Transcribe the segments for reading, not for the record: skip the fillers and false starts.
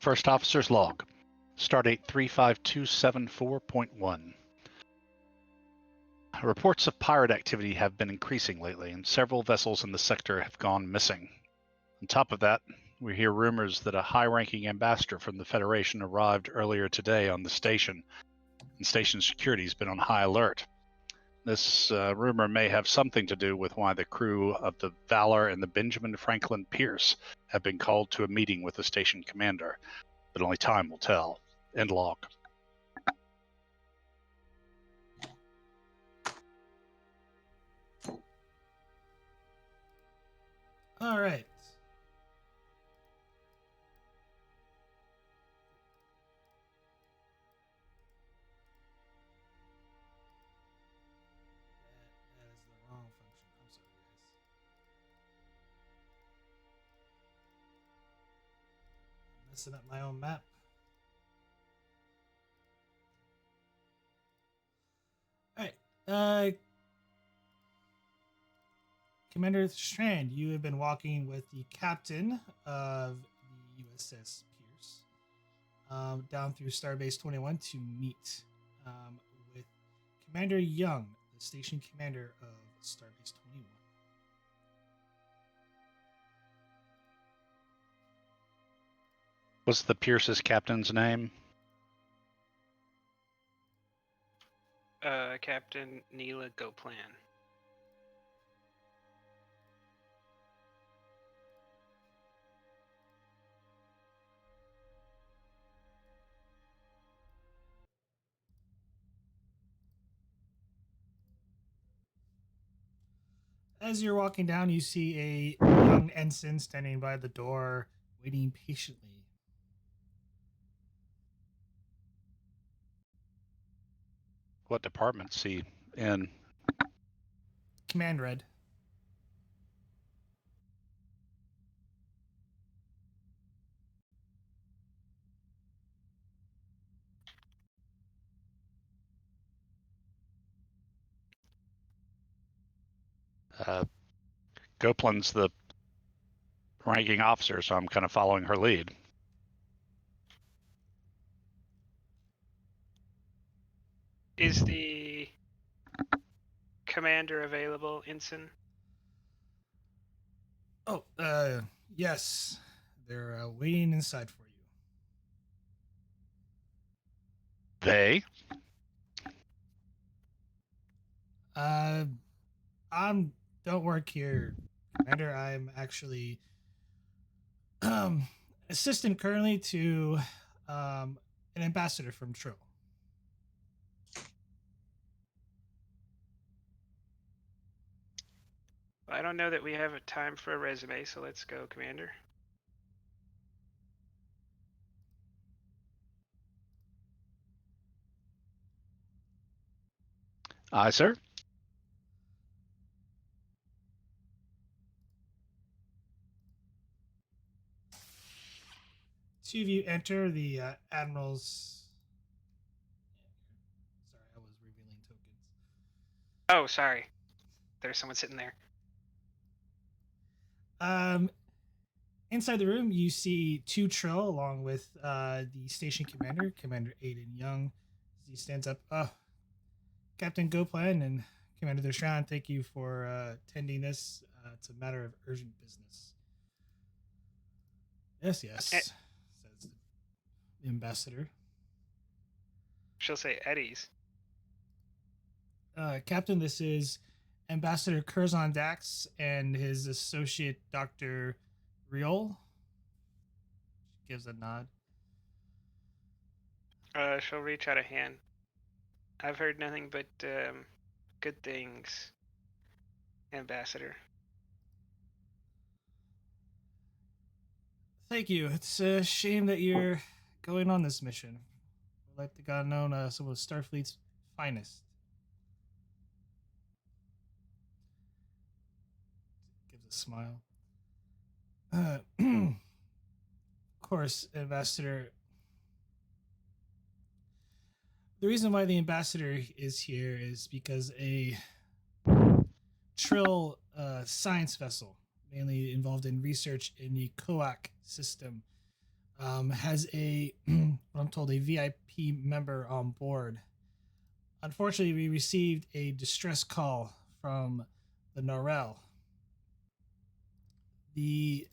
First Officer's Log. Stardate 35274.1. Reports of pirate activity have been increasing lately, and several vessels in the sector have gone missing. On top of that, we hear rumors that a high-ranking ambassador from the Federation arrived earlier today on the station, and station security has been on high alert. This rumor may have something to do with why the crew of the Valor and the Benjamin Franklin Peirce have been called to a meeting with the station commander, but only time will tell. End log. All right. That is the wrong function. I'm sorry, guys. I'm messing up my own map. All right. Commander Strand, you have been walking with the captain of the USS Peirce down through Starbase 21 to meet with Commander Young, the station commander of Starbase 21. What's the Peirce's captain's name? Captain Neela Goplan. As you're walking down, you see a young ensign standing by the door, waiting patiently. What department's he in? Command Red. Goplan's the ranking officer, so I'm kind of following her lead. Is the commander available, Ensign? Oh, yes. They're waiting inside for you. They? Don't work here, Commander. I'm actually assistant currently to an ambassador from Trill. I don't know that we have a time for a resume, so let's go, Commander. Aye, sir. Two of you enter the Admiral's. Sorry, I was revealing tokens. Oh, sorry. There's someone sitting there. Inside the room, you see two Trill along with the station commander, Commander Aiden Young. As he stands up, Captain Goplan and Commander Deshran, thank you for attending this. It's a matter of urgent business. Yes, says the ambassador. She'll say Eddie's. Captain, this is Ambassador Curzon Dax and his associate, Dr. Riol. She gives a nod. She'll reach out a hand. I've heard nothing but good things, Ambassador. Thank you. It's a shame that you're going on this mission. I'd like to God known some of Starfleet's finest. Gives a smile. Of course, Ambassador. The reason why the ambassador is here is because a Trill science vessel, mainly involved in research in the Koact System, has a, what I'm told, a VIP member on board. Unfortunately, we received a distress call from the Narell. The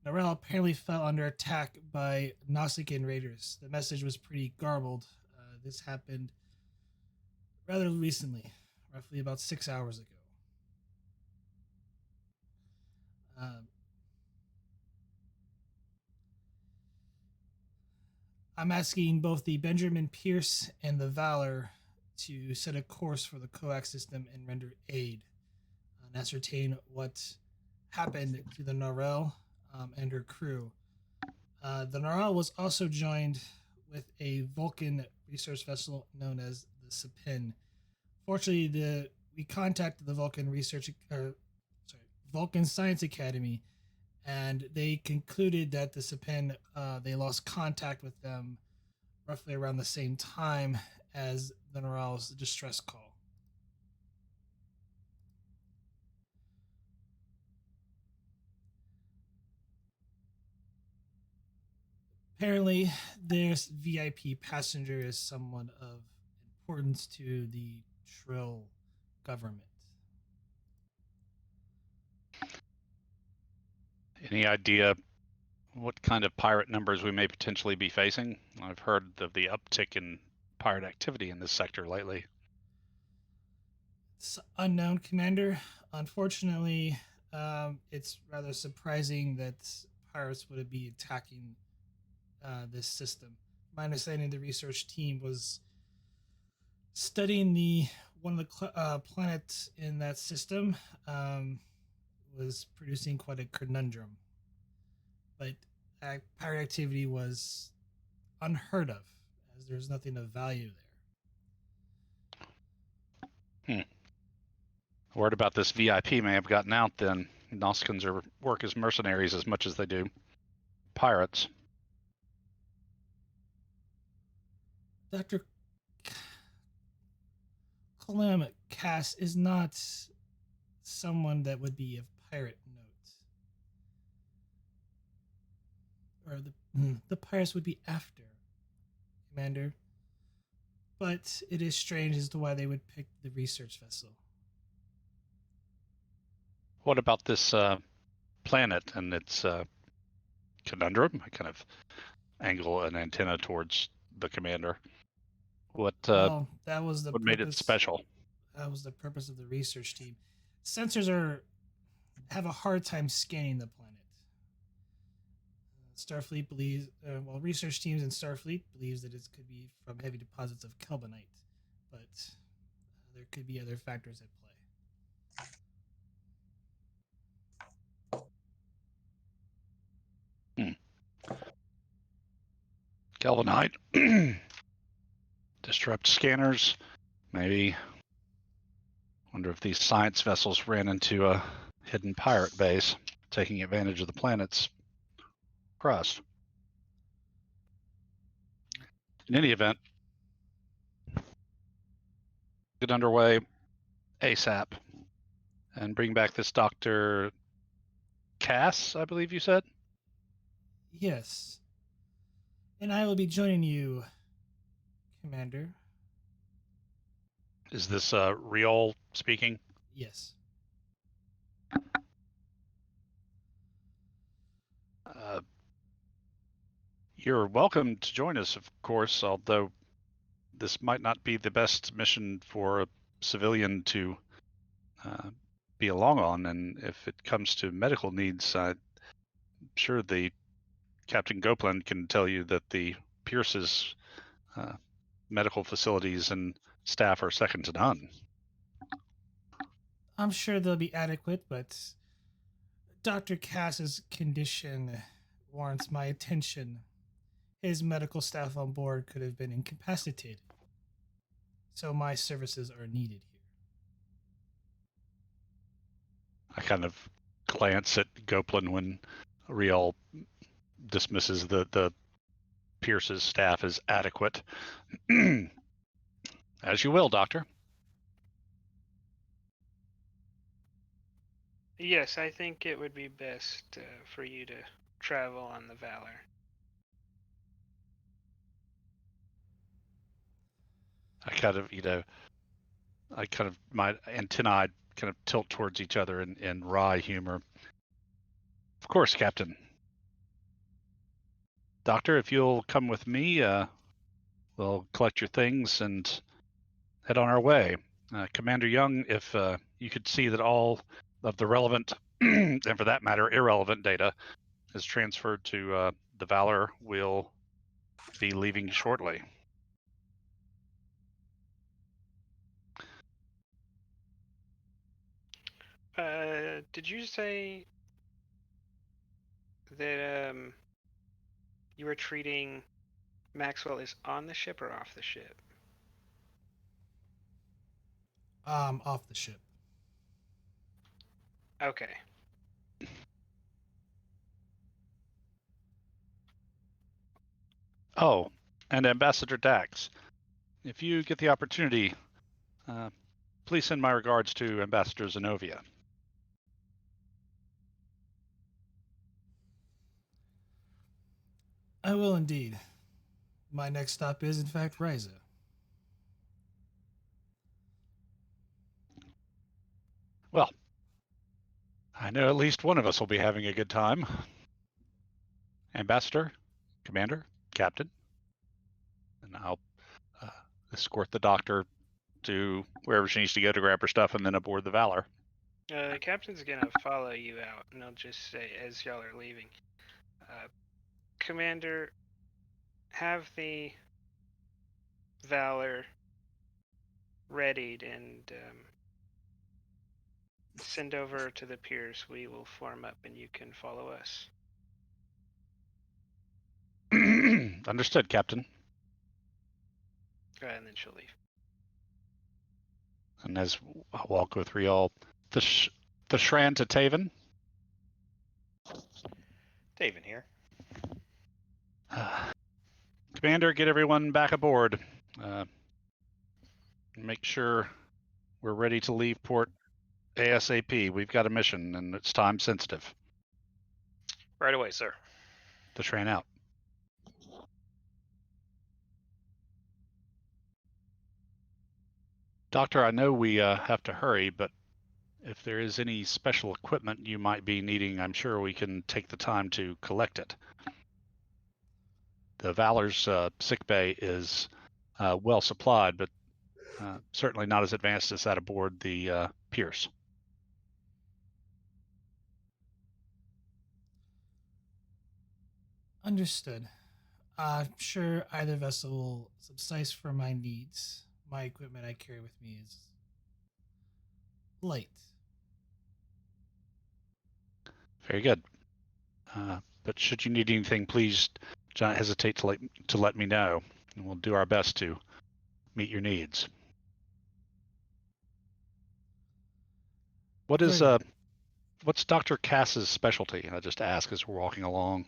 Narell apparently fell under attack by Nausicaan raiders. The message was pretty garbled. This happened rather recently, roughly about 6 hours ago. Um, I'm asking both the Benjamin Peirce and the Valor to set a course for the Koact System and render aid and ascertain what happened to the Narell and her crew. The Narell was also joined with a Vulcan research vessel known as the Sapin. Fortunately, we contacted the Vulcan Science Academy, and they concluded that the Sapin they lost contact with them roughly around the same time as the Narell's distress call. Apparently, this VIP passenger is someone of importance to the Trill government. Any idea what kind of pirate numbers we may potentially be facing? I've heard of the uptick in pirate activity in this sector lately. It's unknown, Commander. Unfortunately, it's rather surprising that pirates would be attacking this system. My understanding, the research team was studying the one of the planets in that system was producing quite a conundrum, but pirate activity was unheard of, as there's nothing of value there. Word about this VIP may have gotten out then. Nausicaans work as mercenaries as much as they do pirates. Dr. Colam Cass is not someone that would be of pirate note. Or the pirates would be after, Commander. But it is strange as to why they would pick the research vessel. What about this planet and its conundrum? I kind of angle an antenna towards the commander. What that was the what purpose. made it special? That was the purpose of the research team. Sensors have a hard time scanning the planet. Starfleet believes, research teams in Starfleet believes that it could be from heavy deposits of kelbonite, but there could be other factors at play. Kelvinite. Disrupt scanners. Maybe. Wonder if these science vessels ran into a hidden pirate base, taking advantage of the planet's crust. In any event, get underway ASAP and bring back this Dr. Cass, I believe you said? Yes. And I will be joining you, Commander. Is this Riol speaking? Yes. You're welcome to join us, of course, although this might not be the best mission for a civilian to be along on. And if it comes to medical needs, I'm sure the Captain Gopland can tell you that the Peirce's medical facilities and staff are second to none. I'm sure they'll be adequate, but Dr. Cass's condition warrants my attention. His medical staff on board could have been incapacitated, so my services are needed here. I kind of glance at Gopland when Riol dismisses the Peirce's staff as adequate. As you will, Doctor. Yes, I think it would be best for you to travel on the Valor. My antennae kind of tilt towards each other in wry humor. Of course, Captain. Doctor, if you'll come with me, we'll collect your things and head on our way. Commander Young, if you could see that all of the relevant, and for that matter, irrelevant data is transferred to the Valor, we'll be leaving shortly. Did you say that you were treating Maxwell is on the ship or off the ship? Off the ship. Okay. Oh, and Ambassador Dax, if you get the opportunity, please send my regards to Ambassador Zenobia. I will indeed. My next stop is, in fact, Ryza. Well, I know at least one of us will be having a good time. Ambassador, Commander, Captain, and I'll escort the doctor to wherever she needs to go to grab her stuff and then aboard the Valor. The captain's gonna follow you out, and I'll just say as y'all are leaving, Commander, have the Valor readied and send over to the Peirce. We will form up, and you can follow us. Understood, Captain. And then she'll leave. And as I walk with Rial, the Shran to Taven. Taven here. Commander, get everyone back aboard. Make sure we're ready to leave port ASAP. We've got a mission, and it's time sensitive. Right away, sir. The Shran out. Doctor, I know we have to hurry, but if there is any special equipment you might be needing, I'm sure we can take the time to collect it. The Valor's sickbay is well supplied, but certainly not as advanced as that aboard the Peirce. Understood. I'm sure either vessel will suffice for my needs. My equipment I carry with me is light. Very good. But should you need anything, please do not hesitate to let me know, and we'll do our best to meet your needs. What's Dr. Cass's specialty? I just ask as we're walking along.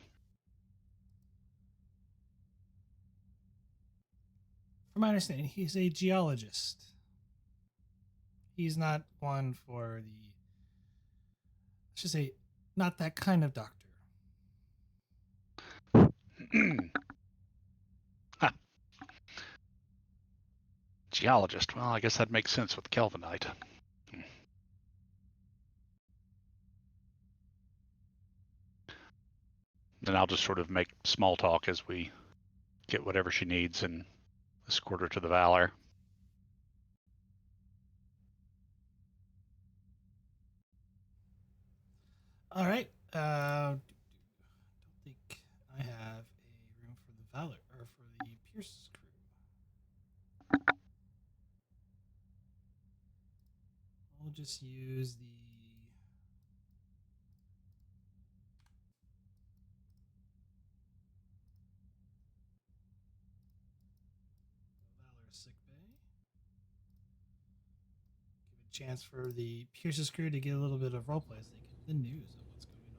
From my understanding, he's a geologist. He's not one for the, let's just say, not that kind of doctor. Geologist. Well, I guess that makes sense with Kelvinite. Then I'll just sort of make small talk as we get whatever she needs and escort her to the Valor. All right. Don't think I have a room for the Valor or for the Peirce crew. We'll just use the Valor sick bay. Give a chance for the Peirce's crew to get a little bit of roleplay as they get the news of what's going on.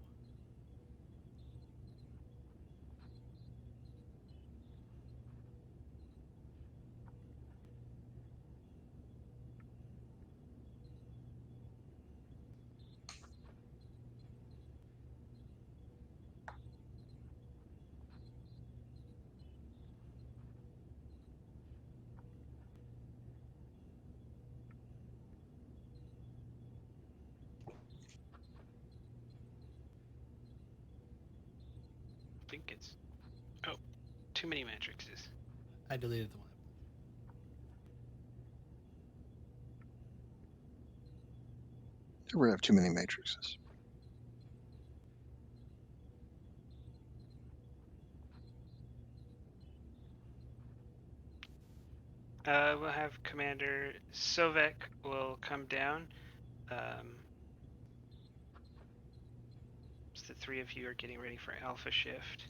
think it's... Oh, too many matrices. I deleted the one. Never have too many matrices. We'll have Commander Sovek will come down. So the three of you are getting ready for Alpha Shift.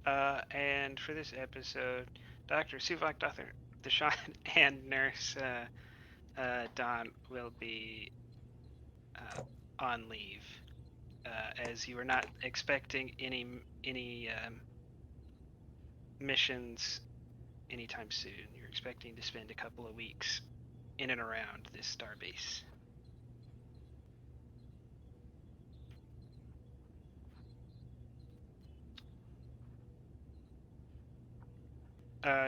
And for this episode, Dr. Suvak, Dr. Deshawn, and Nurse Don will be on leave, as you are not expecting any missions anytime soon. You're expecting to spend a couple of weeks in and around this starbase.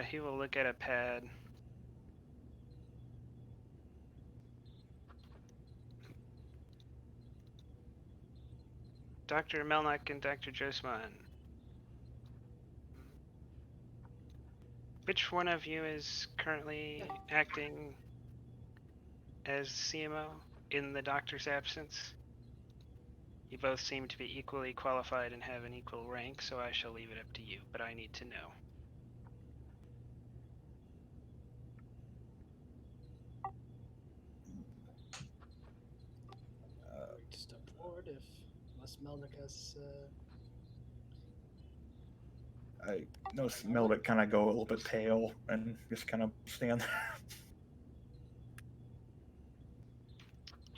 He will look at a pad. Dr. Melnick and Dr. Josman, which one of you is currently acting as CMO in the doctor's absence? You both seem to be equally qualified and have an equal rank, so I shall leave it up to you, but I need to know. To step forward if unless Melnick has. I notice Meldick kind of go a little bit pale and just kind of stand there.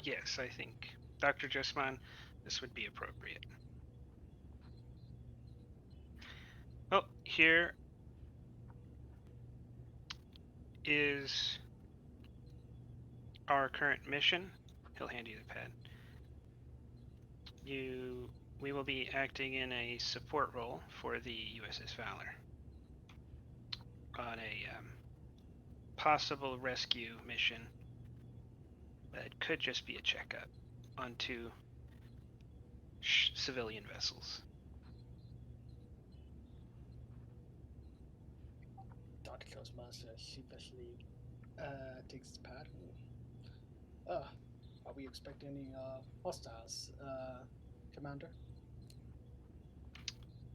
Yes, I think, Dr. Josman, this would be appropriate. Well, here is our current mission. He'll hand you the pad. We will be acting in a support role for the USS Valor on a possible rescue mission that could just be a checkup on two civilian vessels. Dr. Toastmaster sheepishly takes the pad. Are we expecting any hostiles, Commander?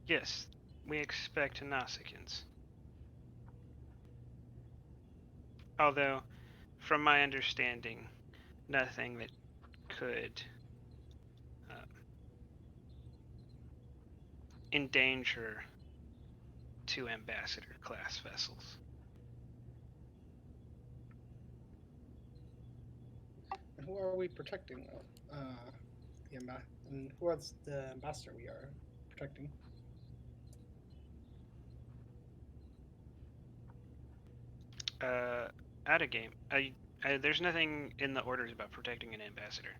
Yes, we expect Nausicaans. Although, from my understanding, nothing that could endanger two ambassador-class vessels. And who are we protecting? And who is the ambassador we are protecting? Out of game. There's nothing in the orders about protecting an ambassador.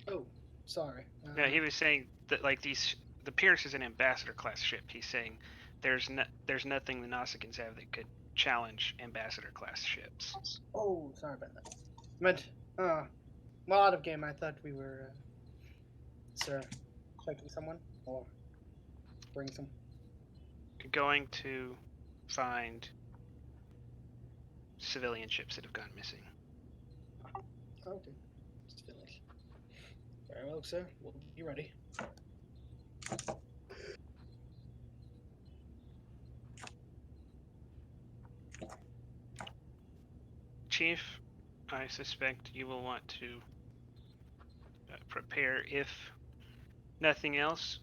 Oh, sorry. No, he was saying that like the Peirce is an ambassador class ship. He's saying there's nothing the Nausicaans have that could challenge ambassador class ships. Oh, sorry about that. Meant, well, out of game, I thought we were, sir, protecting someone or bring some. Going to find civilian ships that have gone missing. Okay, just finish. Very well, sir. We'll be ready. Chief, I suspect you will want to prepare, if nothing else.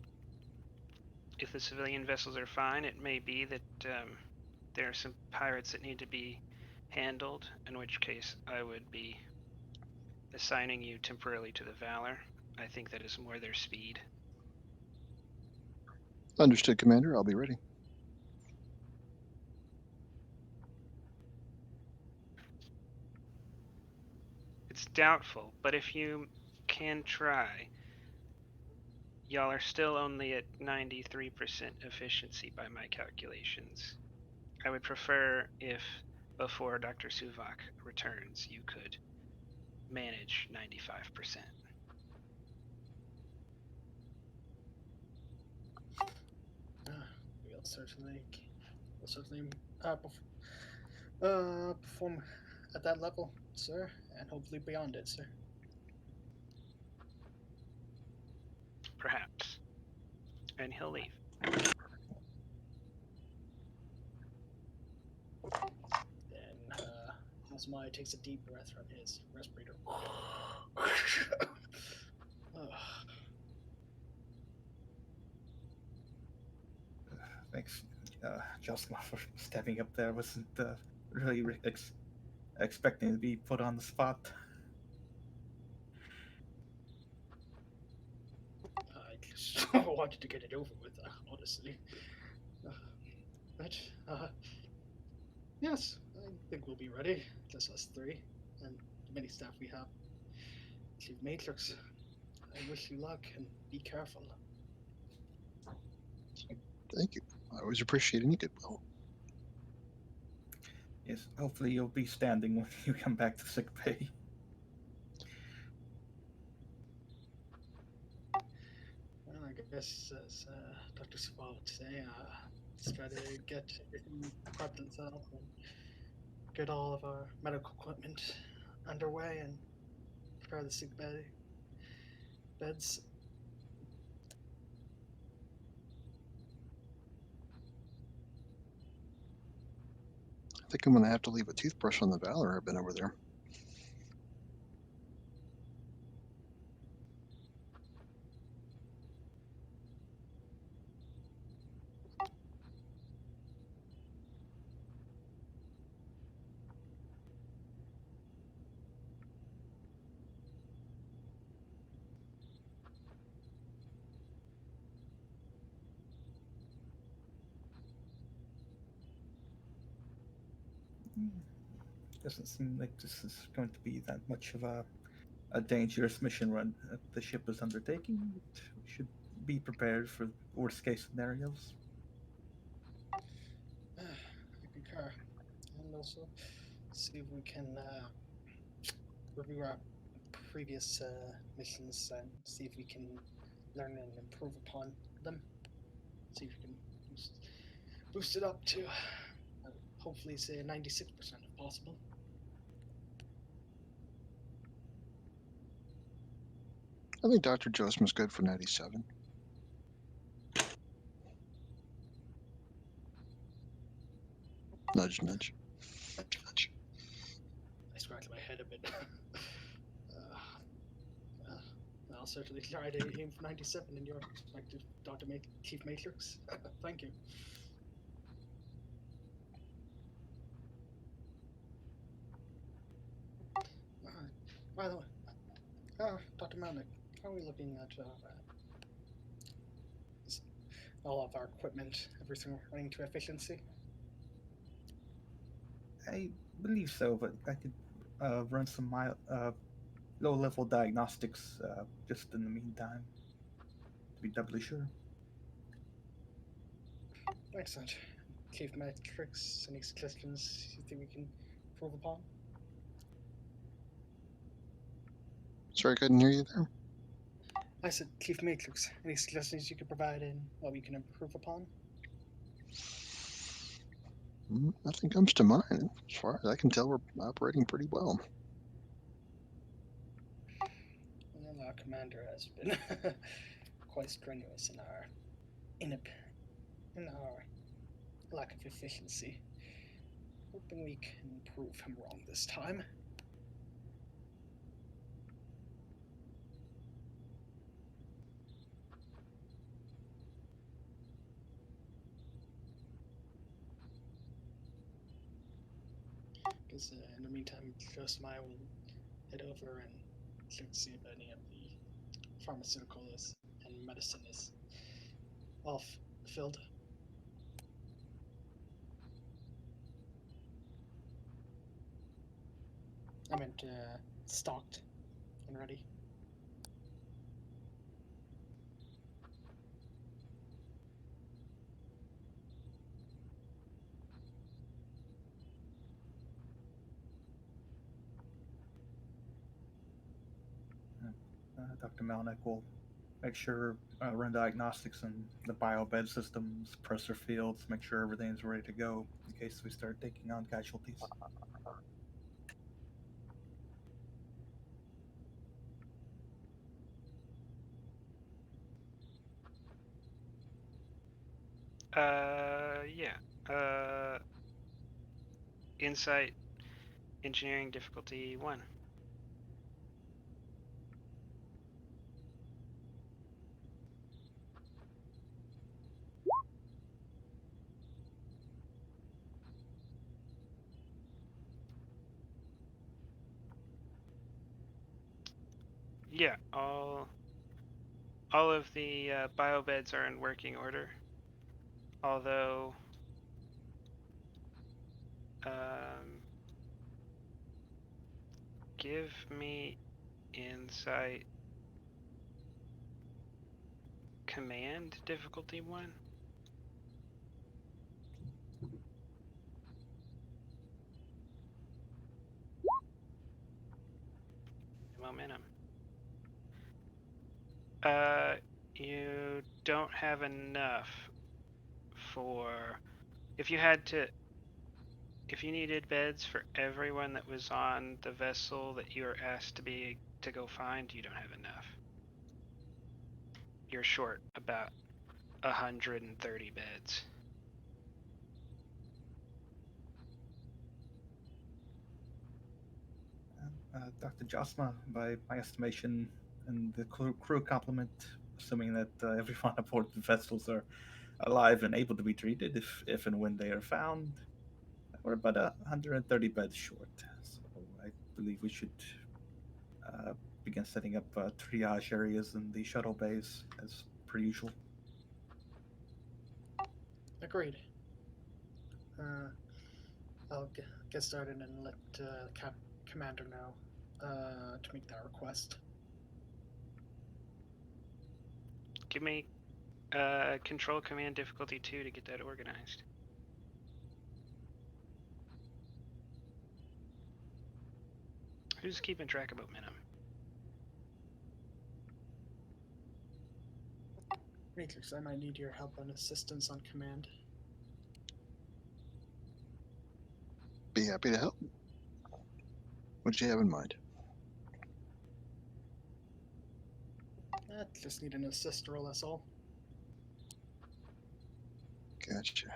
If the civilian vessels are fine, it may be that there are some pirates that need to be handled, in which case I would be assigning you temporarily to the Valor. I think that is more their speed. Understood, Commander. I'll be ready. It's doubtful, but if you can try, y'all are still only at 93% efficiency by my calculations. I would prefer if, before Dr. Suvak returns, you could manage 95%. certainly, will certainly perform at that level, sir, and hopefully beyond it, sir. Perhaps. And he'll leave. Then Osmai takes a deep breath from his respirator. Ugh. Thanks, Jocelyn, for stepping up there. Wasn't really expecting to be put on the spot. I just wanted to get it over with, honestly. But, yes, I think we'll be ready. Just us three, and the many staff we have. Chief Matrix, I wish you luck and be careful. Thank you. I always appreciate any goodwill. Yes, hopefully you'll be standing when you come back to sick bay. Well, I guess, as Dr. Sabal would say, just try to get everything prepped and set up and get all of our medical equipment underway and prepare the sick beds. I think I'm going to have to leave a toothbrush on the Valor I've been over there. Doesn't seem like this is going to be that much of a dangerous mission run that the ship is undertaking. But we should be prepared for worst case scenarios. I concur. And also see if we can review our previous missions and see if we can learn and improve upon them. See if we can boost it up to hopefully say 96% if possible. I think Dr. Josman's good for 97. Nudge, nudge. I scratched my head a bit. I'll certainly try to aim for 97 in your perspective, Chief Matrix. Thank you. By the way, Dr. Malnick, how are we looking at all of our equipment, everything running to efficiency? I believe so, but I could run some low-level diagnostics just in the meantime to be doubly sure. Excellent. Chief Matrix, any suggestions you think we can improve upon? Sorry, I couldn't hear you there. I said, Chief Matrix, any suggestions you could provide in what we can improve upon? Nothing comes to mind. As far as I can tell, we're operating pretty well. Well, our commander has been quite strenuous in our lack of efficiency. Hoping we can prove him wrong this time. Because in the meantime, Joseph and I will head over and check to see if any of the pharmaceuticals and medicine is all filled. I meant stocked and ready. Dr. Malnick will make sure run diagnostics on the biobed systems, pressure fields, make sure everything's ready to go in case we start taking on casualties. Yeah. Insight, engineering difficulty 1. Yeah, all of the biobeds are in working order. Although give me insight command difficulty 1. Momentum. You don't have enough for if you needed beds for everyone that was on the vessel that you were asked to go find, you don't have enough. You're short about 130 beds. Dr. Josma, by my estimation, and the crew complement, assuming that everyone aboard the vessels are alive and able to be treated if and when they are found, we're about 130 beds short. So I believe we should begin setting up triage areas in the shuttle bays as per usual. Agreed. I'll get started and let commander know to make that request. Give me control command difficulty 2 to get that organized. Who's keeping track of momentum? Matrix, I might need your help and assistance on command. Be happy to help. What do you have in mind? Just need an assist roll, that's all. Gotcha.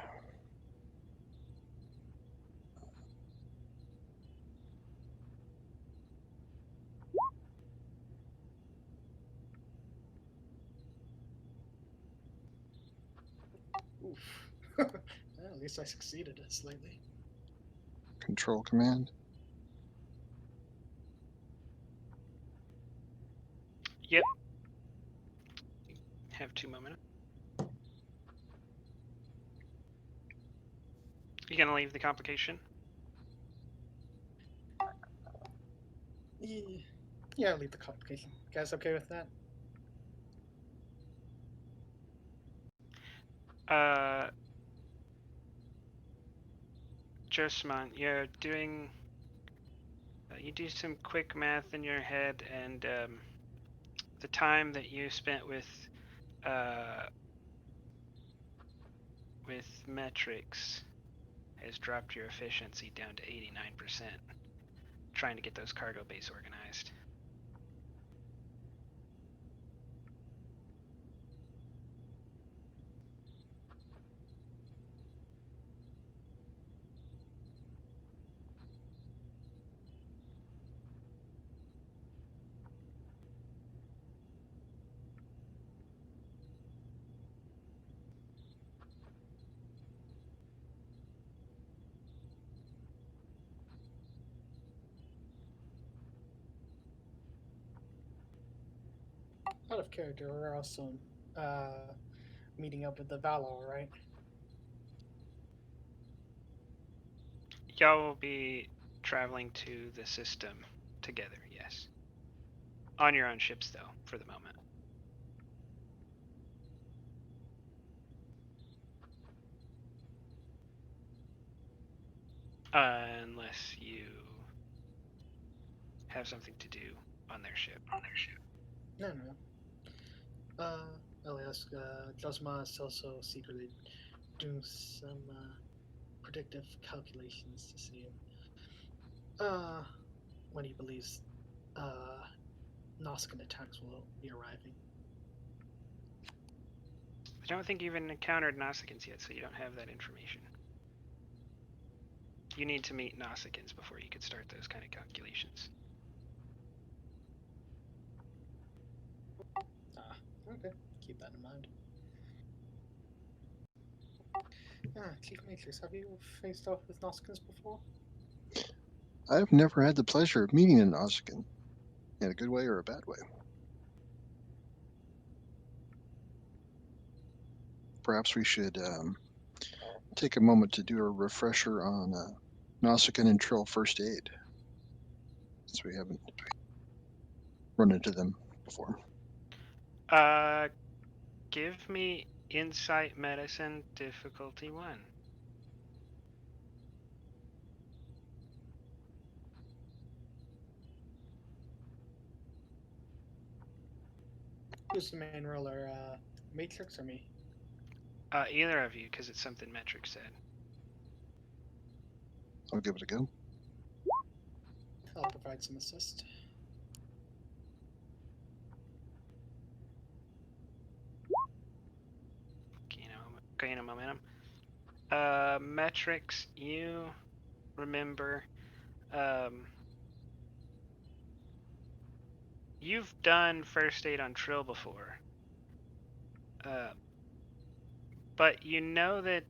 Oof. Well, at least I succeeded slightly. Control command. Yep. Have 2 momentum. You gonna leave the complication? Yeah, I'll leave the complication. You guys okay with that? Josman, you're doing. You do some quick math in your head, and the time that you spent with metrics has dropped your efficiency down to 89%. Trying to get those cargo bays organized. Out of character, we're also meeting up with the Valor, right? Y'all will be traveling to the system together, yes. On your own ships, though, for the moment. Unless you have something to do on their ship. No. I'll ask. Josma is also secretly doing some predictive calculations to see uh, when he believes uh, Noskin attacks will be arriving. I don't think you've even encountered Nausicaans yet, so you don't have that information. You need to meet Nausicaans before you could start those kind of calculations. Okay, keep that in mind. Chief Matrix, have you faced off with Noskins before? I've never had the pleasure of meeting an Nausicaan, in a good way or a bad way. Perhaps we should take a moment to do a refresher on Nausicaan and Trill first aid, since we haven't run into them before. Give me Insight Medicine difficulty 1. Who's the main roller, Matrix or me? Either of you, because it's something Metric said. I'll give it a go. I'll provide some assist. Gain a momentum. Metrics, you remember. You've done first aid on Trill before. But you know that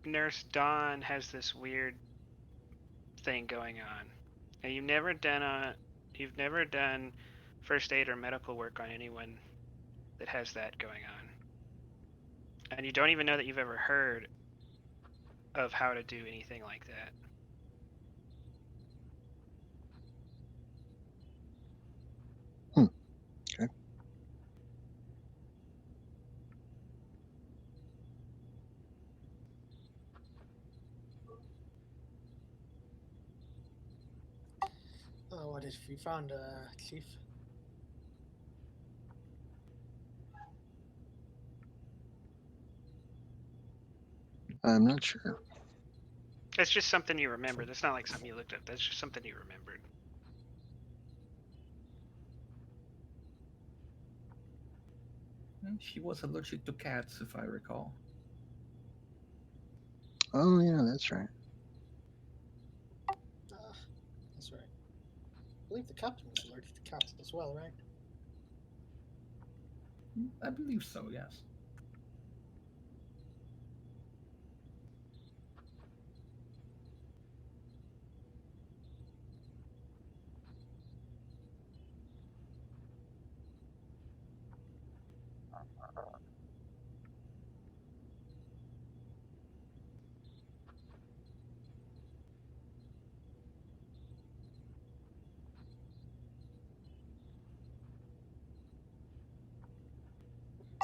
Nurse Dawn has this weird thing going on. And you've never done first aid or medical work on anyone that has that going on. And you don't even know that you've ever heard of how to do anything like that. Okay. What have you found, Chief? I'm not sure. It's just something you remembered. It's not like something you looked up. That's just something you remembered. She was allergic to cats, if I recall. Oh, yeah, that's right. That's right. I believe the captain was allergic to cats as well, right? I believe so, yes.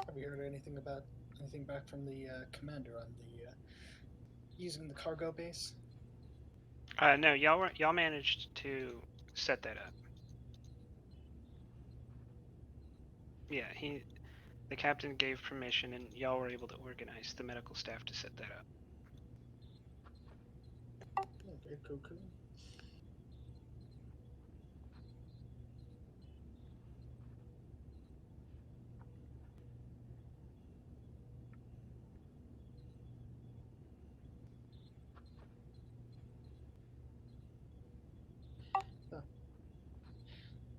Have you heard anything back from the commander on the using the cargo base? No, y'all managed to set that up. Yeah, the captain gave permission, and y'all were able to organize the medical staff to set that up. Okay, cool.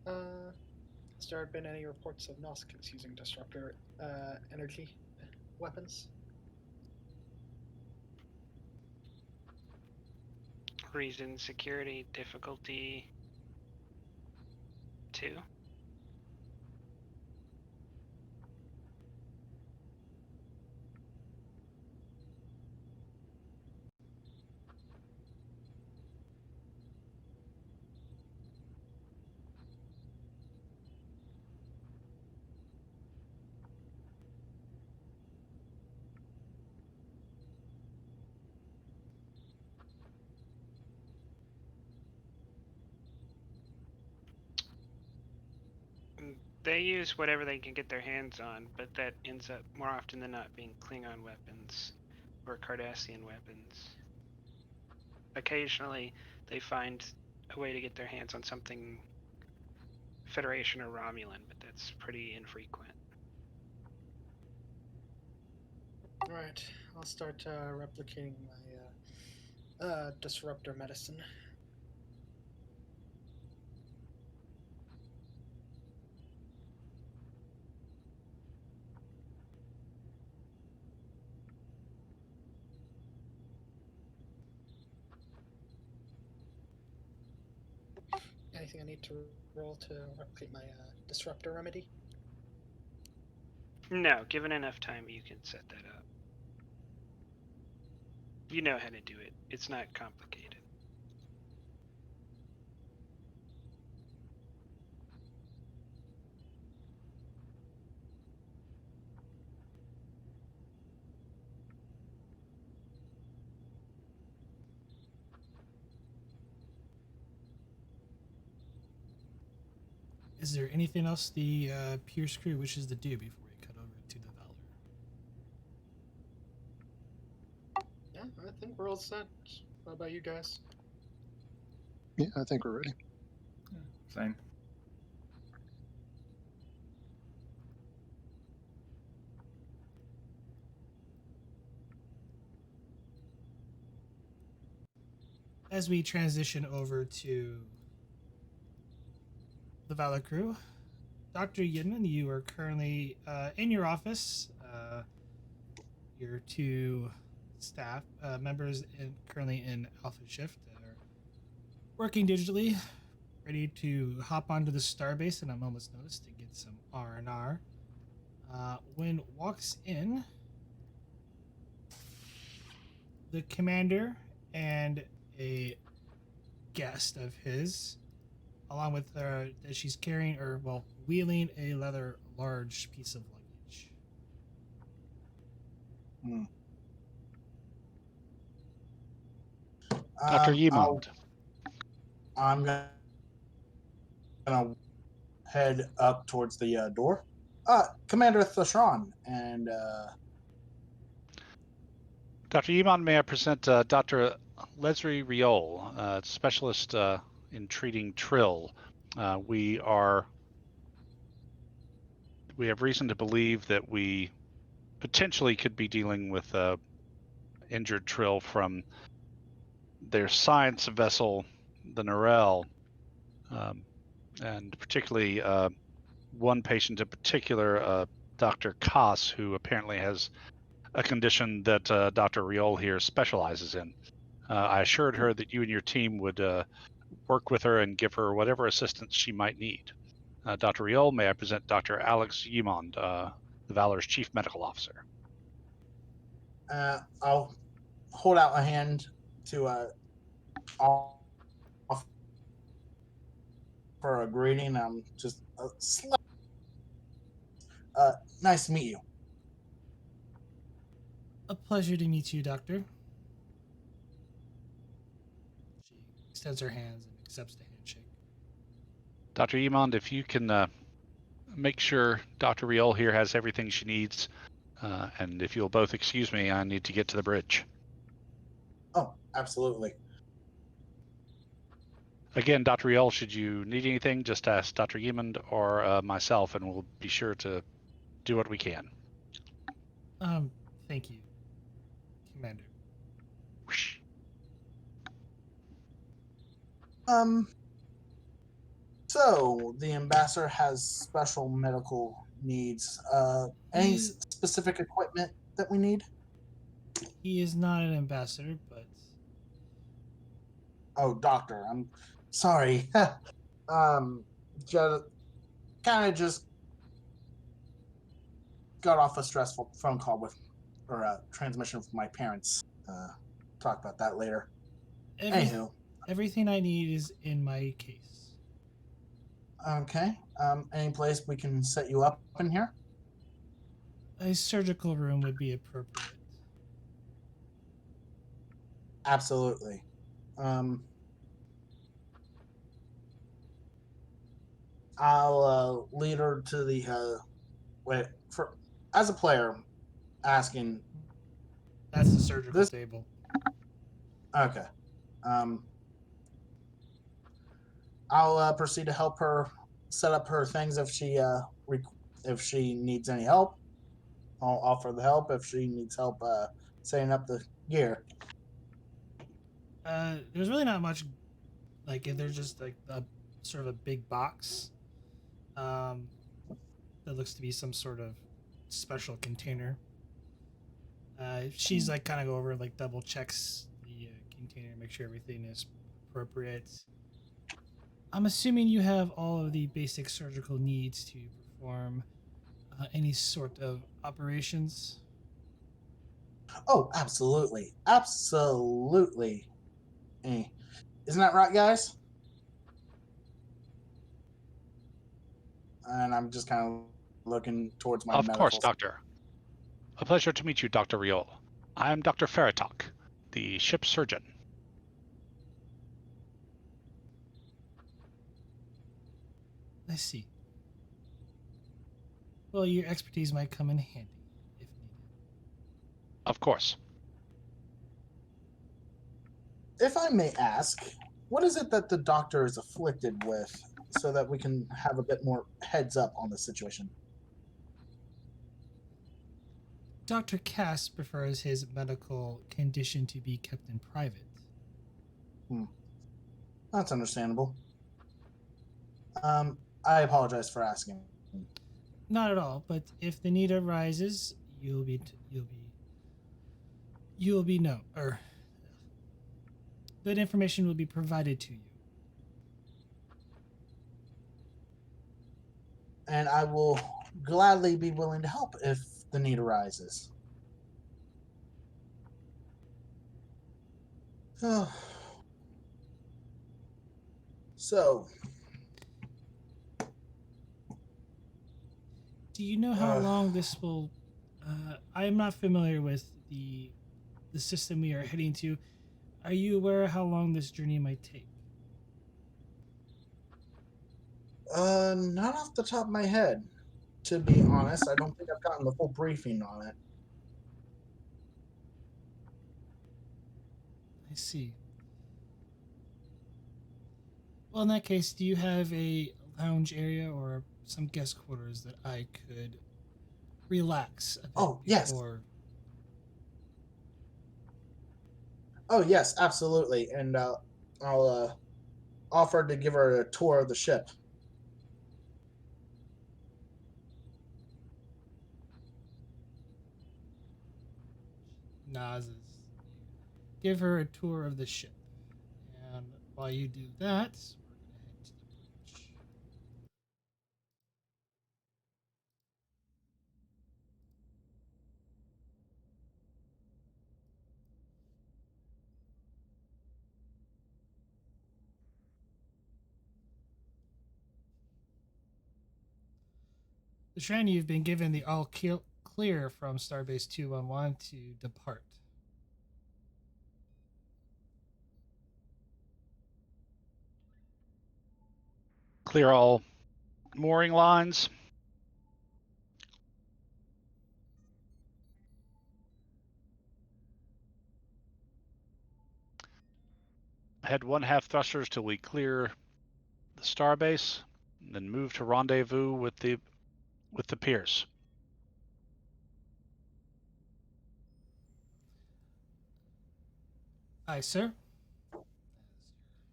Has there been any reports of Nausicaans using disruptor energy weapons? Reason, security, difficulty 2. They use whatever they can get their hands on, but that ends up more often than not being Klingon weapons or Cardassian weapons. Occasionally, they find a way to get their hands on something Federation or Romulan, but that's pretty infrequent. Alright, I'll start replicating my disruptor medicine. Anything I need to roll to replicate my disruptor remedy? No, given enough time, you can set that up. You know how to do it. It's not complicated. Is there anything else the Peirce crew wishes to do before we cut over to the Valor? Yeah, I think we're all set. What about you guys? Yeah, I think we're ready. Same. As we transition over to the Valor crew, Dr. Yinman, you are currently in your office. Your two staff members currently in Alpha Shift are working digitally, ready to hop onto the starbase in a moment's notice to get some R&R. When walks in the commander and a guest of his, along with her, that she's carrying, or well, wheeling a leather large piece of luggage. Dr. I'll, Yimond. I'm gonna head up towards the door. Commander Thashran and Dr. Yimond, may I present Dr. Leslie Riol, specialist in treating Trill. We have reason to believe that we potentially could be dealing with injured Trill from their science vessel, the Narell, and particularly one patient in particular, Dr. Koss, who apparently has a condition that Dr. Riol here specializes in. I assured her that you and your team would work with her and give her whatever assistance she might need. Dr. Riol, may I present Dr. Alex Yimond, the Valor's Chief Medical Officer. I'll hold out a hand to offer a greeting. Just nice to meet you. A pleasure to meet you, Doctor. She extends her hands and accepts the handshake. Dr. Yimond, if you can make sure Dr. Riol here has everything she needs, and if you'll both excuse me, I need to get to the bridge. Oh, absolutely. Again, Dr. Riol, should you need anything, just ask Dr. Yimond or myself, and we'll be sure to do what we can. Thank you, Commander. So the ambassador has special medical needs. Any specific equipment that we need? He is not an ambassador, but Oh, doctor, I'm sorry. Just just got off a stressful phone call with, or a transmission from my parents. Talk about that later. Anywho, everything I need is in my case. Okay. Any place we can set you up in here? A surgical room would be appropriate. Absolutely. I'll lead her to the wait for as a player asking That's the surgical this. table. Okay. Um, I'll proceed to help her set up her things if she needs any help. I'll offer the help if she needs help setting up the gear. There's really not much. Like, if there's just like a sort of a big box, um, that looks to be some sort of special container. She's like kind of go over, like double checks the container, make sure everything is appropriate. I'm assuming you have all of the basic surgical needs to perform any sort of operations. Oh, absolutely, absolutely. Eh. Isn't that right, guys? And I'm just kind of looking towards my Of course, medical. Doctor. A pleasure to meet you, Dr. Riol. I am Dr. Feritok, the ship's surgeon. I see. Well, your expertise might come in handy if needed. Of course. If I may ask, what is it that the doctor is afflicted with, so that we can have a bit more heads up on the situation? Dr. Cass prefers his medical condition to be kept in private. That's understandable. I apologize for asking. Not at all, but if the need arises, you'll be know, or that information will be provided to you. And I will gladly be willing to help if the need arises. So, Do you know how long this will? I am not familiar with the system we are heading to. Are you aware of how long this journey might take? not off the top of my head. To be honest, I don't think I've gotten the full briefing on it. I see. Well, in that case, do you have a lounge area or some guest quarters that I could relax a bit Yes. before? Oh, yes, absolutely. And I'll offer to give her a tour of the ship. Nas is give her a tour of the ship. And while you do that, we're going to head to the bridge. The Shran, you've been given the all clear from Starbase 211 to depart. Clear all mooring lines. Head 1/2 thrusters till we clear the starbase, and then move to rendezvous with the Peirce. Aye, sir.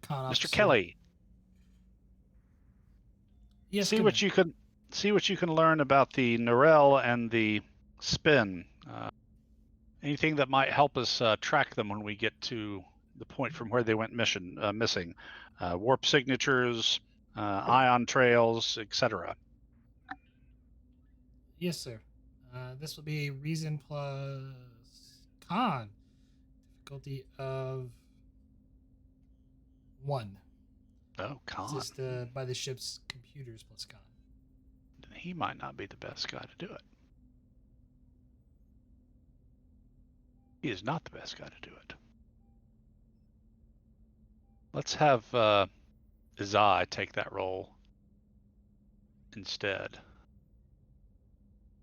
Mr. Kelly, Yes, see what you can learn about the Narell and the spin. Anything that might help us track them when we get to the point from where they went missing. Warp signatures, ion trails, etc. Yes, sir. This will be a reason plus con. Difficulty of 1. Oh, con. Just by the ship's computers plus con. He might not be the best guy to do it. He is not the best guy to do it. Let's have Izai take that role. instead.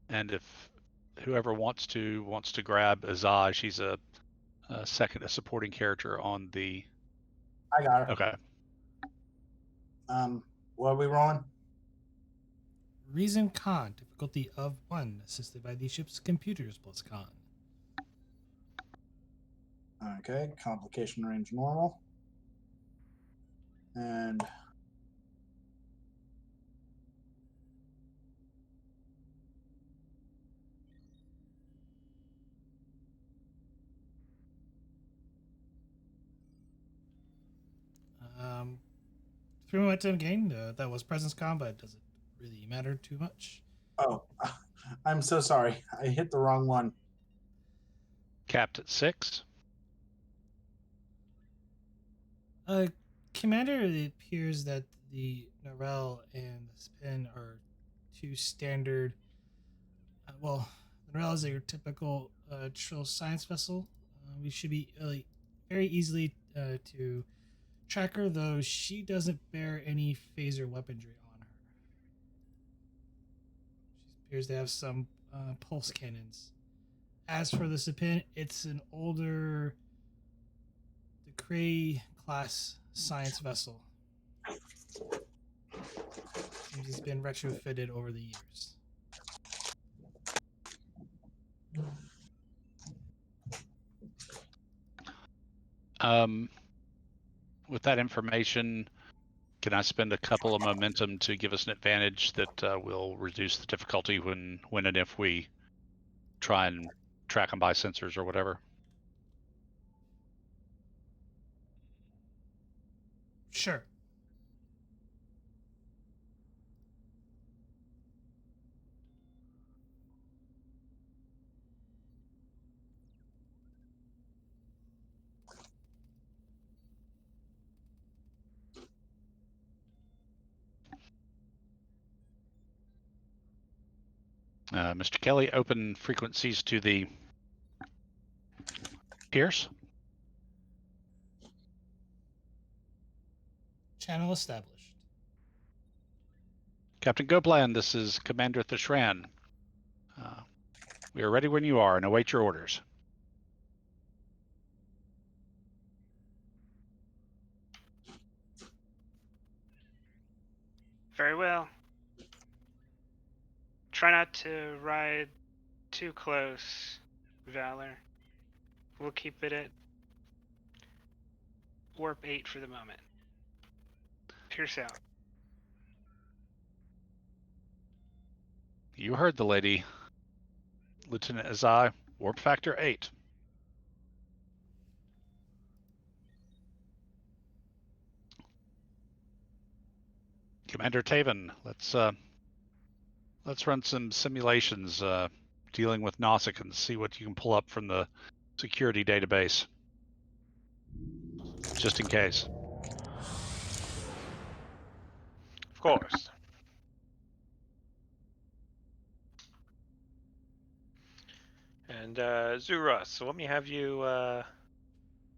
And if whoever wants to grab Azai, she's a supporting character on the. I got her. Okay. What are we rolling? Reason con, difficulty of 1, assisted by the ship's computers plus con. Okay, complication range normal. And Um, 3 momentum gain. That was presence con, but it doesn't really matter too much. oh, I'm so sorry. I hit the wrong one. Capped at 6. Commander, it appears that the Narell and the Spin are two standard. Well, the Narell is a typical Trill science vessel. We should be very easily to track her, though she doesn't bear any phaser weaponry on her. She appears to have some pulse cannons. As for the Sapin, it's an older Decree class science vessel. Seems it's been retrofitted over the years. With that information, can I spend a couple of momentum to give us an advantage that will reduce the difficulty when and if we try and track them by sensors or whatever? Sure. Mr. Kelly, open frequencies to the Peirce. Channel established. Captain Goplan, this is Commander Thishran. We are ready when you are and await your orders. Very well. Try not to ride too close, Valor. We'll keep it at warp 8 for the moment. Peirce out. You heard the lady. Lieutenant Azai, warp factor 8. Commander Taven, let's run some simulations dealing with Nosik and see what you can pull up from the security database, just in case. Of course. And Zuras, so let me have you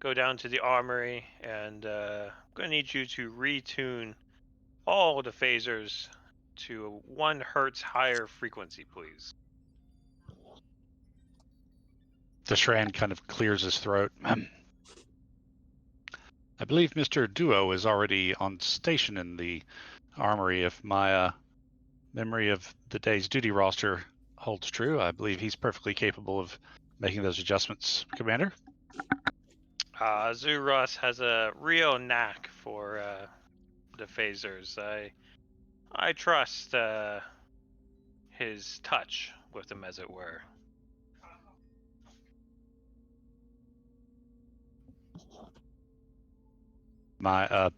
go down to the armory, and I'm going to need you to retune all the phasers to 1 hertz higher frequency, please. Thishran kind of clears his throat. I believe Mr. Duo is already on station in the armory. If my memory of the day's duty roster holds true, I believe he's perfectly capable of making those adjustments, Commander. Zuras has a real knack for the phasers. I trust his touch with them, as it were. My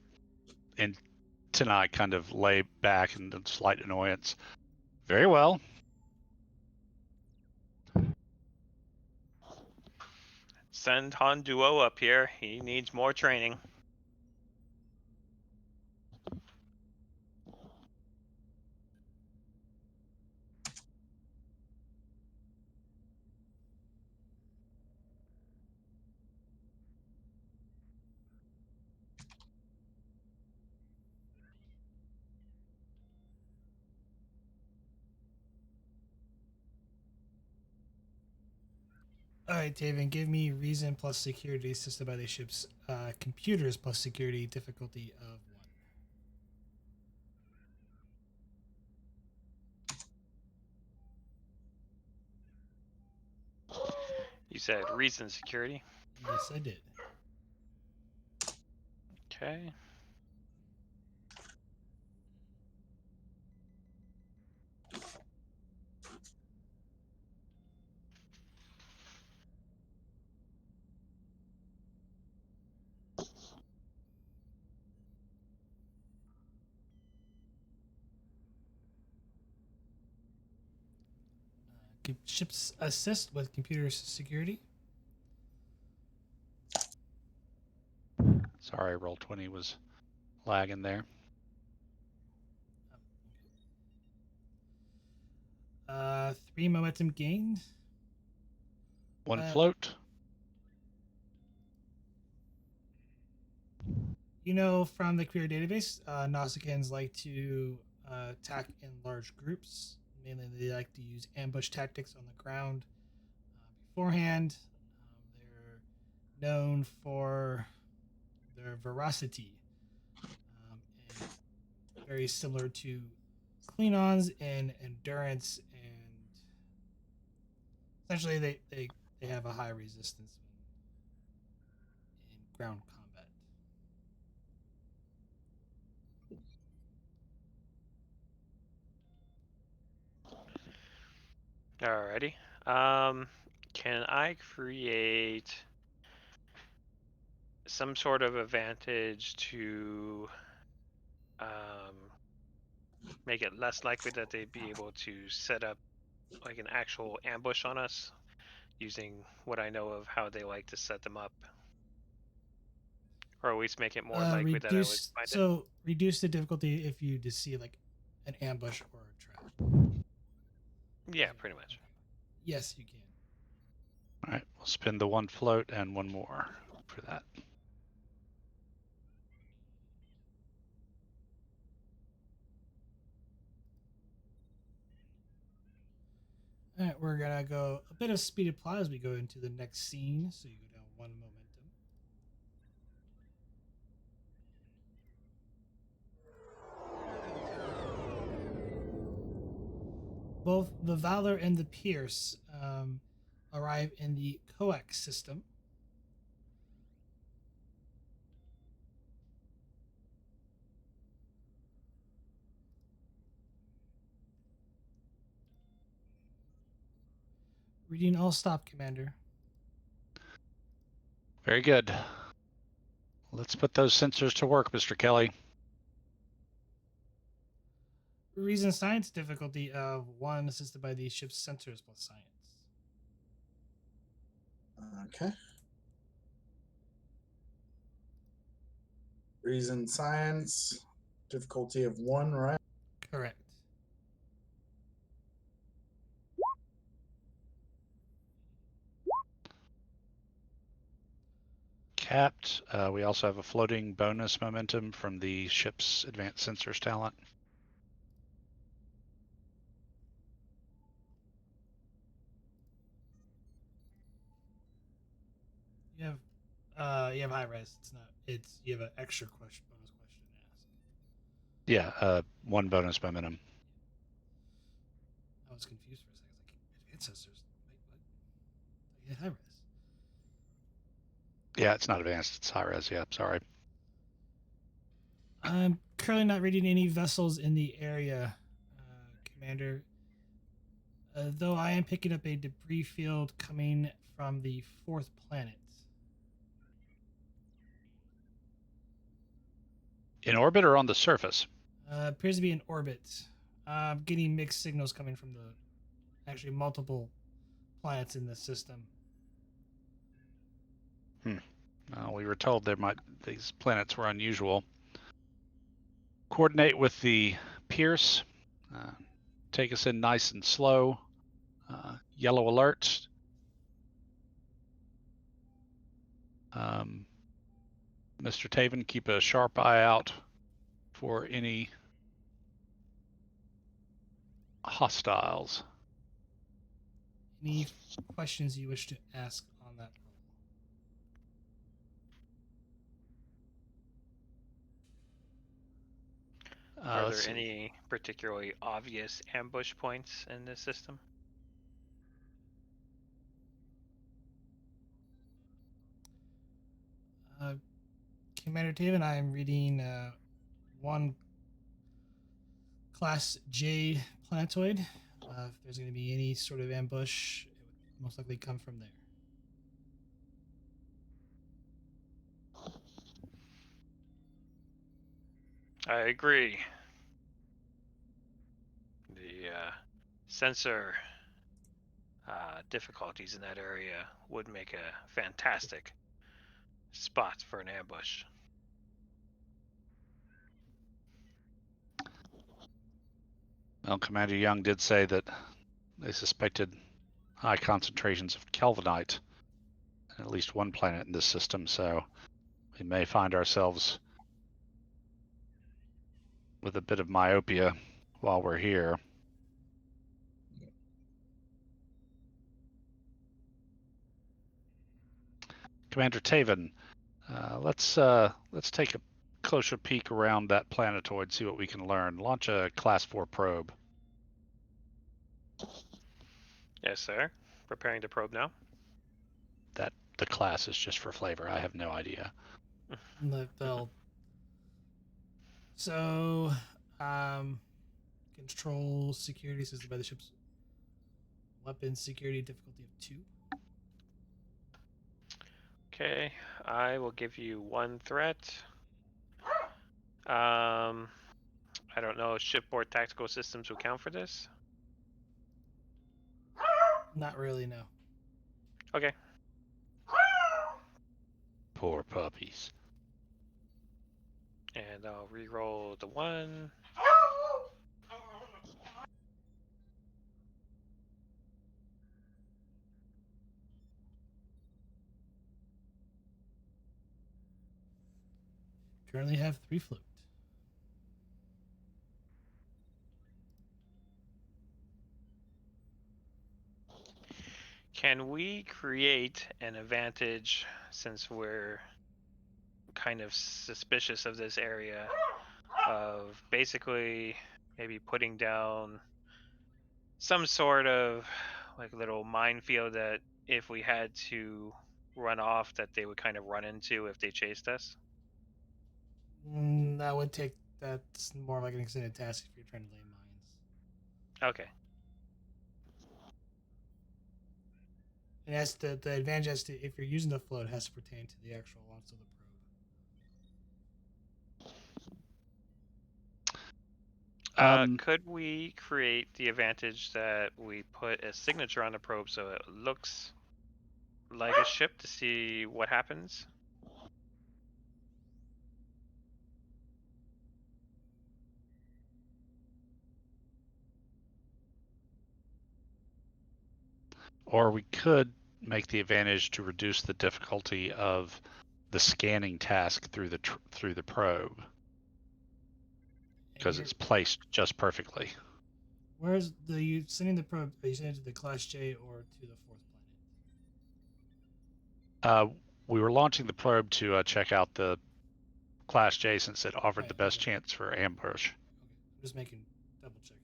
antennae kind of lay back in slight annoyance. Very well. Send Han Duo up here. He needs more training. All right, Taven, give me reason plus security assisted by the ship's computers plus security difficulty of 1. You said reason security. Yes, I did. Okay. Ship's assist with computer security. Sorry, Roll20 was lagging there. 3 momentum gained. 1 float. You know from the query database, Nausicaans like to attack in large groups. Mainly, they like to use ambush tactics on the ground beforehand. They're known for their veracity, and very similar to Klingons in endurance, and essentially they have a high resistance in ground combat. Alrighty. Can I create some sort of advantage to make it less likely that they'd be able to set up like an actual ambush on us using what I know of how they like to set them up? Or at least make it more likely that I would find it. So reduce the difficulty if you just see like an ambush or a trap. Yeah, pretty much. Yes, you can. All right, we'll spin the 1 float and 1 more for that. All right, we're gonna go a bit of speeded plot as we go into the next scene. So you go down 1 momentum. Both the Valor and the Peirce arrive in the Koact System. Reading all stop, Commander. Very good. Let's put those sensors to work, Mr. Kelly. Reason science difficulty of 1 assisted by the ship's sensors plus science. Okay. Reason science difficulty of 1, right? Correct. Capped. We also have a floating bonus momentum from the ship's advanced sensors talent. You have high res. You have an extra bonus question to ask. Yeah, 1 bonus momentum. I was confused for a second. Like advanced sensors. Wait, what? Yeah, high res. Yeah, it's not advanced. It's high res. Yeah, sorry. I'm currently not reading any vessels in the area, Commander. Though I am picking up a debris field coming from the 4th planet. In orbit or on the surface? Appears to be in orbit. I'm getting mixed signals coming from actually multiple planets in the system. We were told these planets were unusual. Coordinate with the Peirce. Take us in nice and slow. Yellow alert. Mr. Taven, keep a sharp eye out for any hostiles. Any questions you wish to ask on that roll? Are Let's there see. any particularly obvious ambush points in this system? Commander Taven, I am reading one Class J planetoid. If there's going to be any sort of ambush, it would most likely come from there. I agree. The sensor difficulties in that area would make a fantastic spot for an ambush. Well, Commander Young did say that they suspected high concentrations of kelvinite in at least one planet in this system, so we may find ourselves with a bit of myopia while we're here. Commander Taven, let's take a closer peek around that planetoid, see what we can learn. Launch a Class 4 probe. Yes, sir. Preparing to probe now. That the class is just for flavor. I have no idea. They'll. So, control security system by the ship's weapon security difficulty of 2. Okay, I will give you one threat. I don't know if shipboard tactical systems will count for this. Not really, no. Okay. Poor puppies. And I'll re-roll the 1. Currently have 3 float. Can we create an advantage, since we're kind of suspicious of this area, of basically maybe putting down some sort of like little minefield that if we had to run off, that they would kind of run into if they chased us? That would take. That's more like an extended task if you're trying to lay mines. Okay. And that's the advantage has to, if you're using the float, it has to pertain to the actual launch of the probe. Could we create the advantage that we put a signature on the probe so it looks like a ship to see what happens? Or we could make the advantage to reduce the difficulty of the scanning task through the probe, because it's placed just perfectly. Where's you sending the probe? Are you sending it to the Class J or to the 4th planet? We were launching the probe to check out the Class J since it offered Right, the best okay. chance for ambush. Okay, I'm just making double checking.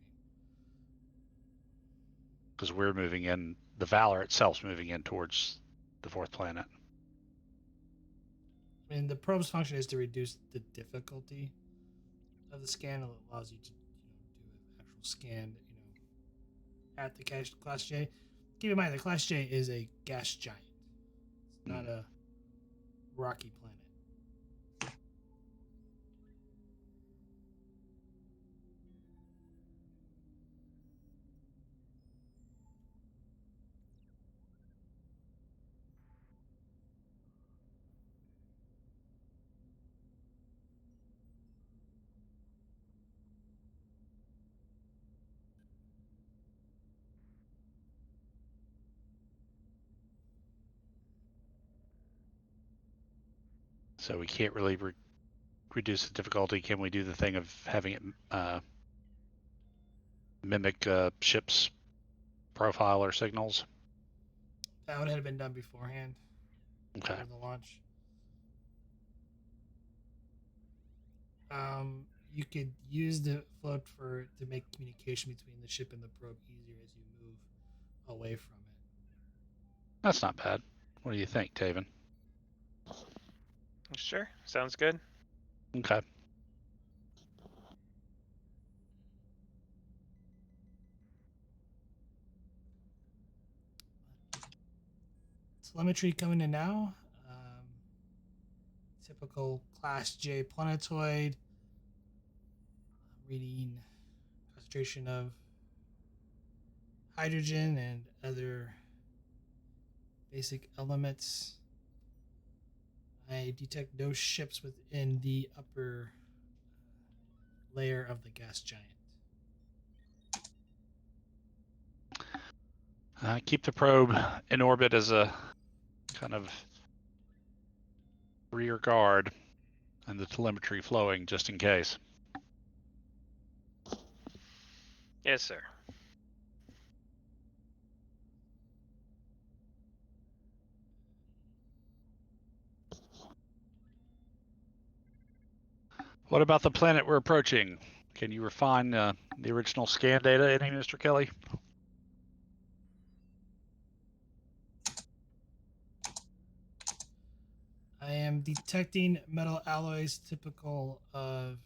Because we're moving in, the Valor itself's moving in towards the 4th planet. I mean, the probe's function is to reduce the difficulty of the scan. It allows you to, do an actual scan, at the Class J. Keep in mind, the Class J is a gas giant. It's not a rocky planet. So we can't really reduce the difficulty. Can we do the thing of having it mimic ship's profile or signals? That would have been done beforehand. Okay. For the launch. You could use the float to make communication between the ship and the probe easier as you move away from it. That's not bad. What do you think, Taven? Sure, sounds good. Okay. Telemetry coming in now. Typical Class J planetoid. Reading concentration of hydrogen and other basic elements. I detect no ships within the upper layer of the gas giant. Keep the probe in orbit as a kind of rear guard and the telemetry flowing just in case. Yes, sir. What about the planet we're approaching? Can you refine the original scan data, any, Mr. Kelly? I am detecting metal alloys typical of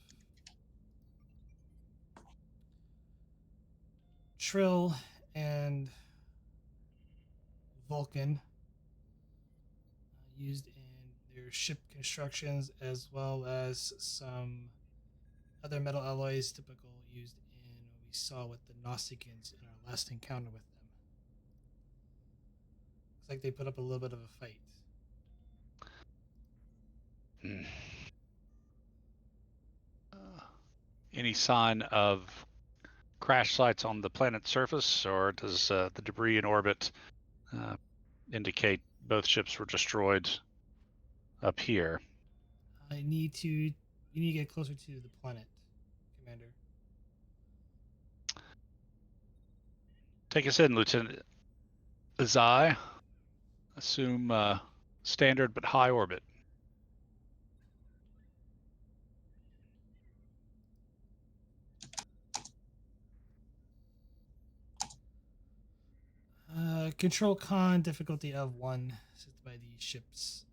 Trill and Vulcan, used in their ship constructions, as well as some other metal alloys typical used in what we saw with the Nausicaans in our last encounter with them. Looks like they put up a little bit of a fight. Any sign of crash sites on the planet's surface, or does the debris in orbit indicate both ships were destroyed up here? You need to get closer to the planet, Commander. Take us in, Lieutenant Azai. Assume standard but high orbit. Control con, difficulty of 1, set by the ship's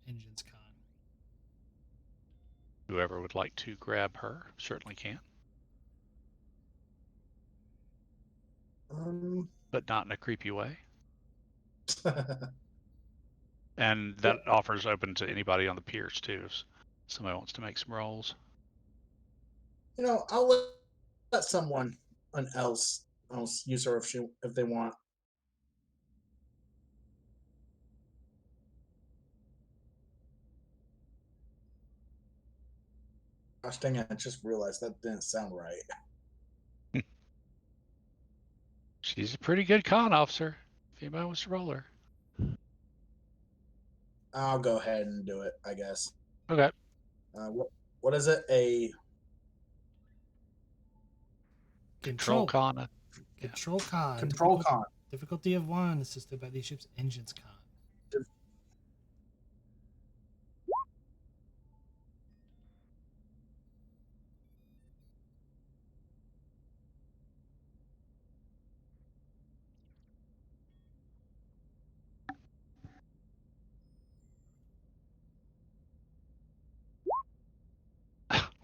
engines con. Whoever would like to grab her certainly can. But not in a creepy way. And that offer's open to anybody on the Peirce too, if somebody wants to make some rolls. I'll let someone else use her if they want. Gosh dang it, I just realized that didn't sound right. She's a pretty good con officer, if anybody wants to roll her. I'll go ahead and do it, I guess. Okay. What is it? A Control con. Control con. Control con. Difficulty of 1, assisted by the ship's engines con.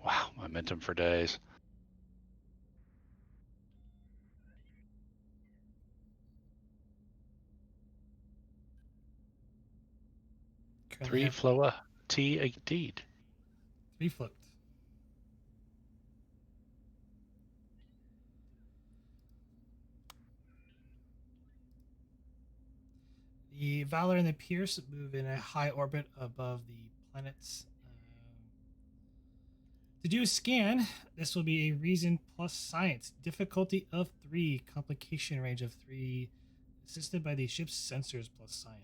Wow, momentum for days. Three Floa T indeed. 3 float. The Valor and the Peirce move in a high orbit above the planets. To do a scan, this will be a reason plus science. Difficulty of 3, complication range of 3, assisted by the ship's sensors plus science.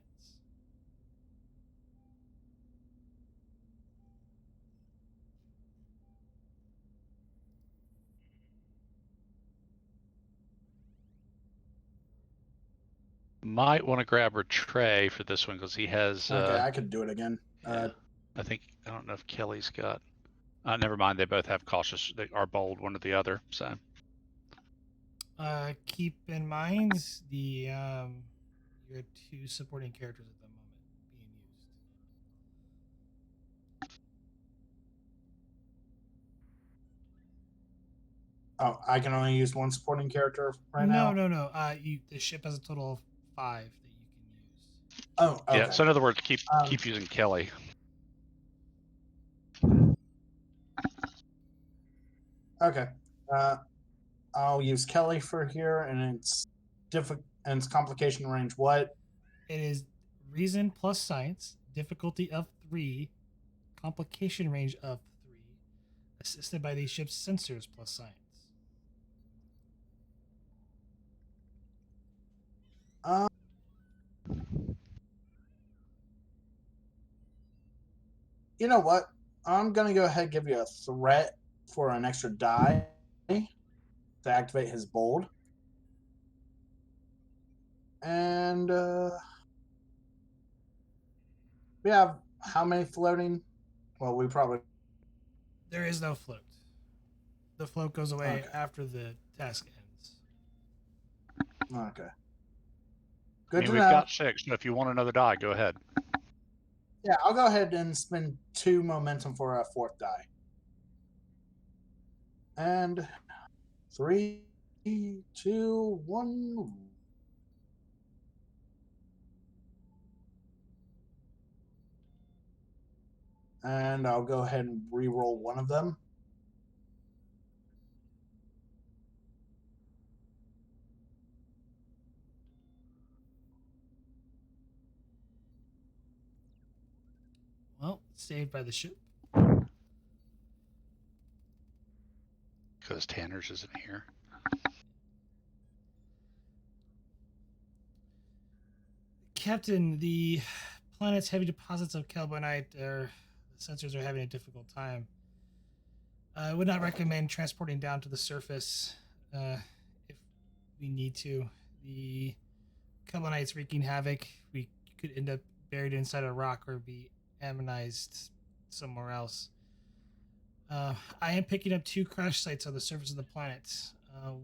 might want to grab her tray for this one because he has. Okay, I could do it again. I don't know if Kelly's got. Never mind. They both have cautious. They are bold, one or the other. So. Keep in mind your two supporting characters at the moment being used. Oh, I can only use one supporting character right now. No. The ship has a total of 5 that you can use. Oh, okay. Yeah. So in other words, keep using Kelly. Okay. I'll use Kelly for here, and it's complication range. What? It is reason plus science, difficulty of 3, complication range of 3, assisted by the ship's sensors plus science. You know what? I'm gonna go ahead and give you a threat for an extra die to activate his bold. And we have how many floating? Well, we probably. There is no float. The float goes away Okay. after the task ends. Okay. I mean, we've got 6. So if you want another die, go ahead. Yeah, I'll go ahead and spend 2 momentum for a 4th die. And 3, 2, 1. And I'll go ahead and re-roll one of them. Well, saved by the ship. Because Tanner's isn't here. Captain, the planet's heavy deposits of carbonite, the sensors are having a difficult time. I would not recommend transporting down to the surface if we need to. The carbonite's wreaking havoc. We could end up buried inside a rock or be ammonized somewhere else. I am picking up 2 crash sites on the surface of the planet.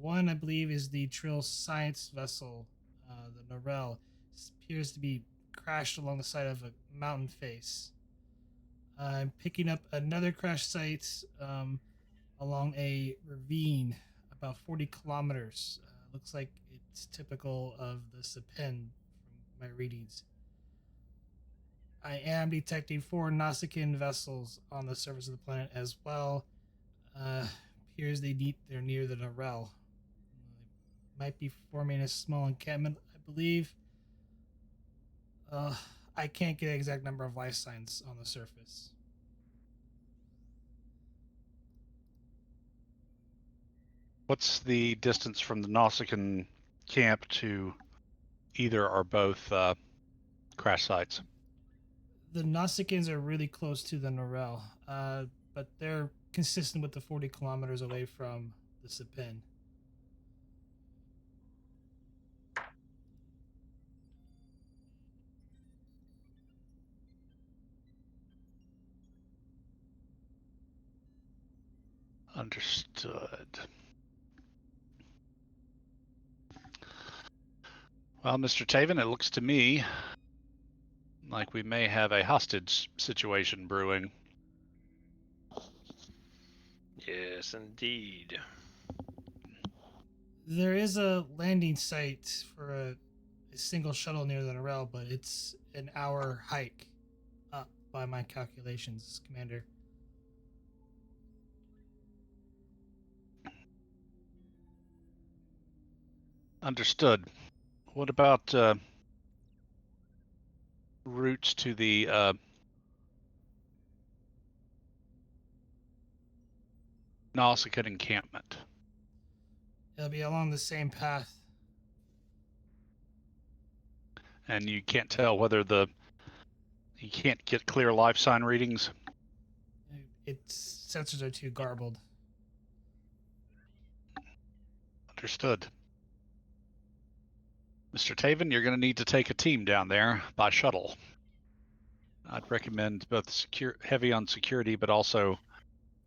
One, I believe, is the Trill science vessel, the Narell. Appears to be crashed along the side of a mountain face. I'm picking up another crash site along a ravine about 40 kilometers. Looks like it's typical of the Sepin from my readings. I am detecting 4 Nausicaan vessels on the surface of the planet as well. Appears they're near the Narell. Might be forming a small encampment, I believe. I can't get an exact number of life signs on the surface. What's the distance from the Nausicaan camp to either or both crash sites? The Nausicaans are really close to the Narell, but they're consistent with the 40 kilometers away from the Sepin. Understood. Well, Mr. Taven, it looks to me like we may have a hostage situation brewing. Yes, indeed. There is a landing site for a single shuttle near the Narell, but it's an hour hike up by my calculations, Commander. Understood. What about routes to the Nausicaan encampment? It'll be along the same path. And you can't tell whether you can't get clear life sign readings? Its sensors are too garbled. Understood. Mr. Taven, you're going to need to take a team down there by shuttle. I'd recommend both heavy on security, but also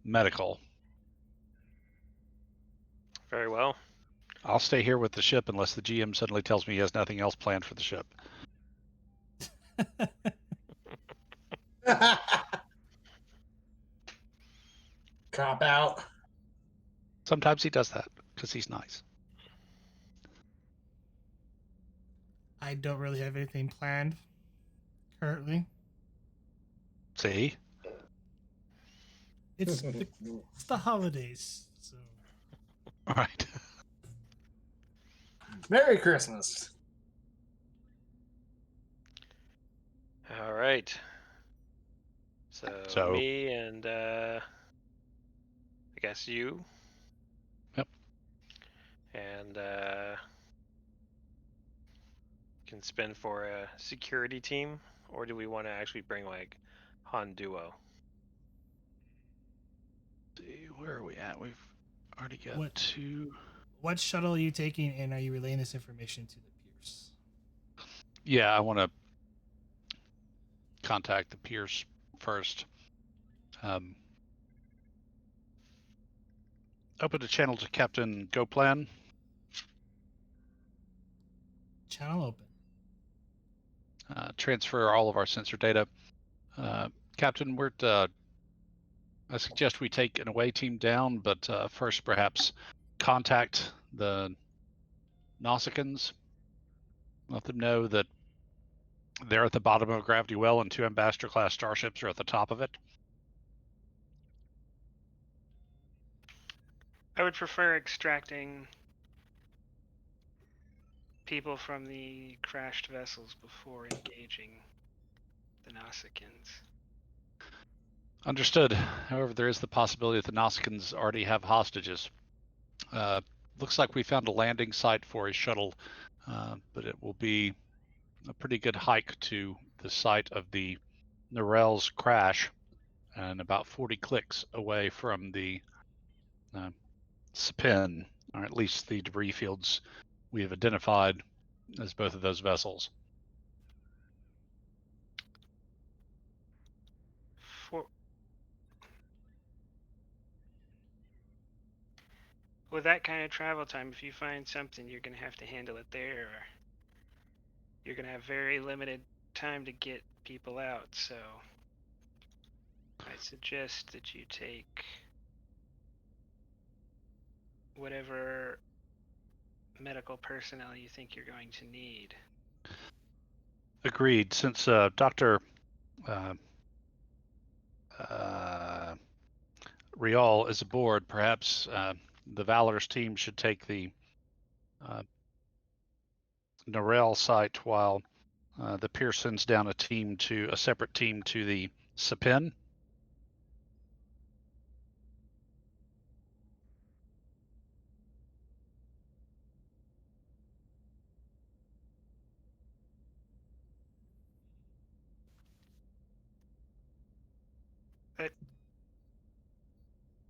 medical. Very well. I'll stay here with the ship unless the GM suddenly tells me he has nothing else planned for the ship. Cop out. Sometimes he does that because he's nice. I don't really have anything planned currently. See? It's the holidays, so. All right. Merry Christmas. All right. So me and I guess you. Yep. And can spend for a security team, or do we want to actually bring like Han Duo? See, where are we at? We've already got What? 2. What shuttle are you taking, and are you relaying this information to the Peirce? Yeah, I want to contact the Peirce first. Open a channel to Captain GoPlan. Channel open. Transfer all of our sensor data. Captain, I suggest we take an away team down, but first perhaps contact the Nausicaans. Let them know that they're at the bottom of a gravity well and 2 Ambassador-class starships are at the top of it. I would prefer extracting people from the crashed vessels before engaging the Nausicaans. Understood. However, there is the possibility that the Nausicaans already have hostages. Looks like we found a landing site for a shuttle, but it will be a pretty good hike to the site of the Narell's crash and about 40 clicks away from the Spin, or at least the debris fields we have identified as both of those vessels. With that kind of travel time, if you find something, you're going to have to handle it there, or you're going to have very limited time to get people out, so I suggest that you take whatever medical personnel you think you're going to need. Agreed. Since Dr. Rial is aboard, perhaps the Valor's team should take the Narell site while the Peirce sends down a separate team to the Sapin.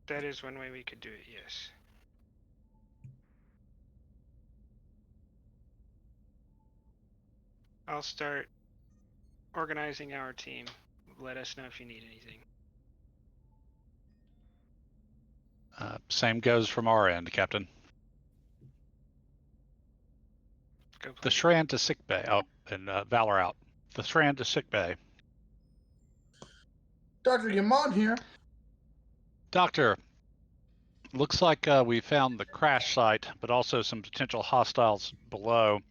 That is one way we could do it, yes. I'll start organizing our team. Let us know if you need anything. Same goes from our end, Captain. Go The play. Shran to sickbay. Oh, and Valor out. The Shran to sickbay. Dr. Yamon here. Doctor, looks like we found the crash site, but also some potential hostiles below.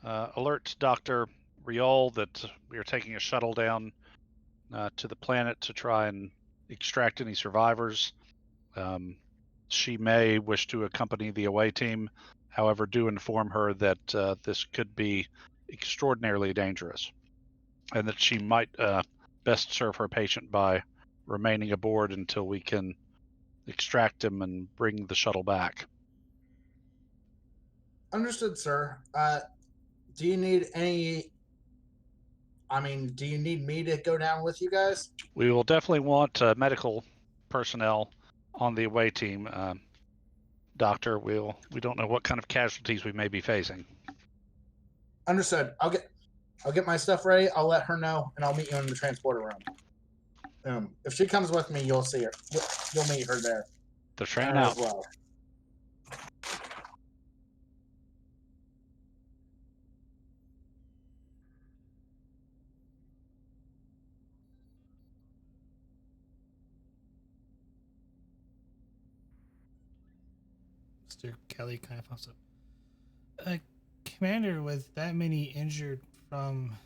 Alert Dr. Rial that we are taking a shuttle down to the planet to try and extract any survivors. She may wish to accompany the away team. However, do inform her that this could be extraordinarily dangerous and that she might best serve her patient by remaining aboard until we can extract him and bring the shuttle back. Understood, sir. Do you need any... do you need me to go down with you guys? We will definitely want medical personnel on the away team. Doctor, we don't know what kind of casualties we may be facing. Understood. I'll get my stuff ready. I'll let her know, and I'll meet you in the transporter room. If she comes with me, you'll see her. You'll meet her there. The train Her out. as well. Mr. Kelly kind of pops up. Commander, with that many injured from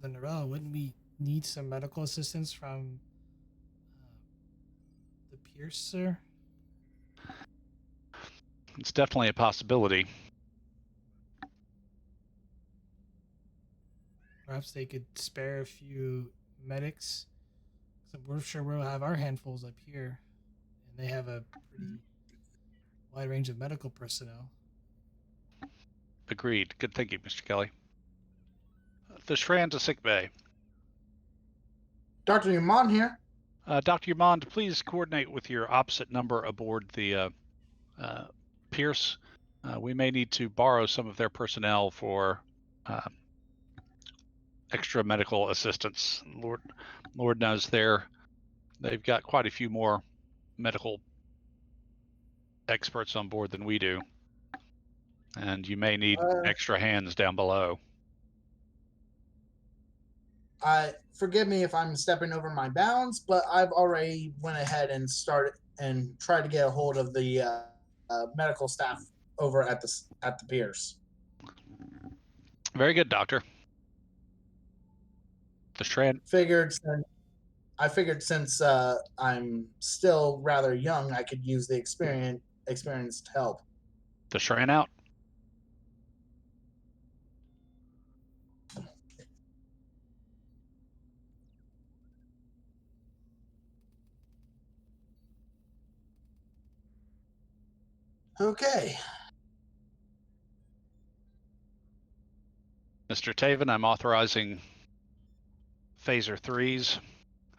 the Narell, wouldn't we need some medical assistance from the Peirce, sir? It's definitely a possibility. Perhaps they could spare a few medics. So we're sure we'll have our handfuls up here, and they have a pretty wide range of medical personnel. Agreed. Good thinking, Mr. Kelly. The Shran to sick bay. Dr. Yaman here. Dr. Yamond, please coordinate with your opposite number aboard the Peirce. We may need to borrow some of their personnel for extra medical assistance. Lord knows they've got quite a few more medical experts on board than we do. And you may need extra hands down below. Forgive me if I'm stepping over my bounds, but I've already went ahead and started and tried to get a hold of the medical staff over at the Peirce. Very good, Doctor. The Shran. I figured since I'm still rather young, I could use the experience to help. The Shran out. Okay. Mr. Taven, I'm authorizing phaser 3s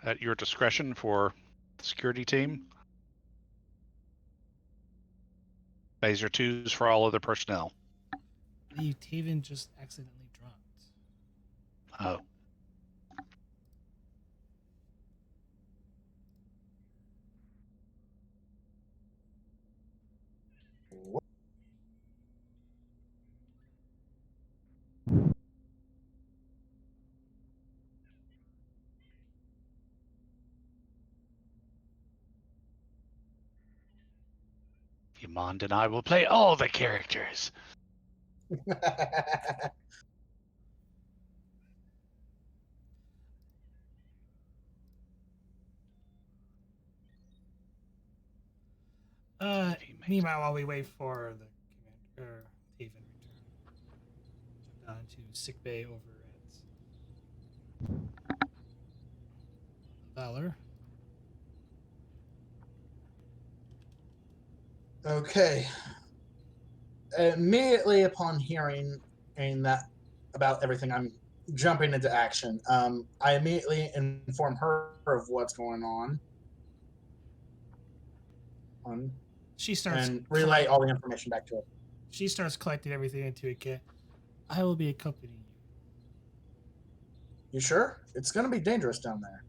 at your discretion for the security team. Phaser 2s for all other personnel. I believe Taven just accidentally dropped. Oh. Yamond and I will play all the characters. Meanwhile, while we wait for the commander Taven return, jump down to sick bay over at Valor. Okay. Immediately upon hearing that about everything, I'm jumping into action. I immediately inform her of what's going on. She starts and relay all the information back to her. She starts collecting everything into a kit. I will be accompanying you. You sure? It's going to be dangerous down there.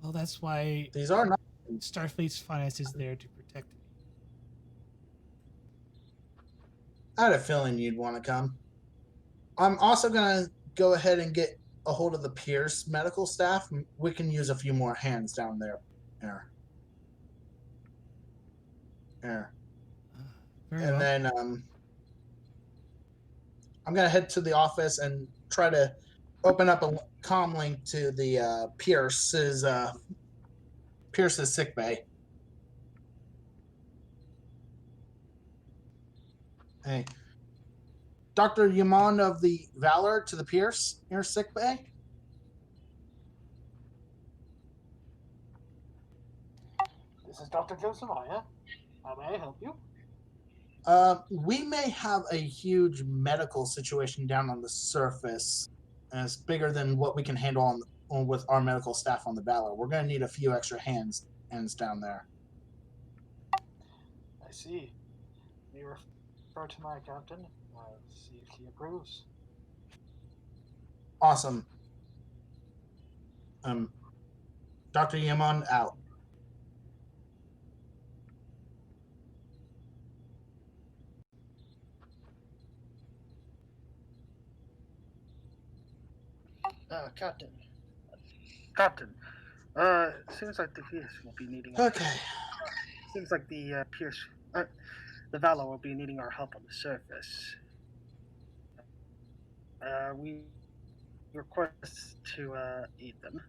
Well, that's why these are not. Starfleet's finance is there to protect me. I had a feeling you'd want to come. I'm also going to go ahead and get a hold of the Peirce medical staff. We can use a few more hands down there. And then I'm going to head to the office and try to open up a comm link to the Peirce's sickbay. Hey, Dr. Yaman of the Valor to the Peirce sickbay. This is Dr. Joseph Maya. How may I help you? We may have a huge medical situation down on the surface, and it's bigger than what we can handle with our medical staff on the Valor. We're going to need a few extra hands down there. I see. Throw to my captain. See if he approves. Awesome. Dr. Yaman out. Captain. Captain. Seems like the Pierce will be needing. Okay. Seems like the Pierce, the Valor will be needing our help on the surface. We request to aid them.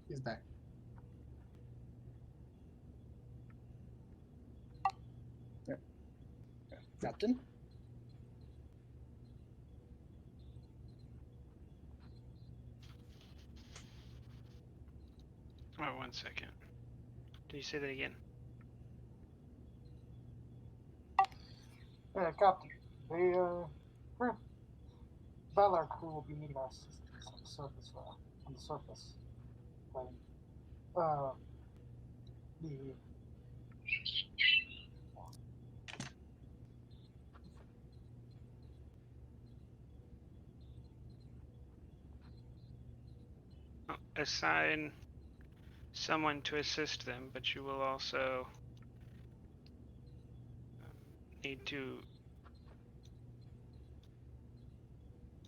He's back. Captain. Oh, 1 second. Did you say that again? Captain. The Valor crew will be needing our assistance on the surface. The Assign someone to assist them, but you will also need to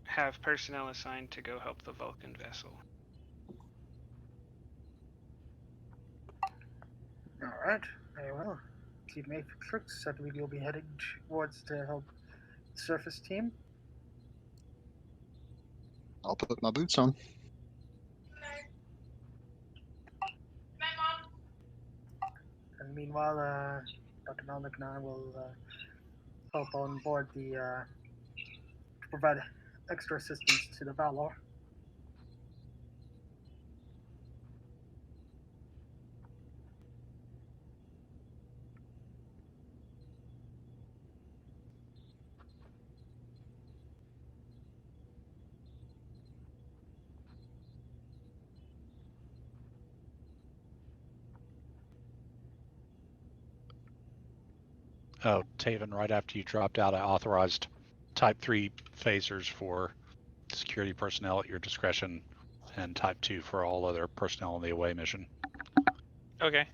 have personnel assigned to go help the Vulcan vessel. All right, very well. Team Matrix said we will be heading towards to help the surface team. I'll put my boots on. And meanwhile, Dr. Melnick and I will help on board to provide extra assistance to the Valor. Oh, Taven, right after you dropped out, I authorized Type 3 phasers for security personnel at your discretion, and Type 2 for all other personnel on the away mission. Okay.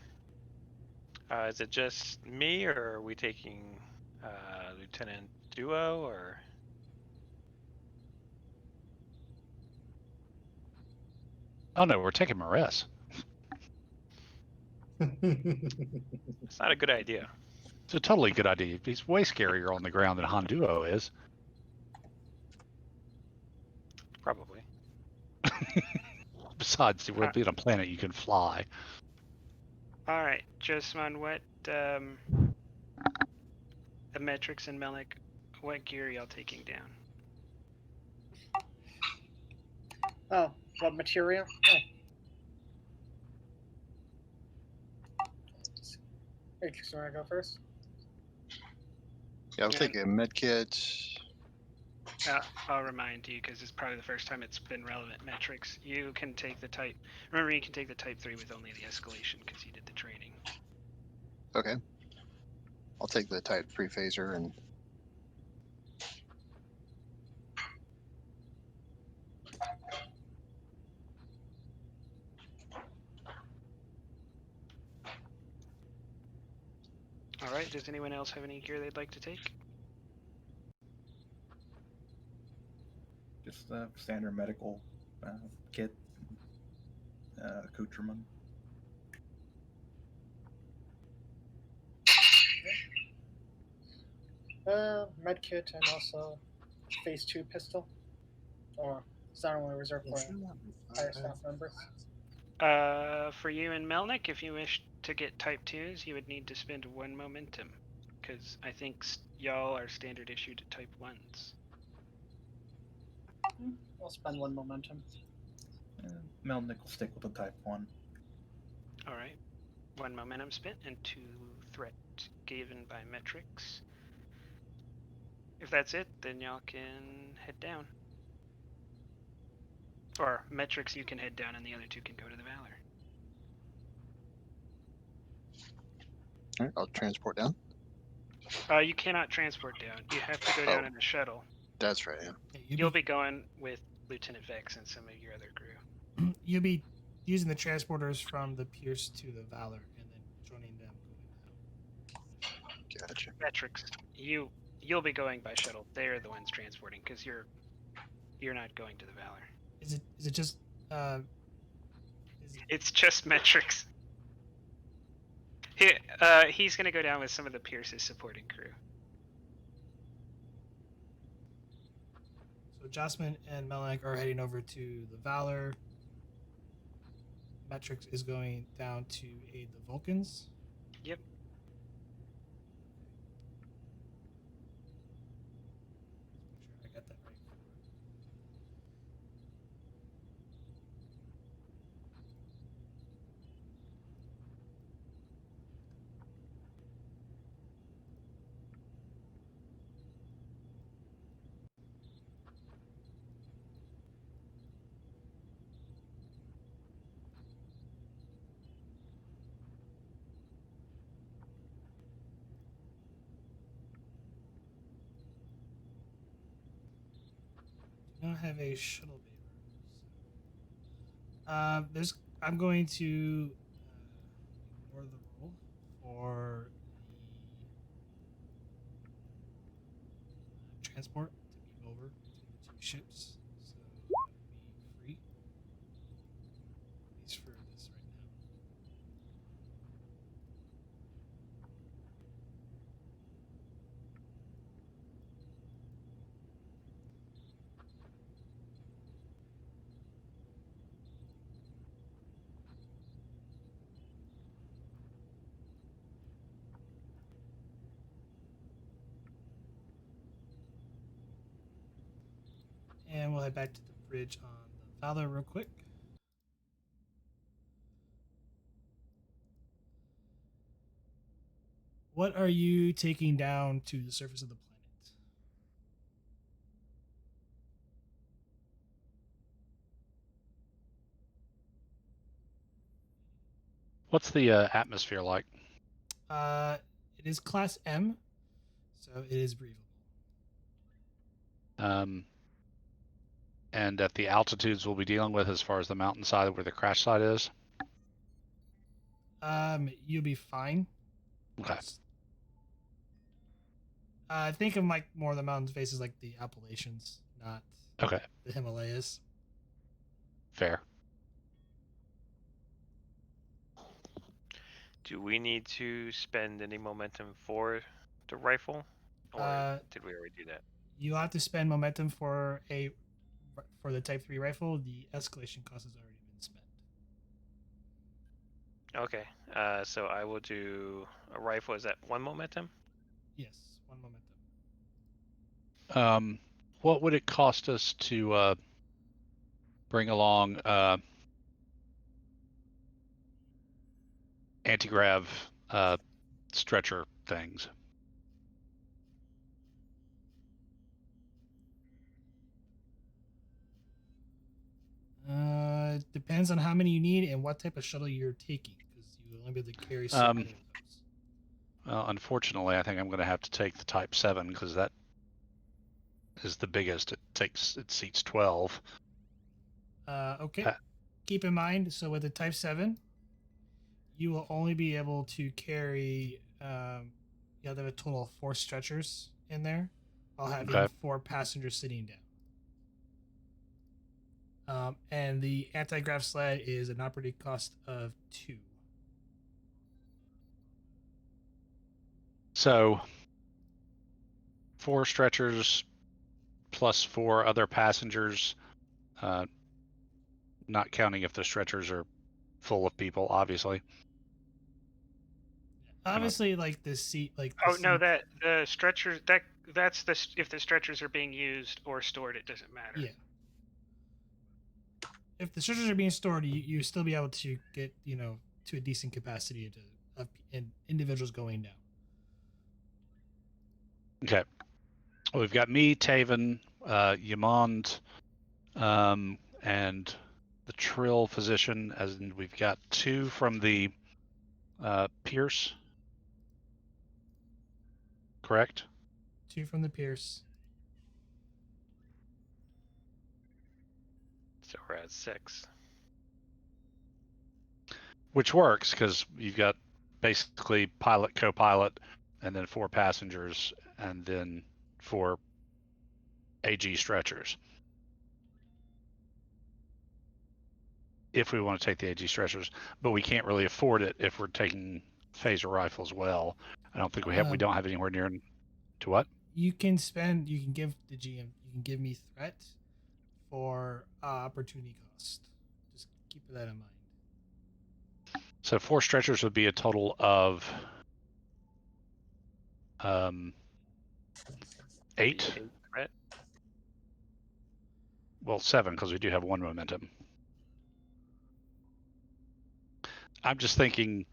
Is it just me, or are we taking Lieutenant Duo, or? Oh no, we're taking Maris. It's not a good idea. It's a totally good idea. He's way scarier on the ground than Honduo is. Probably. Besides, we're on a planet you can fly. All right, Josman, what Metrix and Melnick, what gear are y'all taking down? Oh, what material? Matrix, you want to go first? Yeah, I'll take a med kit. I'll remind you, because it's probably the first time it's been relevant. Metrics, you can take the type. Remember, you can take the Type 3 with only the escalation because you did the training. Okay. I'll take the Type 3 phaser and All right. Does anyone else have any gear they'd like to take? Just standard medical kit, accoutrement. Medkit and also phase 2 pistol. Or is that only reserved for higher staff members? For you and Melnick, if you wish to get Type 2s, you would need to spend 1 momentum, because I think y'all are standard issued Type 1s. I'll spend 1 momentum. Melnick will stick with the Type 1. All right. 1 momentum spent and 2 threat given by Metrix. If that's it, then y'all can head down. Or Metrics, you can head down, and the other two can go to the Valor. All right, I'll transport down. You cannot transport down. You have to go down in the shuttle. That's right. Yeah. Yeah, You'll be going with Lieutenant Vex and some of your other crew. You'll be using the transporters from the Peirce to the Valor, and then joining them going out. Gotcha. Metrics, you'll be going by shuttle. They're the ones transporting because you're not going to the Valor. Is it just? It's just Metrics. He's gonna go down with some of the Peirce's supporting crew. So Jasmine and Melek are heading over to the Valor. Metrics is going down to aid the Vulcans. Yep. Make sure I got that right. Do not have a shuttle bay. I'm going to ignore the roll for the transport to be over between the two ships, so that will be free. At least for this right now. And we'll head back to the bridge on the Valor real quick. What are you taking down to the surface of the planet? What's the atmosphere like? It is Class M, so it is breathable. And at the altitudes we'll be dealing with as far as the mountainside where the crash site is? You'll be fine. Okay. Think of like more of the mountain faces like the Appalachians, not Okay. the Himalayas. Fair. Do we need to spend any momentum for the rifle, or did we already do that? You have to spend momentum for the Type 3 rifle. The escalation cost has already been spent. Okay, so I will do a rifle. Is that 1 momentum? Yes, 1 momentum. What would it cost us to bring along anti-grav stretcher things? Depends on how many you need and what type of shuttle you're taking, because you will only be able to carry so many of those. Well, unfortunately, I think I'm going to have to take the Type 7 because that is the biggest. It seats 12. Okay. Keep in mind, so with the Type 7, you will only be able to carry, you have a total of 4 stretchers in there, while having 4 passengers sitting down. And the anti-grav sled is an operating cost of 2. So 4 stretchers plus 4 other passengers, not counting if the stretchers are full of people, obviously. Obviously, like the seat, like Oh no, that the stretchers that's the if the stretchers are being used or stored, it doesn't matter. Yeah. If the stretchers are being stored, you still be able to get to a decent capacity of individuals going down. Okay. We've got me, Taven, Yamond, and the Trill physician, as in we've got 2 from the Peirce. Correct? 2 from the Peirce. So we're at 6. Which works because you've got basically pilot, co-pilot, and then 4 passengers, and then 4 AG stretchers. If we want to take the AG stretchers, but we can't really afford it if we're taking phaser rifle as well. I don't think we have. We don't have anywhere near to what? You can give the GM. You can give me threat for opportunity cost. Just keep that in mind. So 4 stretchers would be a total of 8. Right? Well, 7 because we do have 1 momentum. I'm just thinking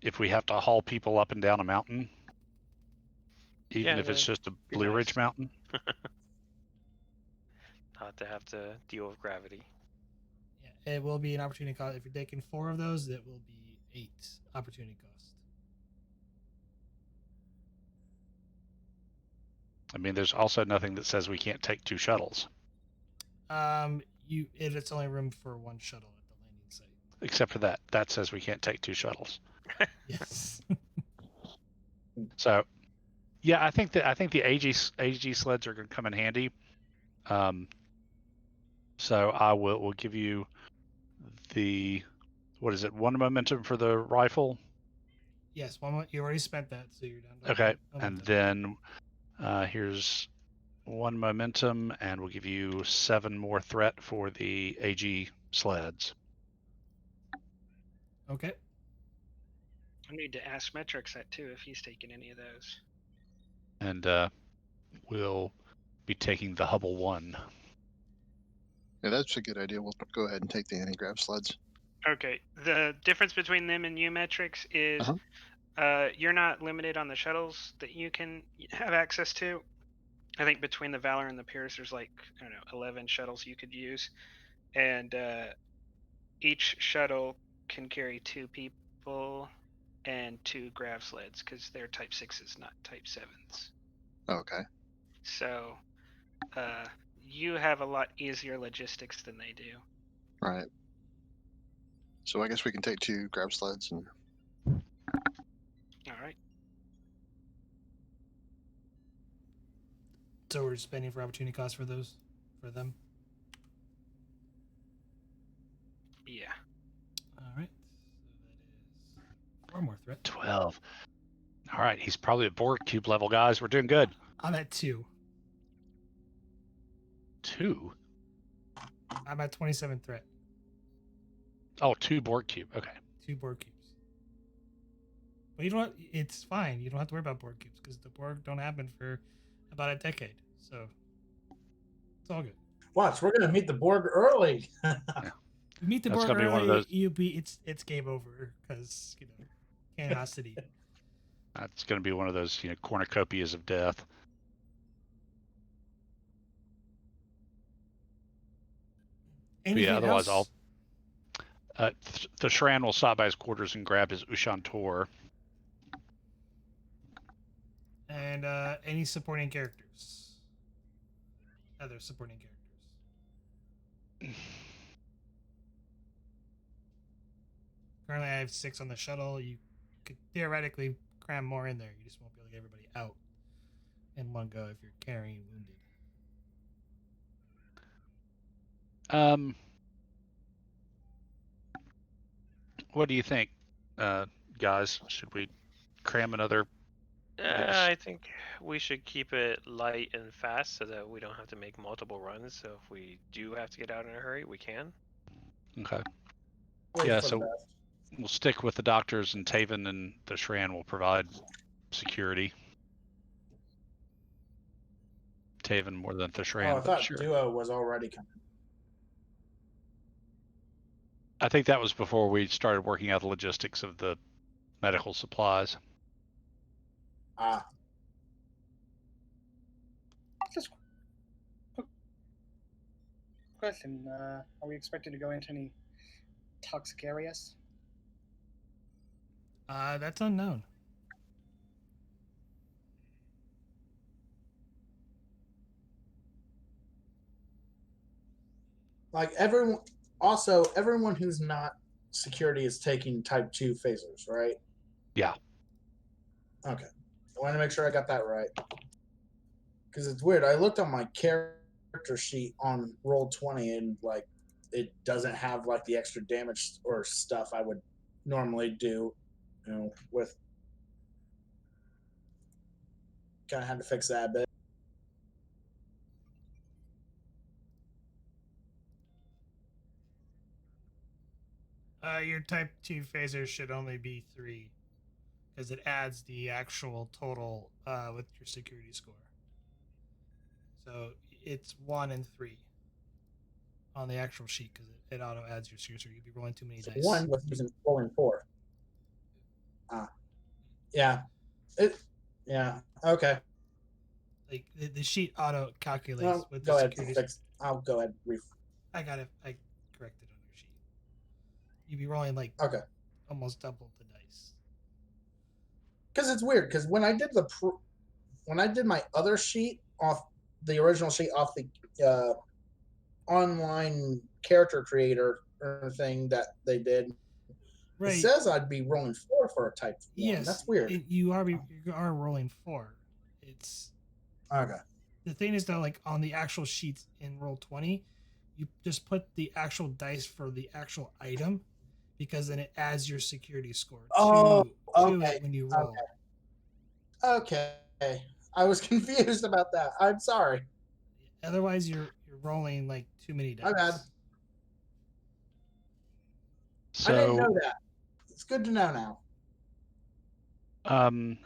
if we have to haul people up and down a mountain, even if it's just a Blue Ridge mountain. Not to have to deal with gravity. Yeah, it will be an opportunity cost. If you're taking 4 of those, it will be 8 opportunity cost. I mean, there's also nothing that says we can't take 2 shuttles. It's only room for 1 shuttle at the landing site. Except for that. That says we can't take 2 shuttles. Yes. So, yeah, I think the AG sleds are going to come in handy. So we'll give you the, what is it, 1 momentum for the rifle? Yes, 1. You already spent that, so you're down to Okay, 1 and momentum. then here's 1 momentum, and we'll give you 7 more threat for the AG sleds. Okay. I need to ask Metrix that too if he's taking any of those. And we'll be taking the Hubble 1. Yeah, that's a good idea. We'll go ahead and take the anti-grav sleds. Okay. The difference between them and you, Metrix, is you're not limited on the shuttles that you can have access to. I think between the Valor and the Peirce, there's 11 shuttles you could use, and each shuttle can carry 2 people and 2 grav sleds because they're Type 6s, not Type 7s. Okay. So you have a lot easier logistics than they do. Right. So I guess we can take 2 grav sleds and. All right. So we're spending for opportunity cost for them. Yeah. All right. So that is 4 more threat. 12. All right, he's probably at Borg cube level, guys. We're doing good. I'm at 2. 2? I'm at 27 threat. Oh, 2 Borg cube. Okay. 2 Borg cubes. But you know what? It's fine. You don't have to worry about Borg cubes because the Borg don't happen for about a decade. So it's all good. Watch, we're gonna meet the Borg early. Yeah. You meet the That's Borg gonna be early, one of those- it's game over because animosity. That's going to be one of those cornucopias of death. Anything Yeah, otherwise else? the Shran will stop by his quarters and grab his Ushantor. And any supporting characters? Other supporting characters. Currently, I have 6 on the shuttle. You could theoretically cram more in there. You just won't be able to get everybody out in one go if you're carrying wounded. What do you think, guys? Should we cram another? I think we should keep it light and fast so that we don't have to make multiple runs. So if we do have to get out in a hurry, we can. Okay. Wait Yeah, for the so best. we'll stick with the doctors, and Taven and the Shran will provide security. Taven more than the Shran. Oh, I but thought sure. Duo was already coming. I think that was before we started working out the logistics of the medical supplies. Ah, Just quick question. Are we expected to go into any toxic areas? That's unknown. Like everyone, also everyone who's not security is taking type 2 phasers, right? Yeah. Okay. I want to make sure I got that right. Because it's weird. I looked on my character sheet on Roll20 and like it doesn't have like the extra damage or stuff I would normally do, with kind of had to fix that a bit. Your type 2 phaser should only be 3 because it adds the actual total with your security score. So it's 1 and 3 on the actual sheet because it auto adds your security score. You'd be rolling too many So dice. 1 was using rolling 4. Yeah. Yeah. Okay. Like the sheet auto calculates Well, with go the ahead. security. I'll go ahead. I got it. I corrected on your sheet. You'd be rolling like Okay. almost double the dice. Because it's weird. Because when I did my other sheet off the original sheet off the online character creator thing that they did, Right. it says I'd be rolling 4 for a type 1. Yes, That's weird. You are rolling 4. It's Okay. the thing is though, like on the actual sheets in Roll20, you just put the actual dice for the actual item because then it adds your security score to okay. it when you roll. Okay. I was confused about that. I'm sorry. Otherwise, you're rolling like too many dice. My bad. So, I didn't know that. It's good to know now.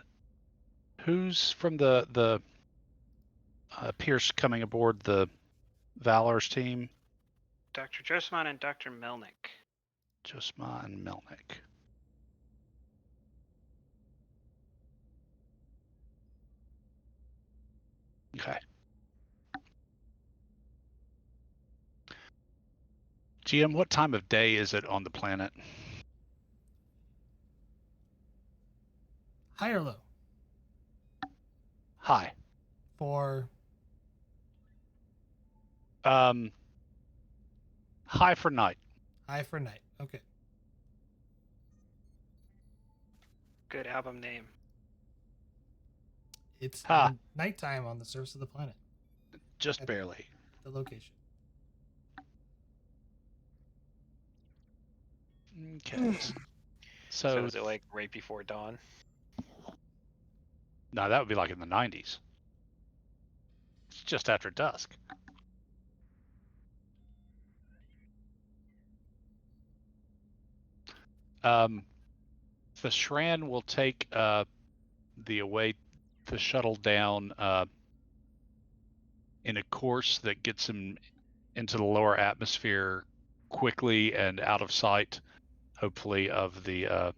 Who's from the Peirce coming aboard the Valor's team? Dr. Josman and Dr. Melnick. Josma and Melnick. Okay. GM, what time of day is it on the planet? High or low? High. For high for night. High for night. Okay. Good album name. It's Ha. nighttime on the surface of the planet. Just barely. The location. Okay. So is it like right before dawn? No, that would be like in the 90s. It's just after dusk. The Shran will take the shuttle down in a course that gets him into the lower atmosphere quickly and out of sight, hopefully, of the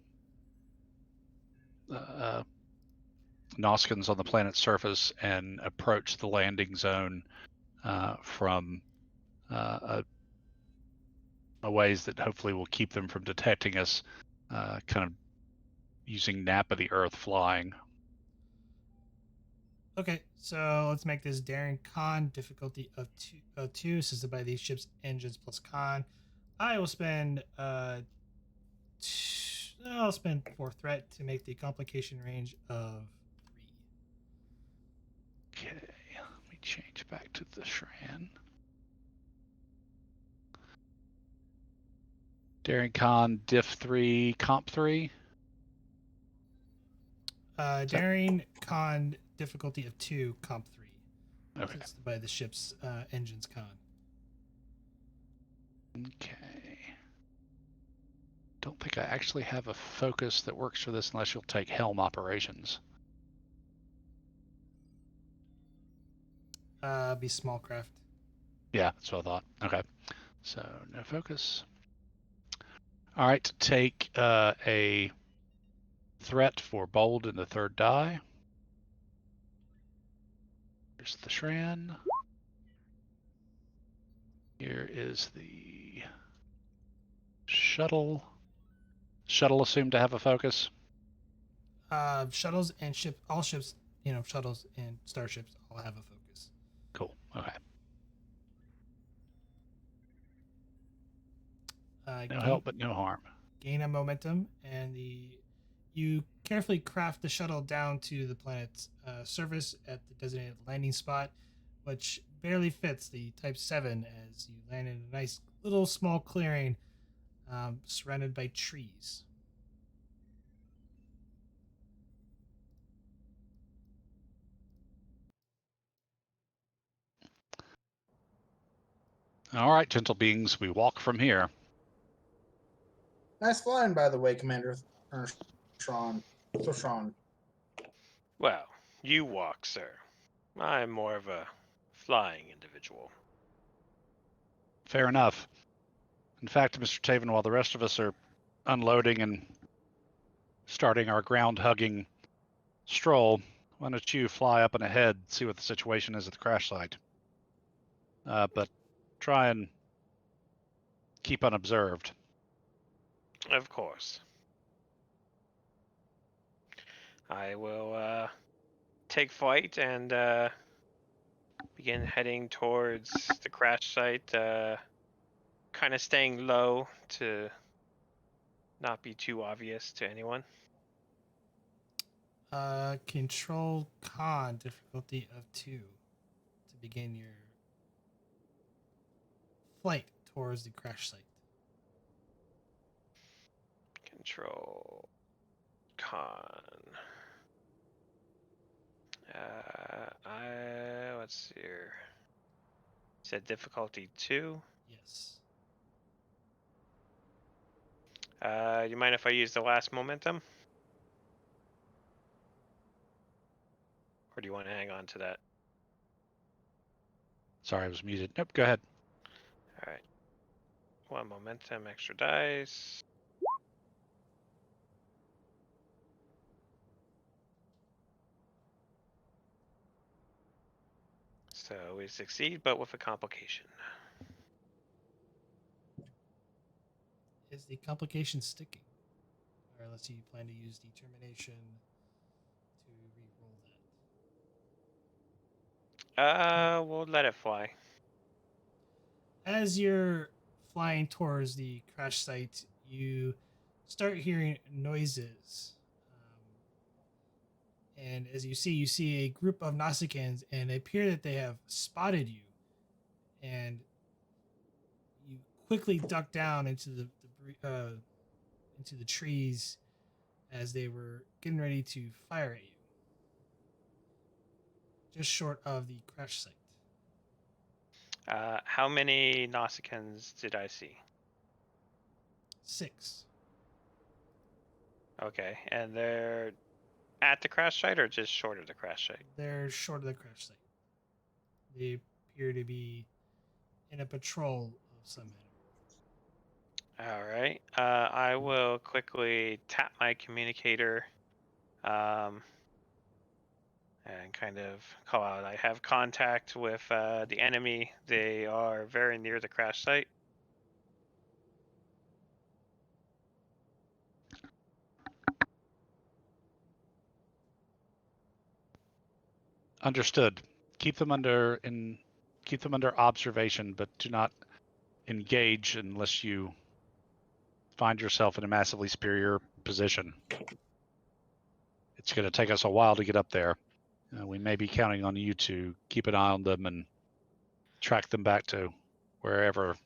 Noskins on the planet's surface, and approach the landing zone from a ways that hopefully will keep them from detecting us, kind of using nap of the Earth flying. Okay, so let's make this Daring Con difficulty of 2 assisted by these ships' engines plus con. I will spend I'll spend 4 threat to make the complication range of 3. Okay, let me change back to the Shran. Daring Con diff 3 comp 3. Daring Con difficulty of 2 comp 3. Okay. Assisted by the ship's engines con. Okay. Don't think I actually have a focus that works for this unless you'll take helm operations. Be small craft. Yeah, that's what I thought. Okay. So no focus. All right, take a threat for bold in the 3rd die. There's the Shran. Here is the shuttle. Shuttle assumed to have a focus. Shuttles and all ships, shuttles and starships all have a focus. Cool. Okay. No help, but no harm. Gain a momentum, and you carefully craft the shuttle down to the planet's surface at the designated landing spot, which barely fits the Type 7 as you land in a nice little small clearing surrounded by trees. All right, gentle beings, we walk from here. Nice flying, by the way, Commander Sean. So Sean. Well, you walk, sir. I'm more of a flying individual. Fair enough. In fact, Mr. Taven, while the rest of us are unloading and starting our ground-hugging stroll, why don't you fly up and ahead, see what the situation is at the crash site. But try and keep unobserved. Of course. I will take flight and begin heading towards the crash site, kind of staying low to not be too obvious to anyone. Control Con, difficulty of 2 to begin your flight towards the crash site. Control Con. Let's see here. Said difficulty 2. Yes. You mind if I use the last momentum? Or do you want to hang on to that? Sorry, I was muted. Nope, go ahead. All right. 1 momentum, extra dice. So we succeed, but with a complication. Is the complication sticking? Or unless you plan to use determination to re-roll that. We'll let it fly. As you're flying towards the crash site, you start hearing noises. And as you see a group of Nausicaans, and they appear that they have spotted you. And you quickly duck down into the trees as they were getting ready to fire at you. Just short of the crash site. How many Nausicaans did I see? 6. Okay, and they're at the crash site or just short of the crash site? They're short of the crash site. They appear to be in a patrol of some manner. All right. I will quickly tap my communicator and kind of call out. I have contact with the enemy. They are very near the crash site. Understood. Keep them under observation, but do not engage unless you find yourself in a massively superior position. It's going to take us a while to get up there. We may be counting on you to keep an eye on them and track them back to wherever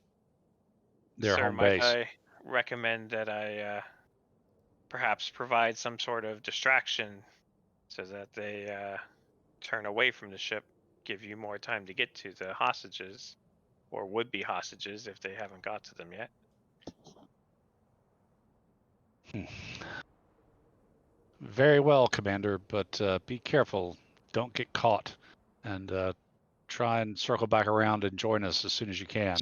their Sir, home might base. I recommend that I perhaps provide some sort of distraction so that they turn away from the ship, give you more time to get to the hostages, or would-be hostages if they haven't got to them yet? Very well, Commander, but be careful. Don't get caught. And try and circle back around and join us as soon as you can.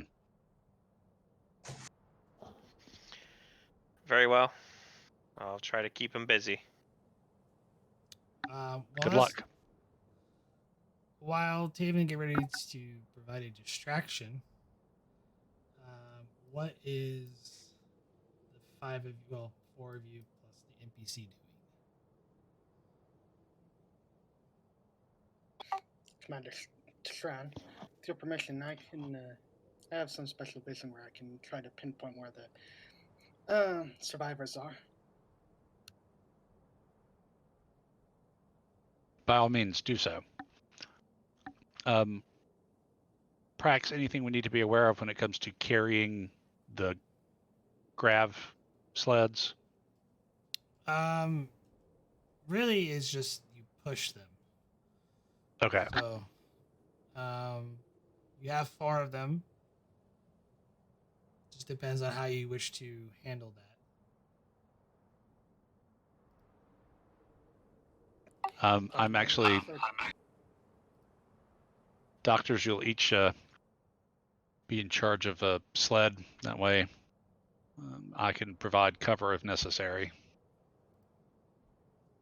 Very well. I'll try to keep them busy. Good luck. while Taven get ready to provide a distraction, what is the four of you plus the NPC doing? Commander Shran, with your permission, I can. I have some special vision where I can try to pinpoint where the survivors are. By all means, do so. Prax, anything we need to be aware of when it comes to carrying the grav sleds? Really is just you push them. Okay. So, you have 4 of them. Just depends on how you wish to handle that. I'm actually doctors. You'll each be in charge of a sled. That way, I can provide cover if necessary.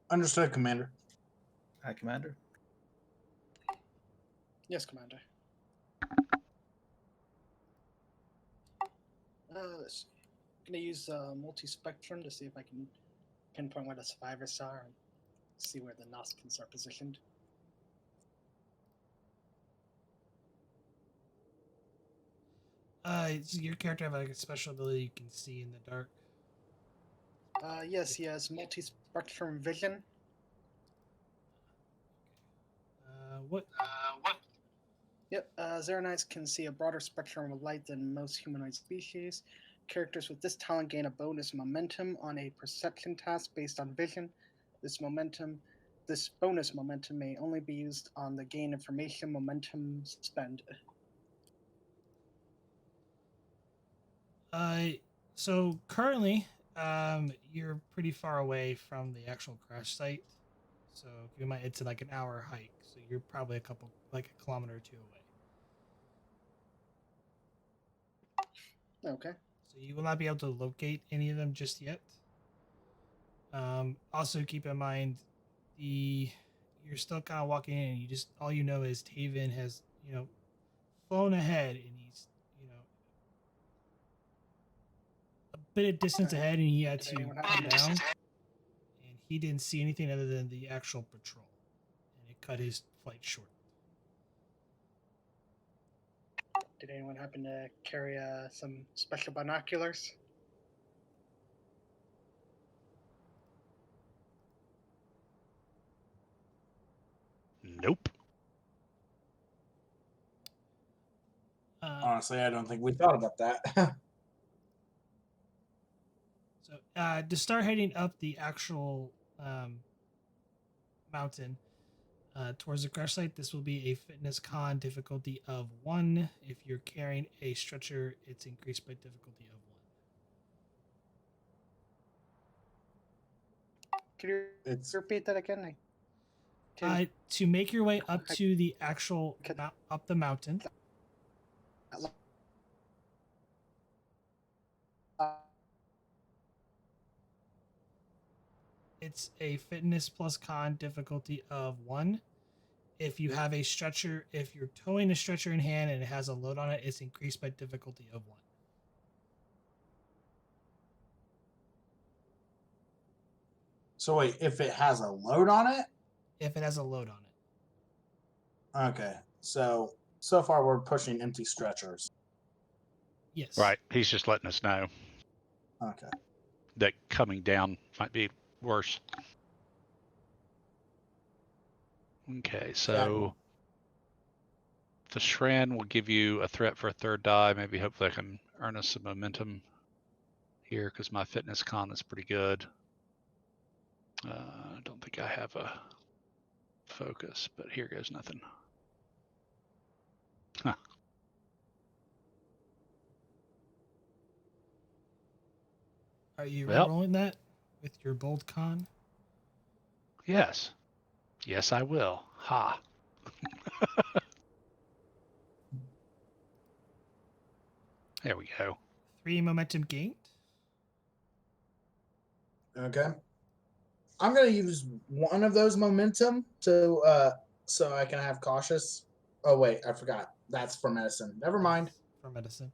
Understood, Commander. Hi, Commander. Yes, Commander. Let's see. I'm gonna use multi-spectrum to see if I can pinpoint where the survivors are and see where the Noskins are positioned. Does your character have like a special ability you can see in the dark? Yes, he has multi-spectrum vision. What? Yep, Xeronites can see a broader spectrum of light than most humanoid species. Characters with this talent gain a bonus momentum on a perception task based on vision. This bonus momentum may only be used on the gain information momentum spend. So currently, you're pretty far away from the actual crash site. So it's like an hour hike. So you're probably a kilometer or 2 away. Okay. So you will not be able to locate any of them just yet. Also keep in mind, you're still kind of walking in, and all you know is Taven has flown ahead, and he's a bit of distance ahead, and he had to come down, and he didn't see anything other than the actual patrol, and it cut his flight short. Did anyone happen to carry some special binoculars? Nope. Honestly, I don't think we thought about that. So to start heading up the actual mountain towards the crash site, this will be a fitness con difficulty of 1. If you're carrying a stretcher, it's increased by difficulty of 1. Can you repeat that again? To make your way up to the actual up the mountain, it's a fitness plus con difficulty of 1. If you have a stretcher, if you're towing a stretcher in hand and it has a load on it, it's increased by difficulty of 1. So wait, if it has a load on it? If it has a load on it. Okay. So far we're pushing empty stretchers. Yes. Right. He's just letting us know. Okay. That coming down might be worse. Okay, so the Shran will give you a threat for a 3rd die. Maybe hopefully I can earn us some momentum here because my fitness con is pretty good. I don't think I have a focus, but here goes nothing. Huh. Are you rolling that with your bold con? Yes. Yes, I will. Ha. There we go. 3 momentum gained. Okay. I'm going to use one of those momentum to so I can have cautious. Oh wait, I forgot. That's for medicine. Never mind. For medicine.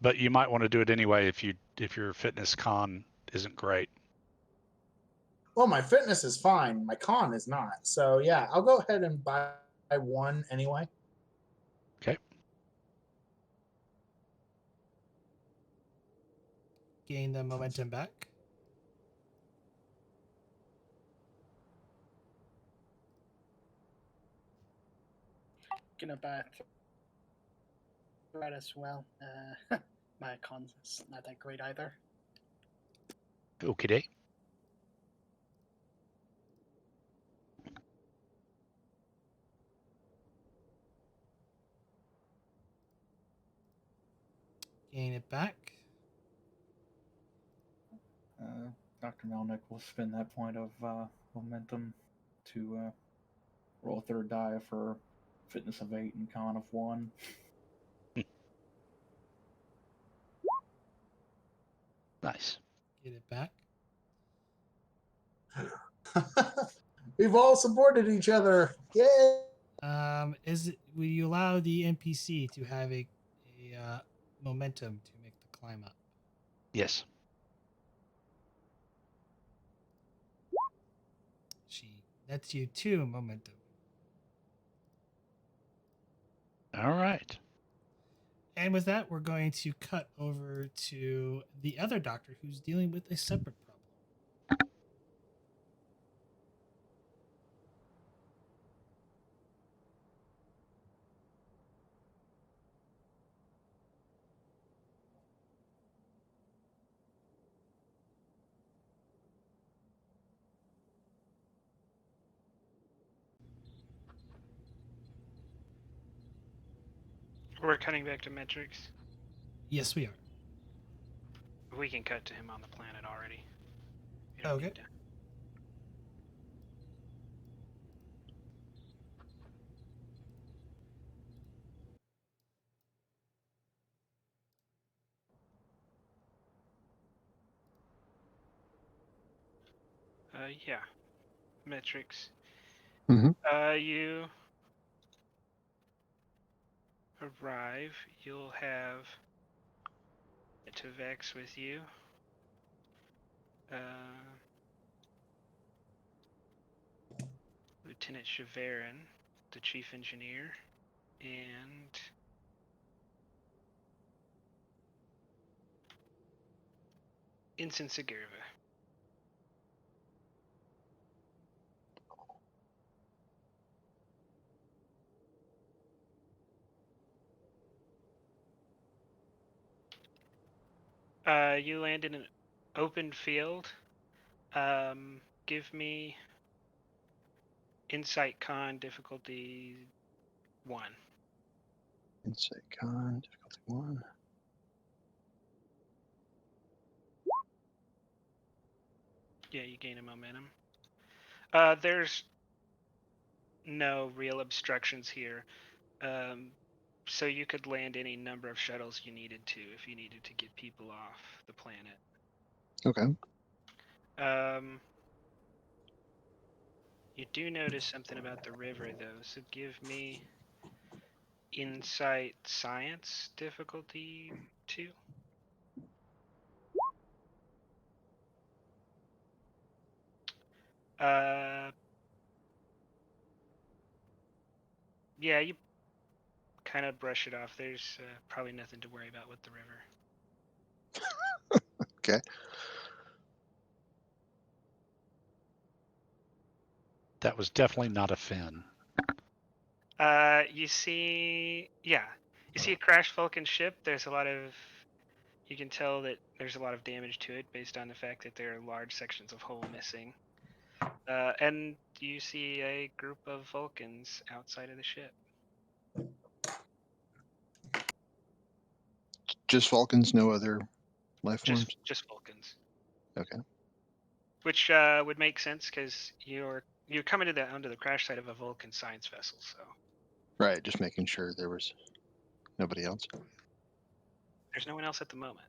But you might want to do it anyway if your fitness con isn't great. Well, my fitness is fine. My con is not. So yeah, I'll go ahead and buy one anyway. Okay. Gain the momentum back. Gonna buy threat as well. My con's not that great either. Okay. Gain it back. Dr. Melnick will spend that point of momentum to roll a third die for fitness of 8 and con of 1. Nice. Get it back. We've all supported each other. Yay! Will you allow the NPC to have a momentum to make the climb up? Yes. She nets you 2 momentum. All right. And with that, we're going to cut over to the other doctor who's dealing with a separate problem. We're cutting back to metrics. Yes, we are. We can cut to him on the planet already. We don't Okay. need to- Yeah. Metrics. Mhm. You arrive. You'll have to Vex with you. Lieutenant Chavarin, the chief engineer, and Ensign Segurva. You land in an open field. Give me Insight Con difficulty 1. Insight con, difficulty 1. Yeah, you gain a momentum. There's no real obstructions here. So you could land any number of shuttles you needed to if you needed to get people off the planet. Okay. You do notice something about the river, though, so give me Insight Science difficulty 2. Yeah, you kind of brush it off. There's probably nothing to worry about with the river. Okay. That was definitely not a fin. You see a crashed Vulcan ship. There's a lot of, you can tell that there's a lot of damage to it based on the fact that there are large sections of hull missing. And you see a group of Vulcans outside of the ship. Just Vulcans, no other life forms? Just Vulcans. Okay. Which would make sense because you're coming to onto the crash site of a Vulcan science vessel, so Right, just making sure there was nobody else. there's no one else at the moment.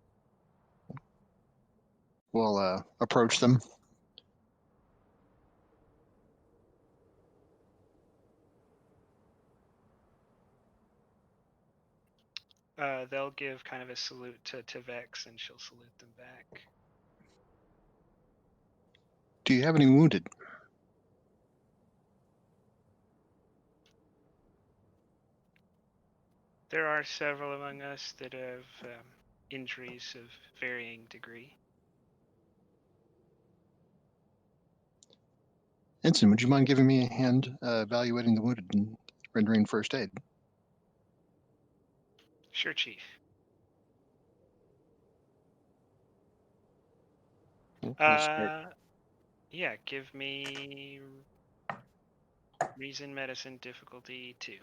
We'll approach them. they'll give kind of a salute to Vex, and she'll salute them back. Do you have any wounded? There are several among us that have injuries of varying degree. Ensign, would you mind giving me a hand evaluating the wounded and rendering first aid? Sure, Chief. We'll start. Yeah, give me Reason Medicine difficulty 2.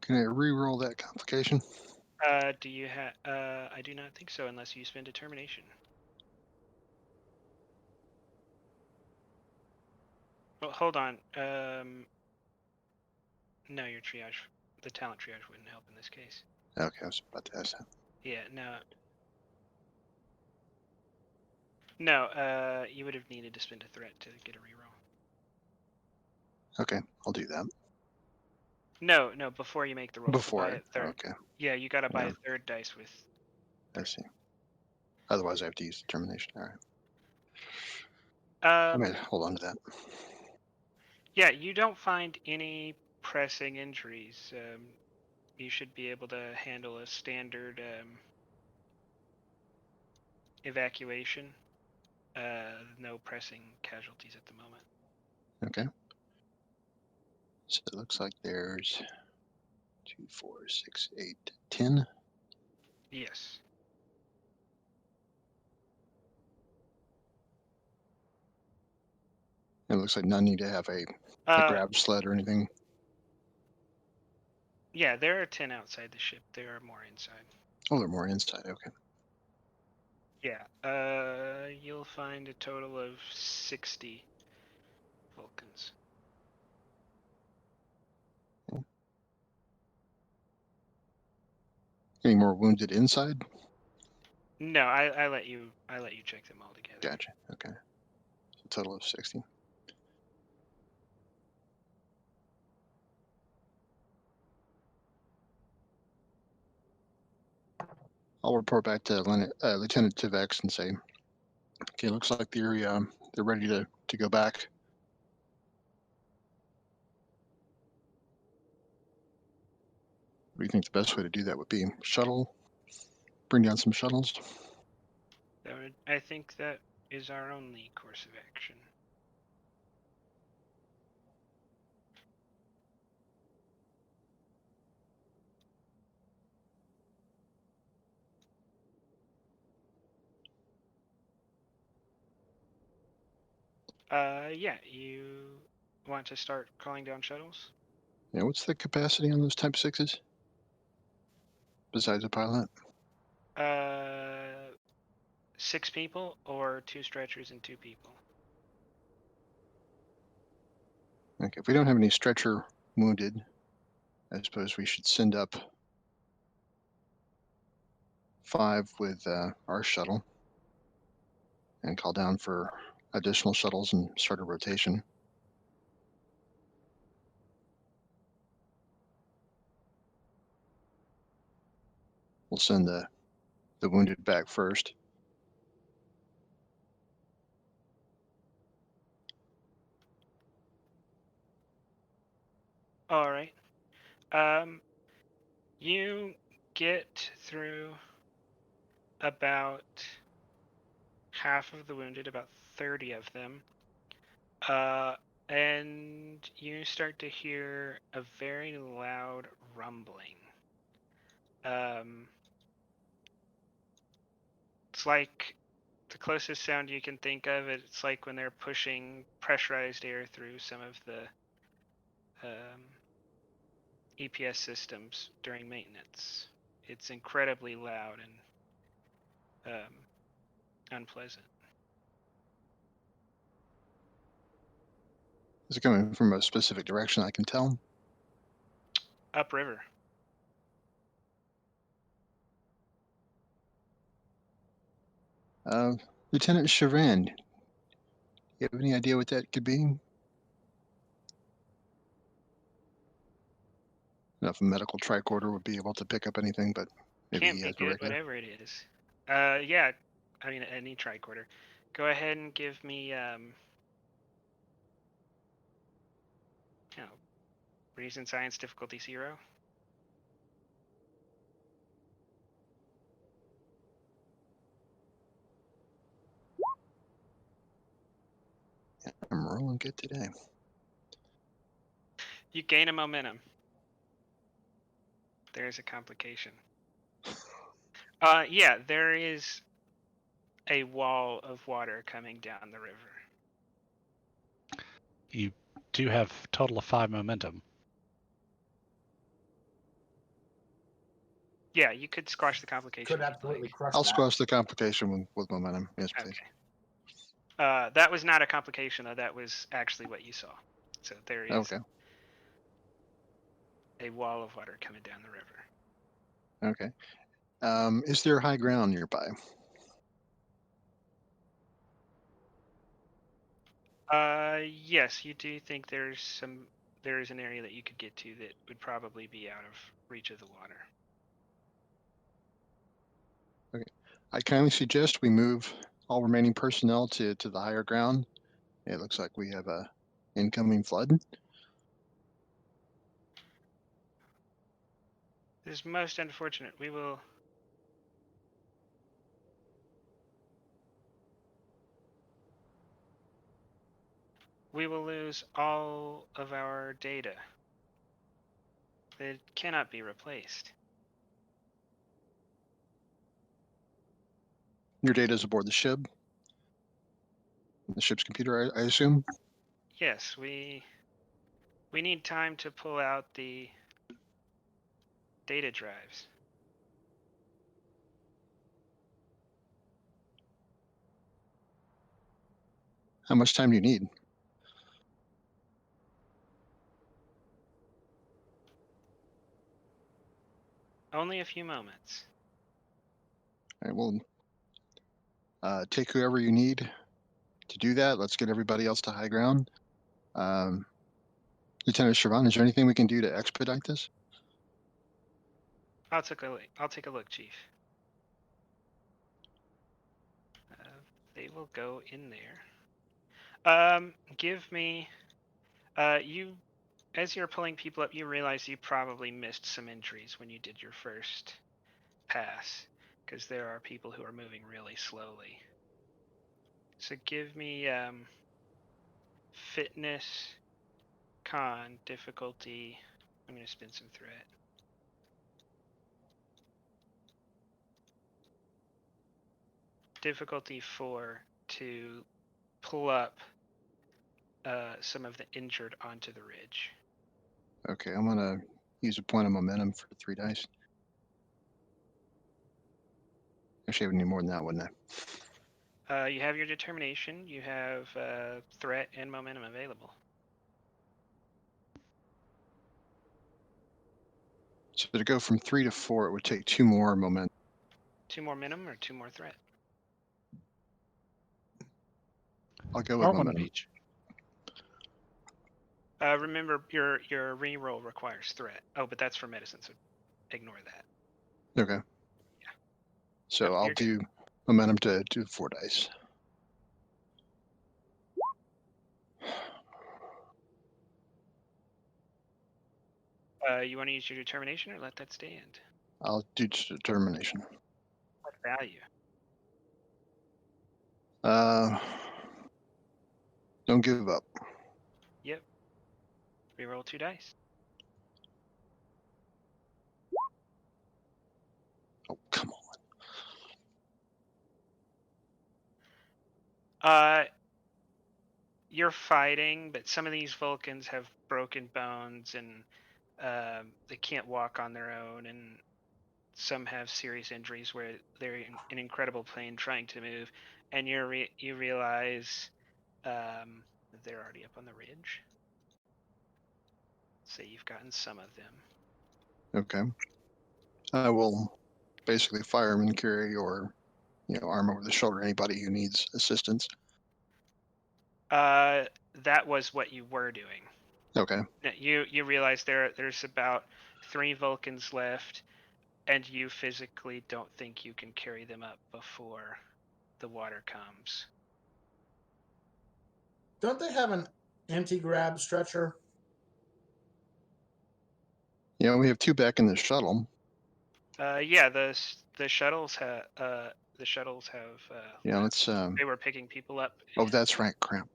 Can I re-roll that complication? Do you have? I do not think so, unless you spend determination. Well, hold on. No, your triage, the talent triage wouldn't help in this case. Okay, I was about to ask that. Yeah, no. No, you would have needed to spend a threat to get a reroll. Okay, I'll do that. No, before you make the roll. Before. Buy a third. Okay, Yeah, you gotta buy Yeah. a third dice with. I see. Otherwise, I have to use determination. All right. I'm gonna hold on to that. Yeah, you don't find any pressing injuries. You should be able to handle a standard evacuation. No pressing casualties at the moment. Okay. So it looks like there's 2, 4, 6, 8, 10. Yes. It looks like none need to have a grab sled or anything. Yeah, there are 10 outside the ship. There are more inside. Oh, they're more inside. Okay. Yeah. You'll find a total of 60 Vulcans. Any more wounded inside? No, I let you check them all together. Gotcha. Okay. So a total of 60. I'll report back to Lieutenant Tivex and say, okay, looks like they're ready to go back. What do you think the best way to do that would be? Shuttle? Bring down some shuttles? I think that is our only course of action. Yeah, you want to start calling down shuttles? Yeah, what's the capacity on those Type 6s? Besides a pilot? 6 people or 2 stretchers and 2 people. Okay, if we don't have any stretcher wounded, I suppose we should send up 5 with our shuttle and call down for additional shuttles and start a rotation. We'll send the wounded back first. All right. You get through about half of the wounded, about 30 of them. And you start to hear a very loud rumbling. It's like the closest sound you can think of. It's like when they're pushing pressurized air through some of the EPS systems during maintenance. It's incredibly loud and unpleasant. Is it coming from a specific direction I can tell? Upriver. Lieutenant Chauvin, you have any idea what that could be? If a medical tricorder would be able to pick up anything, but maybe Can't he be has a good, radio. whatever it is. Yeah. I mean, any tricorder. Go ahead and give me reason science difficulty 0. I'm rolling good today. You gain a momentum. There's a complication. Yeah, there is a wall of water coming down the river. You do have a total of 5 momentum. Yeah, you could squash the complication. Could if you'd absolutely like. crush I'll that. squash the complication with momentum. Yes, please. Okay. That was not a complication, though. That was actually what you saw. So there is Okay. a wall of water coming down the river. Okay. Is there high ground nearby? Yes, you do think there is an area that you could get to that would probably be out of reach of the water. I kindly suggest we move all remaining personnel to the higher ground. It looks like we have a incoming flood. This is most unfortunate. We will lose all of our data. It cannot be replaced. Your data is aboard the ship. The ship's computer, I assume. Yes, we need time to pull out the data drives. How much time do you need? Only a few moments. All right, we'll take whoever you need to do that. Let's get everybody else to high ground. Lieutenant Chauvin, is there anything we can do to expedite this? I'll take a look, Chief. They will go in there. Give me. As you're pulling people up, you realize you probably missed some entries when you did your first pass, because there are people who are moving really slowly. So give me fitness, con, difficulty. I'm going to spin some threat. Difficulty 4 to pull up some of the injured onto the ridge. Okay, I'm gonna use a point of momentum for 3 dice. Actually, I would need more than that, wouldn't I? You have your determination. You have threat and momentum available. So to go from 3 to 4, it would take 2 more momentum. 2 more momentum or 2 more threat? I'll go Or with one of momentum. each. Remember, your reroll requires threat. Oh, but that's for medicine, so ignore that. Okay. Yeah. So No, I'll you're do momentum to 4 dice. You want to use your determination or let that stand? I'll do determination. What value? Don't give up. Yep. Reroll 2 dice. Oh, come on. You're fighting, but some of these Vulcans have broken bones and they can't walk on their own, and some have serious injuries where they're in incredible pain trying to move, and you realize they're already up on the ridge. Say you've gotten some of them. Okay. I will basically fire and carry or, arm over the shoulder anybody who needs assistance. That was what you were doing. Okay. You realize there's about 3 Vulcans left, and you physically don't think you can carry them up before the water comes. Don't they have an anti-grab stretcher? We have 2 back in the shuttle. Yeah, the shuttles have Yeah, left. let's. They were picking people up. Oh, that's right. Crap.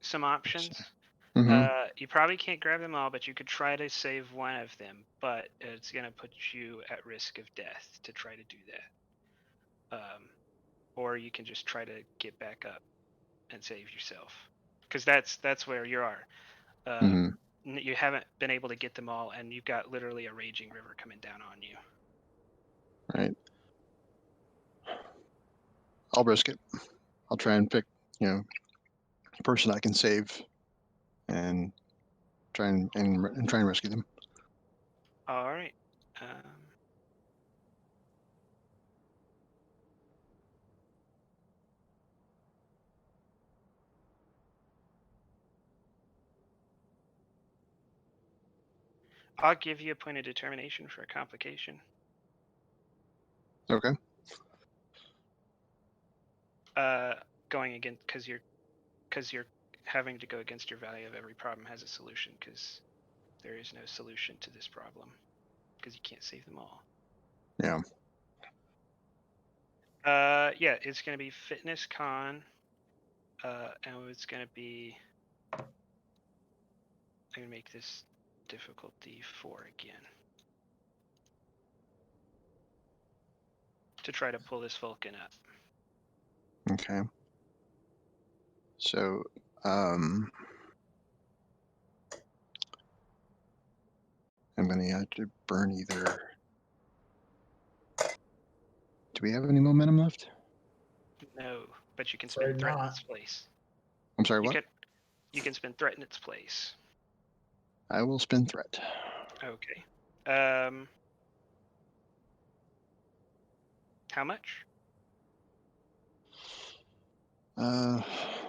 Some options. Mm-hmm. You probably can't grab them all, but you could try to save one of them, but it's going to put you at risk of death to try to do that. Or you can just try to get back up and save yourself, because that's where you are. Mm-hmm. You haven't been able to get them all, and you've got literally a raging river coming down on you. Right. I'll risk it. I'll try and pick, a person I can save, and try and try and rescue them. All right. I'll give you a point of determination for a complication. Okay. Going against because you're having to go against your value of every problem has a solution, because there is no solution to this problem because you can't save them all. Yeah. Yeah, it's going to be fitness con, and it's going to be. I'm going to make this difficulty 4 again to try to pull this Vulcan up. Okay. So, I'm going to have to burn either. Do we have any momentum left? No, but you can Afraid spend threat in not. its place. I'm sorry, what? You can spend threat in its place. I will spin threat. Okay. How much?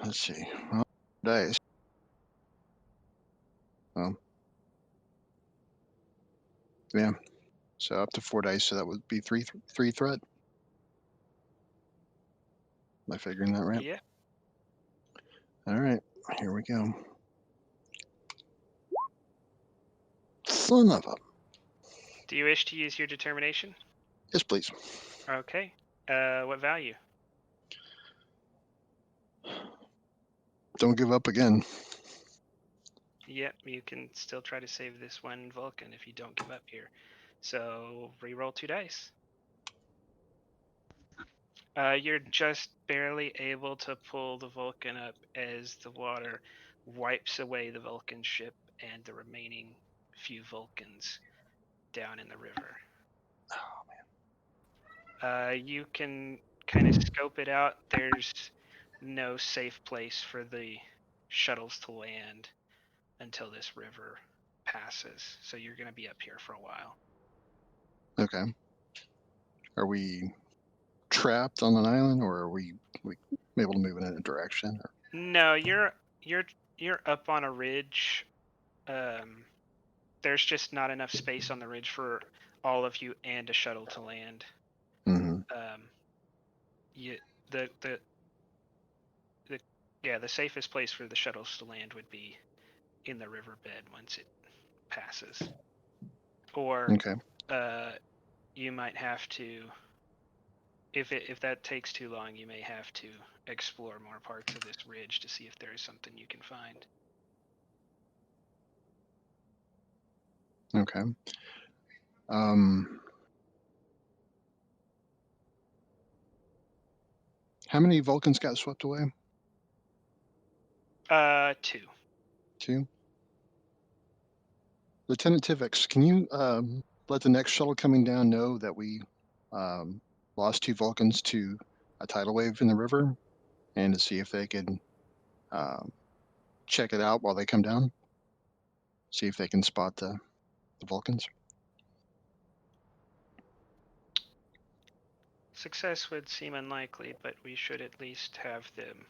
Let's see. Well, dice. Yeah. So up to 4 dice. So that would be three threat. Am I figuring that right? Yeah. All right. Here we go. Son of a. Do you wish to use your determination? Yes, please. Okay. What value? Don't give up again. Yep, you can still try to save this one Vulcan if you don't give up here. So reroll 2 dice. You're just barely able to pull the Vulcan up as the water wipes away the Vulcan ship and the remaining few Vulcans down in the river. Oh man. You can kind of scope it out. There's no safe place for the shuttles to land until this river passes. So you're going to be up here for a while. Okay. Are we trapped on an island, or are we able to move in a direction? Or? No, you're up on a ridge. There's just not enough space on the ridge for all of you and a shuttle to land. Mm-hmm. The safest place for the shuttles to land would be in the riverbed once it passes. Or Okay. you might have to, if that takes too long, you may have to explore more parts of this ridge to see if there is something you can find. Okay. How many Vulcans got swept away? 2. 2. Lieutenant Tivix, can you let the next shuttle coming down know that we lost 2 Vulcans to a tidal wave in the river, and to see if they can check it out while they come down? See if they can spot the Vulcans. Success would seem unlikely, but we should at least have them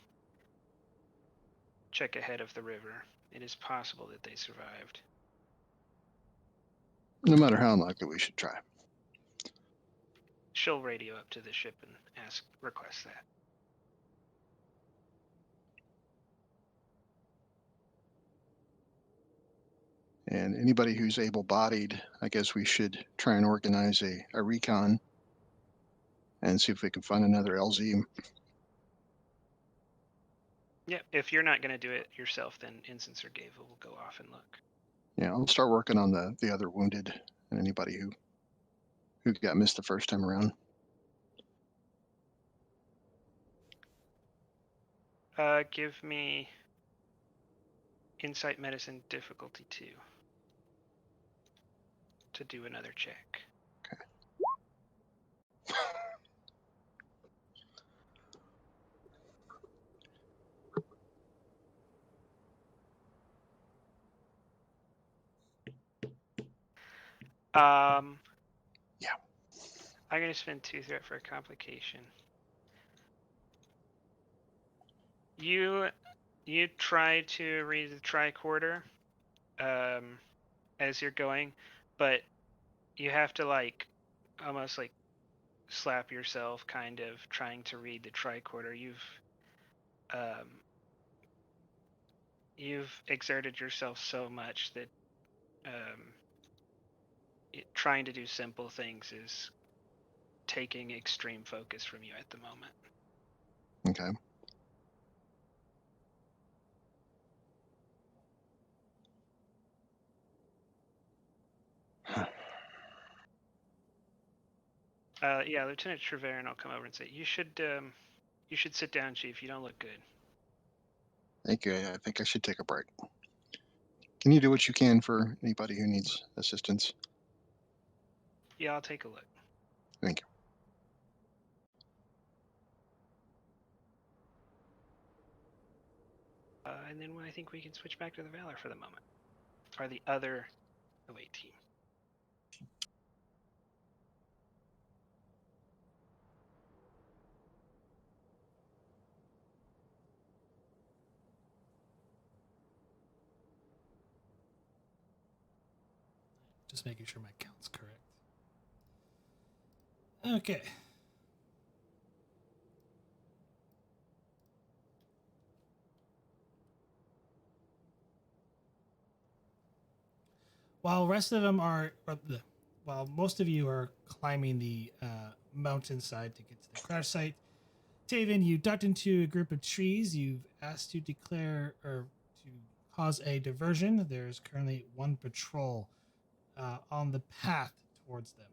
check ahead of the river. It is possible that they survived. No matter how unlikely, we should try. She'll radio up to the ship and request that. And anybody who's able-bodied, I guess we should try and organize a recon and see if we can find another LZ. Yeah, if you're not going to do it yourself, then Instance or Gava will go off and look. Yeah, I'll start working on the other wounded and anybody who got missed the first time around. Give me Insight Medicine difficulty 2 to do another check. Yeah. I'm gonna spend 2 threat for a complication. You try to read the tricorder as you're going, but you have to like almost like slap yourself, kind of trying to read the tricorder. You've exerted yourself so much that trying to do simple things is taking extreme focus from you at the moment. Okay. Yeah, Lieutenant Treverin will come over and say, "You should sit down, Chief. You don't look good." Thank you. I think I should take a break. Can you do what you can for anybody who needs assistance? Yeah, I'll take a look. Thank you. And then I think we can switch back to the Valor for the moment, or the other away team. Just making sure my count's correct. Okay. While rest of them are, while most of you are climbing the mountainside to get to the crash site, Taven, you ducked into a group of trees. You've asked to declare or to cause a diversion. There's currently 1 patrol on the path towards them.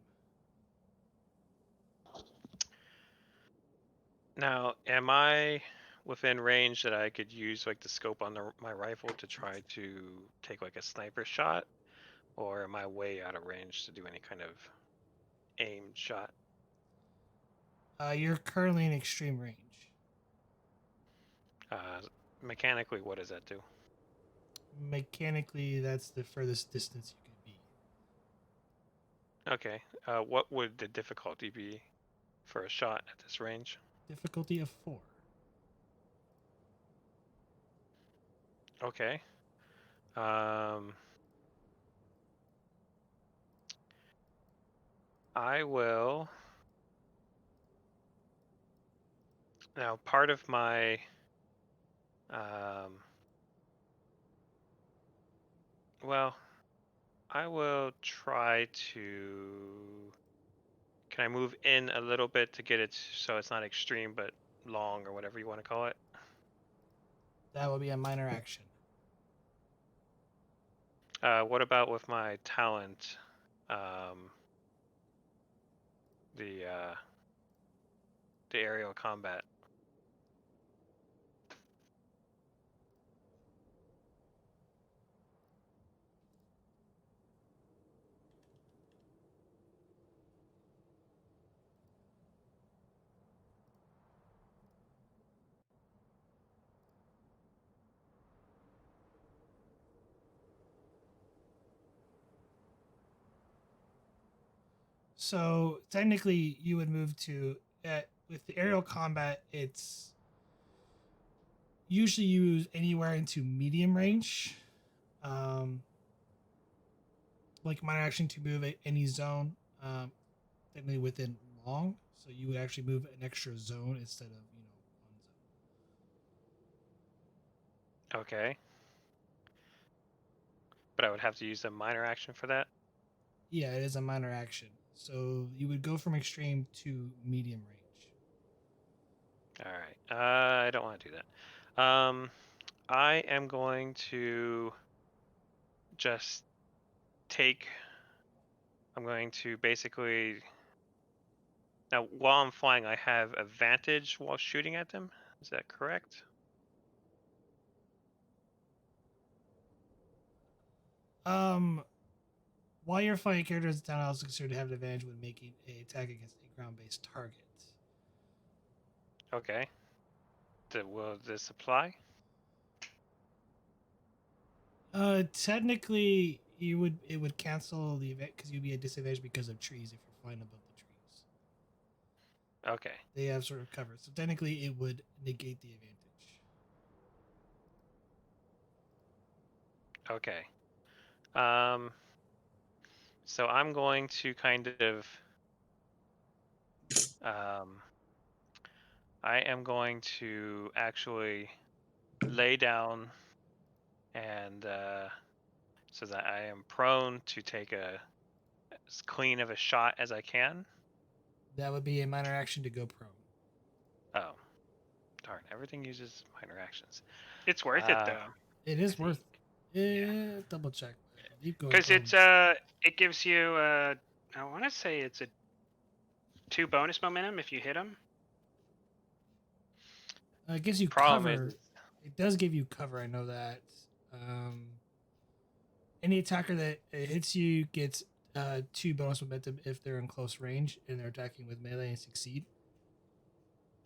Now, am I within range that I could use like the scope on my rifle to try to take like a sniper shot, or am I way out of range to do any kind of aimed shot? You're currently in extreme range. Mechanically, what does that do? Mechanically, that's the furthest distance you could be. Okay. What would the difficulty be for a shot at this range? Difficulty of 4. Okay. I will. Now, part of my well, I will try to. Can I move in a little bit to get it so it's not extreme but long, or whatever you want to call it? That would be a minor action. What about with my talent? The aerial combat. So technically, you would move to with the aerial combat. It's usually used anywhere into medium range, um, like minor action to move any zone, technically within long. So you would actually move an extra zone instead of one zone. Okay. But I would have to use a minor action for that. Yeah, it is a minor action. So you would go from extreme to medium range. All right. I don't want to do that. I am going to just take. I'm going to basically. Now, while I'm flying, I have advantage while shooting at them. Is that correct? While you're fighting characters, the town is considered to have an advantage when making an attack against a ground-based target. Okay. Will this apply? Technically, it would cancel the event because you'd be at disadvantage because of trees if you're flying above the trees. Okay. They have sort of cover, so technically it would negate the advantage. Okay. So I'm going to kind of. I am going to actually lay down and so that I am prone to take as clean of a shot as I can. That would be a minor action to go prone. Oh, darn! Everything uses minor actions. It's worth it though. It is worth. Double check. Because it gives you I want to say it's a 2 bonus momentum if you hit them. It gives you Problem cover. It does give you cover. I know that. Any attacker that hits you gets 2 bonus momentum if they're in close range and they're attacking with melee and succeed.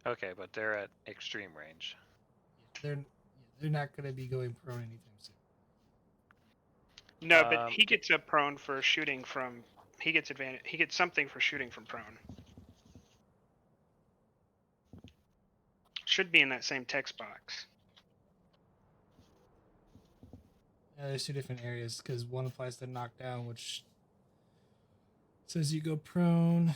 Okay, but they're at extreme range. They're not going to be going prone anytime soon. No, but he gets a prone for shooting from. He gets advantage. He gets something for shooting from prone. Should be in that same text box. There's 2 different areas because one applies to knockdown, which says you go prone.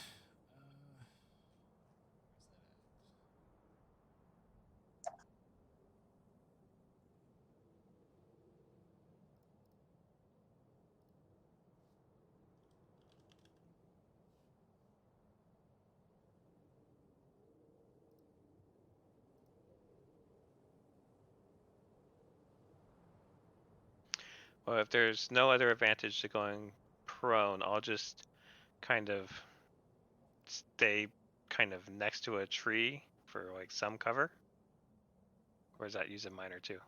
Well, if there's no other advantage to going prone, I'll just kind of stay kind of next to a tree for like some cover. Or is that using minor too?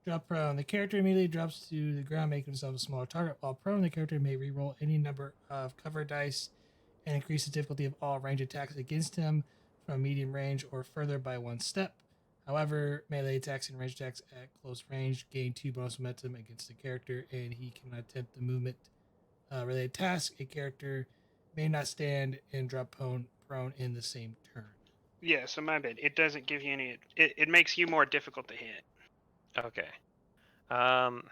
Drop prone. The character immediately drops to the ground, making himself a smaller target. While prone, the character may reroll any number of cover dice and increase the difficulty of all range attacks against him from medium range or further by 1 step. However, melee attacks and range attacks at close range gain 2 bonus momentum against the character, and he cannot attempt the movement related task. A character may not stand and drop prone in the same turn. Yeah, so my bad. It doesn't give you any. It makes you more difficult to hit. Okay. Well,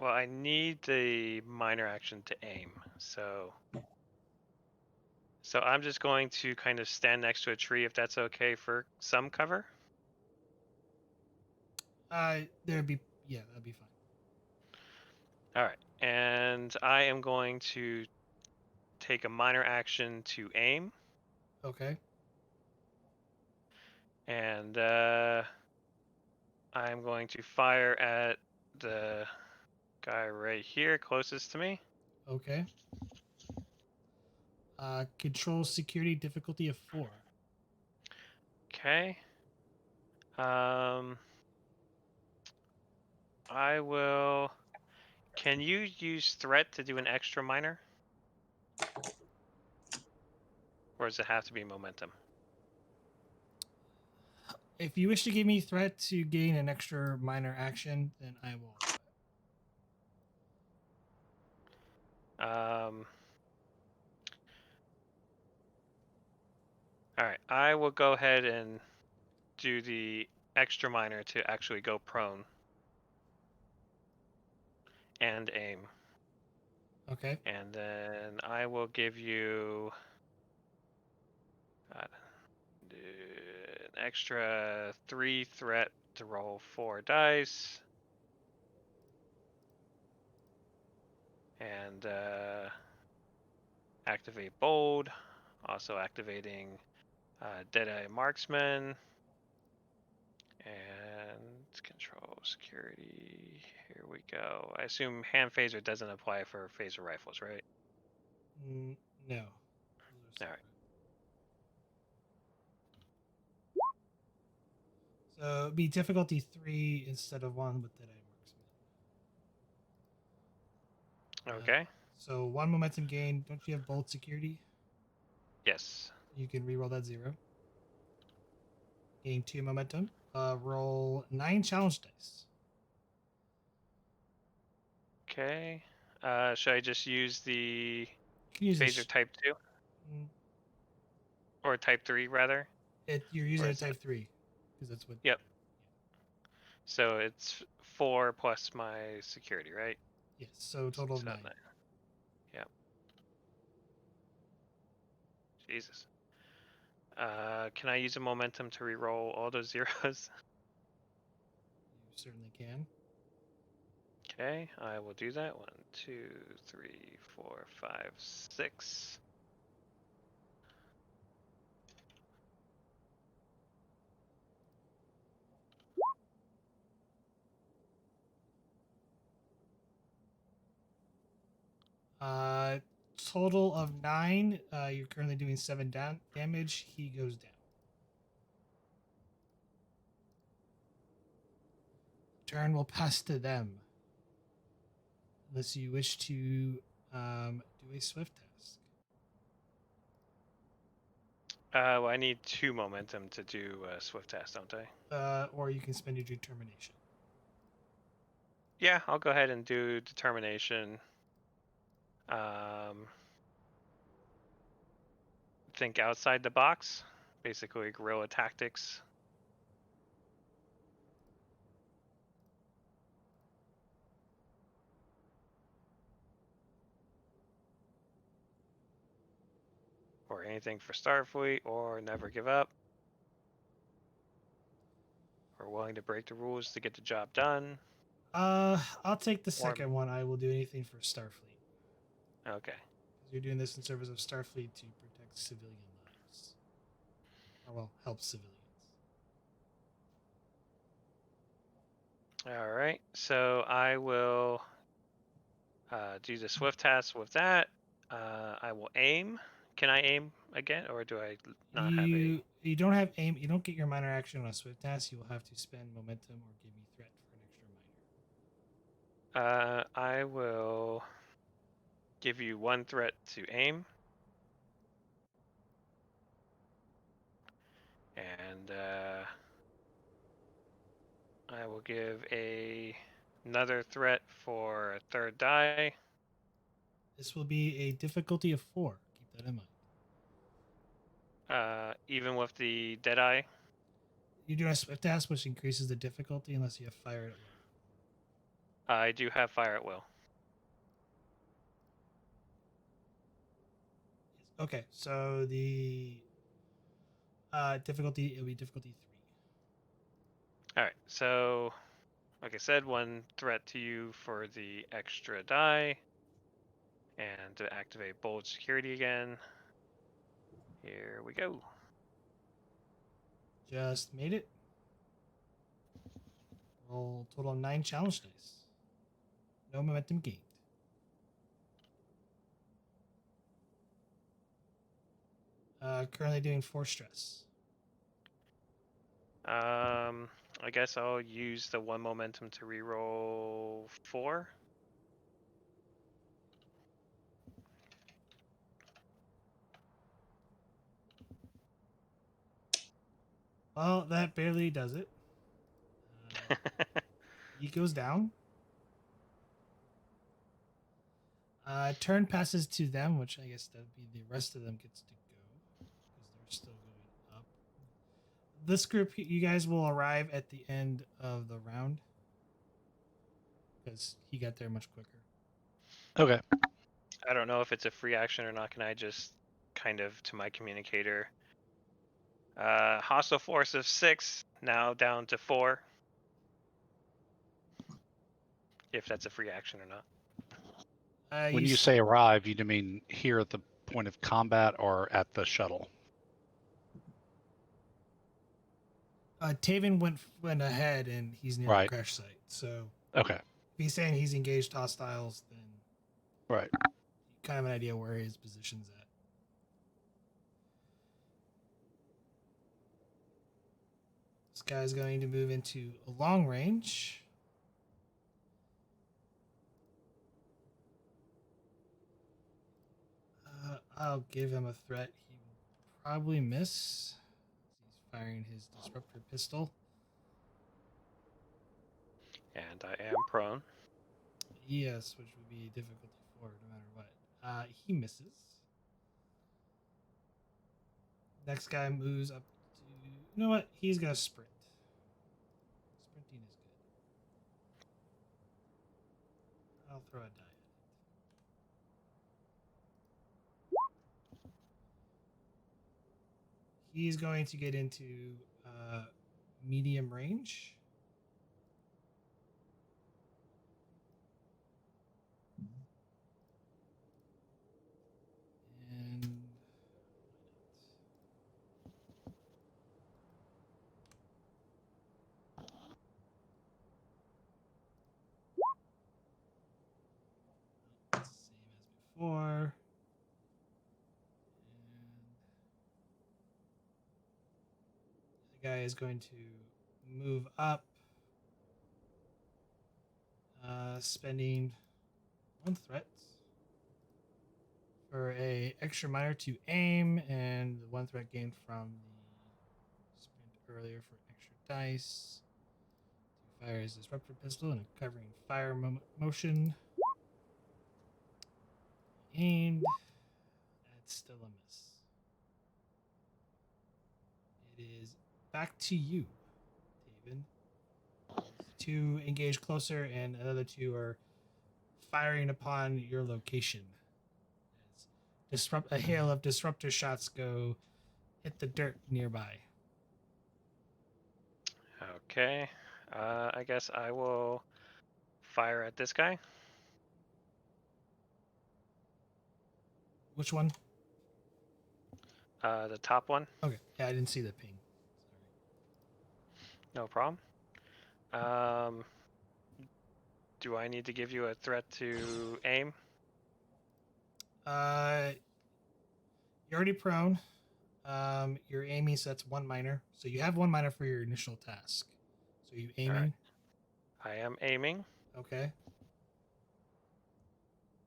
I need the minor action to aim, so I'm just going to kind of stand next to a tree if that's okay for some cover. That'd be fine. All right, and I am going to take a minor action to aim. Okay. And I'm going to fire at the guy right here, closest to me. Okay. Control security difficulty of 4. Okay. I will. Can you use threat to do an extra minor? Or does it have to be momentum? If you wish to give me threat to gain an extra minor action, then I will. All right, I will go ahead and do the extra minor to actually go prone and aim. Okay. And then I will give you an extra 3 threat to roll 4 dice. And activate bold. Also activating Deadeye Marksman. And control security. Here we go. I assume hand phaser doesn't apply for phaser rifles, right? No. All right. So it'd be difficulty 3 instead of 1 with Deadeye Marksman. Okay. So 1 momentum gain. Don't you have bold security? Yes. You can reroll that 0. Gain 2 momentum. Roll 9 challenge dice. Okay. Should I just use the You can use phaser type 2? Or type 3, rather? You're using Or a is type 3. Because that's what. Yep. So it's 4 plus my security, right? Yes, so total of So 9. Yep. Jesus. Can I use a momentum to re-roll all those zeros? You certainly can. Okay, I will do that. 1, 2, 3, 4, 5, 6. Total of 9. You're currently doing 7 damage. He goes down. Turn will pass to them. Unless you wish to do a swift task. Well, I need 2 momentum to do a swift task, don't I? Or you can spend your determination. Yeah, I'll go ahead and do determination. Think outside the box. Basically, guerrilla tactics. Or anything for Starfleet, or never give up. Or willing to break the rules to get the job done. I'll take the second one. I will do anything for Starfleet. Okay. Because you're doing this in service of Starfleet to protect civilian lives. Or, well, help civilians. All right. So I will do the swift task with that. I will aim. Can I aim again, or do I not have a? You don't have aim. You don't get your minor action on a swift task. You will have to spend momentum or give me threat for an extra minor. I will give you 1 threat to aim, and I will give another threat for a 3rd die. This will be a difficulty of 4. Keep that in mind. Even with the Deadeye. You do a swift task, which increases the difficulty unless you have fire at will. I do have fire at will. Yes. Okay, so the difficulty, it'll be difficulty 3. All right, so like I said, 1 threat to you for the extra die, and to activate bold security again. Here we go. Just made it. Roll total of 9 challenge dice. No momentum gained. Currently doing 4 stress. I guess I'll use the 1 momentum to reroll 4. Well, that barely does it. He goes down. Turn passes to them, which I guess that would be the rest of them gets to go because they're still going up. This group, you guys will arrive at the end of the round because he got there much quicker. Okay. I don't know if it's a free action or not. Can I just kind of to my communicator? Hostile force of 6, now down to 4. If that's a free action or not. When you say arrive, you mean here at the point of combat or at the shuttle? Taven went ahead and he's near Right. the crash site. So Okay. if he's saying he's engaged hostiles, then Right. you kind of have an idea where his position's at. This guy's going to move into a long range. I'll give him a threat. He will probably miss. He's firing his disruptor pistol. And I am prone. Yes, which would be difficulty 4 no matter what. He misses. Next guy moves up to. You know what? He's gonna sprint. Sprinting is good. I'll throw a die at it. He's going to get into medium range. And same as before. And the guy is going to move up, spending 1 threat for a extra minor to aim, and the 1 threat gained from the sprint earlier for extra dice. To fire his disruptor pistol and a covering fire motion. Aimed. That's still a miss. It is back to you, David. 2 engage closer, and another 2 are firing upon your location. As a hail of disruptor shots go hit the dirt nearby. Okay. I guess I will fire at this guy. Which one? The top one. Okay. Yeah, I didn't see the ping. Sorry. No problem. Do I need to give you a threat to aim? You're already prone. You're aiming, so that's 1 minor. So you have 1 minor for your initial task. So you aiming? Right. I am aiming. Okay.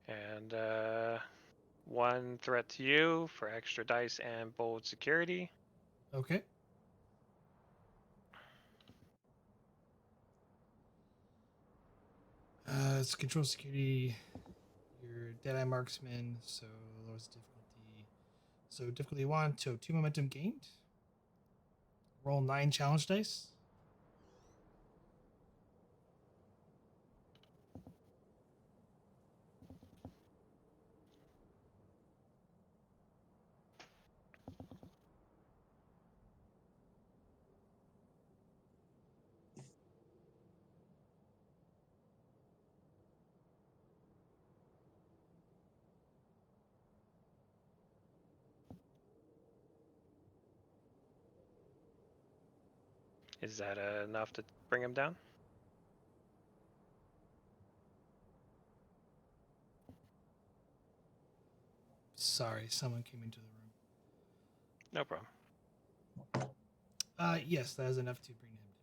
And 1 threat to you for extra dice and bold security. Okay. It's control security. You're Deadeye marksman, so lowest difficulty. So difficulty 1, so 2 momentum gained. Roll 9 challenge dice. Is that enough to bring him down? Sorry, someone came into the room. No problem. Yes, that is enough to bring him down.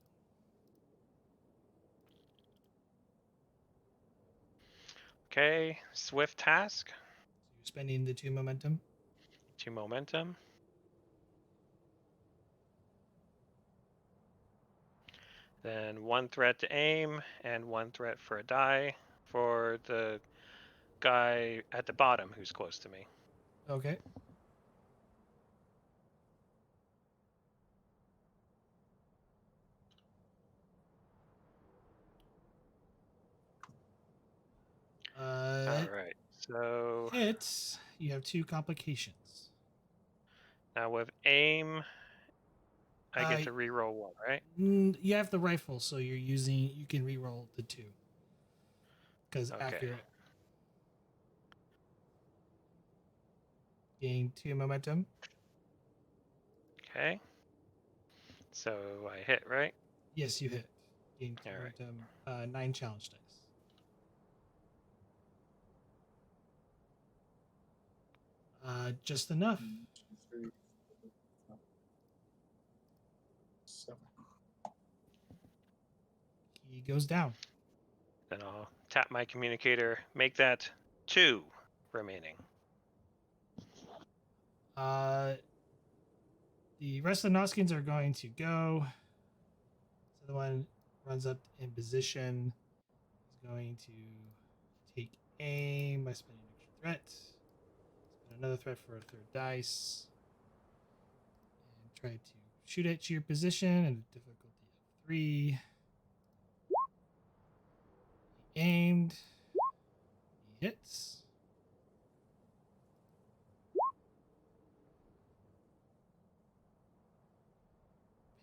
Okay, swift task. So you're spending the 2 momentum. 2 momentum. Then 1 threat to aim and 1 threat for a die for the guy at the bottom who's close to me. Okay. All right. So Hits. You have 2 complications. now with aim, I get Uh, to reroll 1, right? You have the rifle, so you can reroll the 2 because Okay. accurate. Gain 2 momentum. Okay. So I hit, right? Yes, you hit. Gain 2 All right. momentum. 9 challenge dice. Just enough. 1, 2, 3, 4, 5, 7. He goes down. Then I'll tap my communicator, make that 2 remaining. The rest of the Noskins are going to go. So the one runs up in position is going to take aim by spending an extra threat. Spend another threat for a 3rd dice. And try to shoot at your position at a difficulty of 3. He aimed. He hits.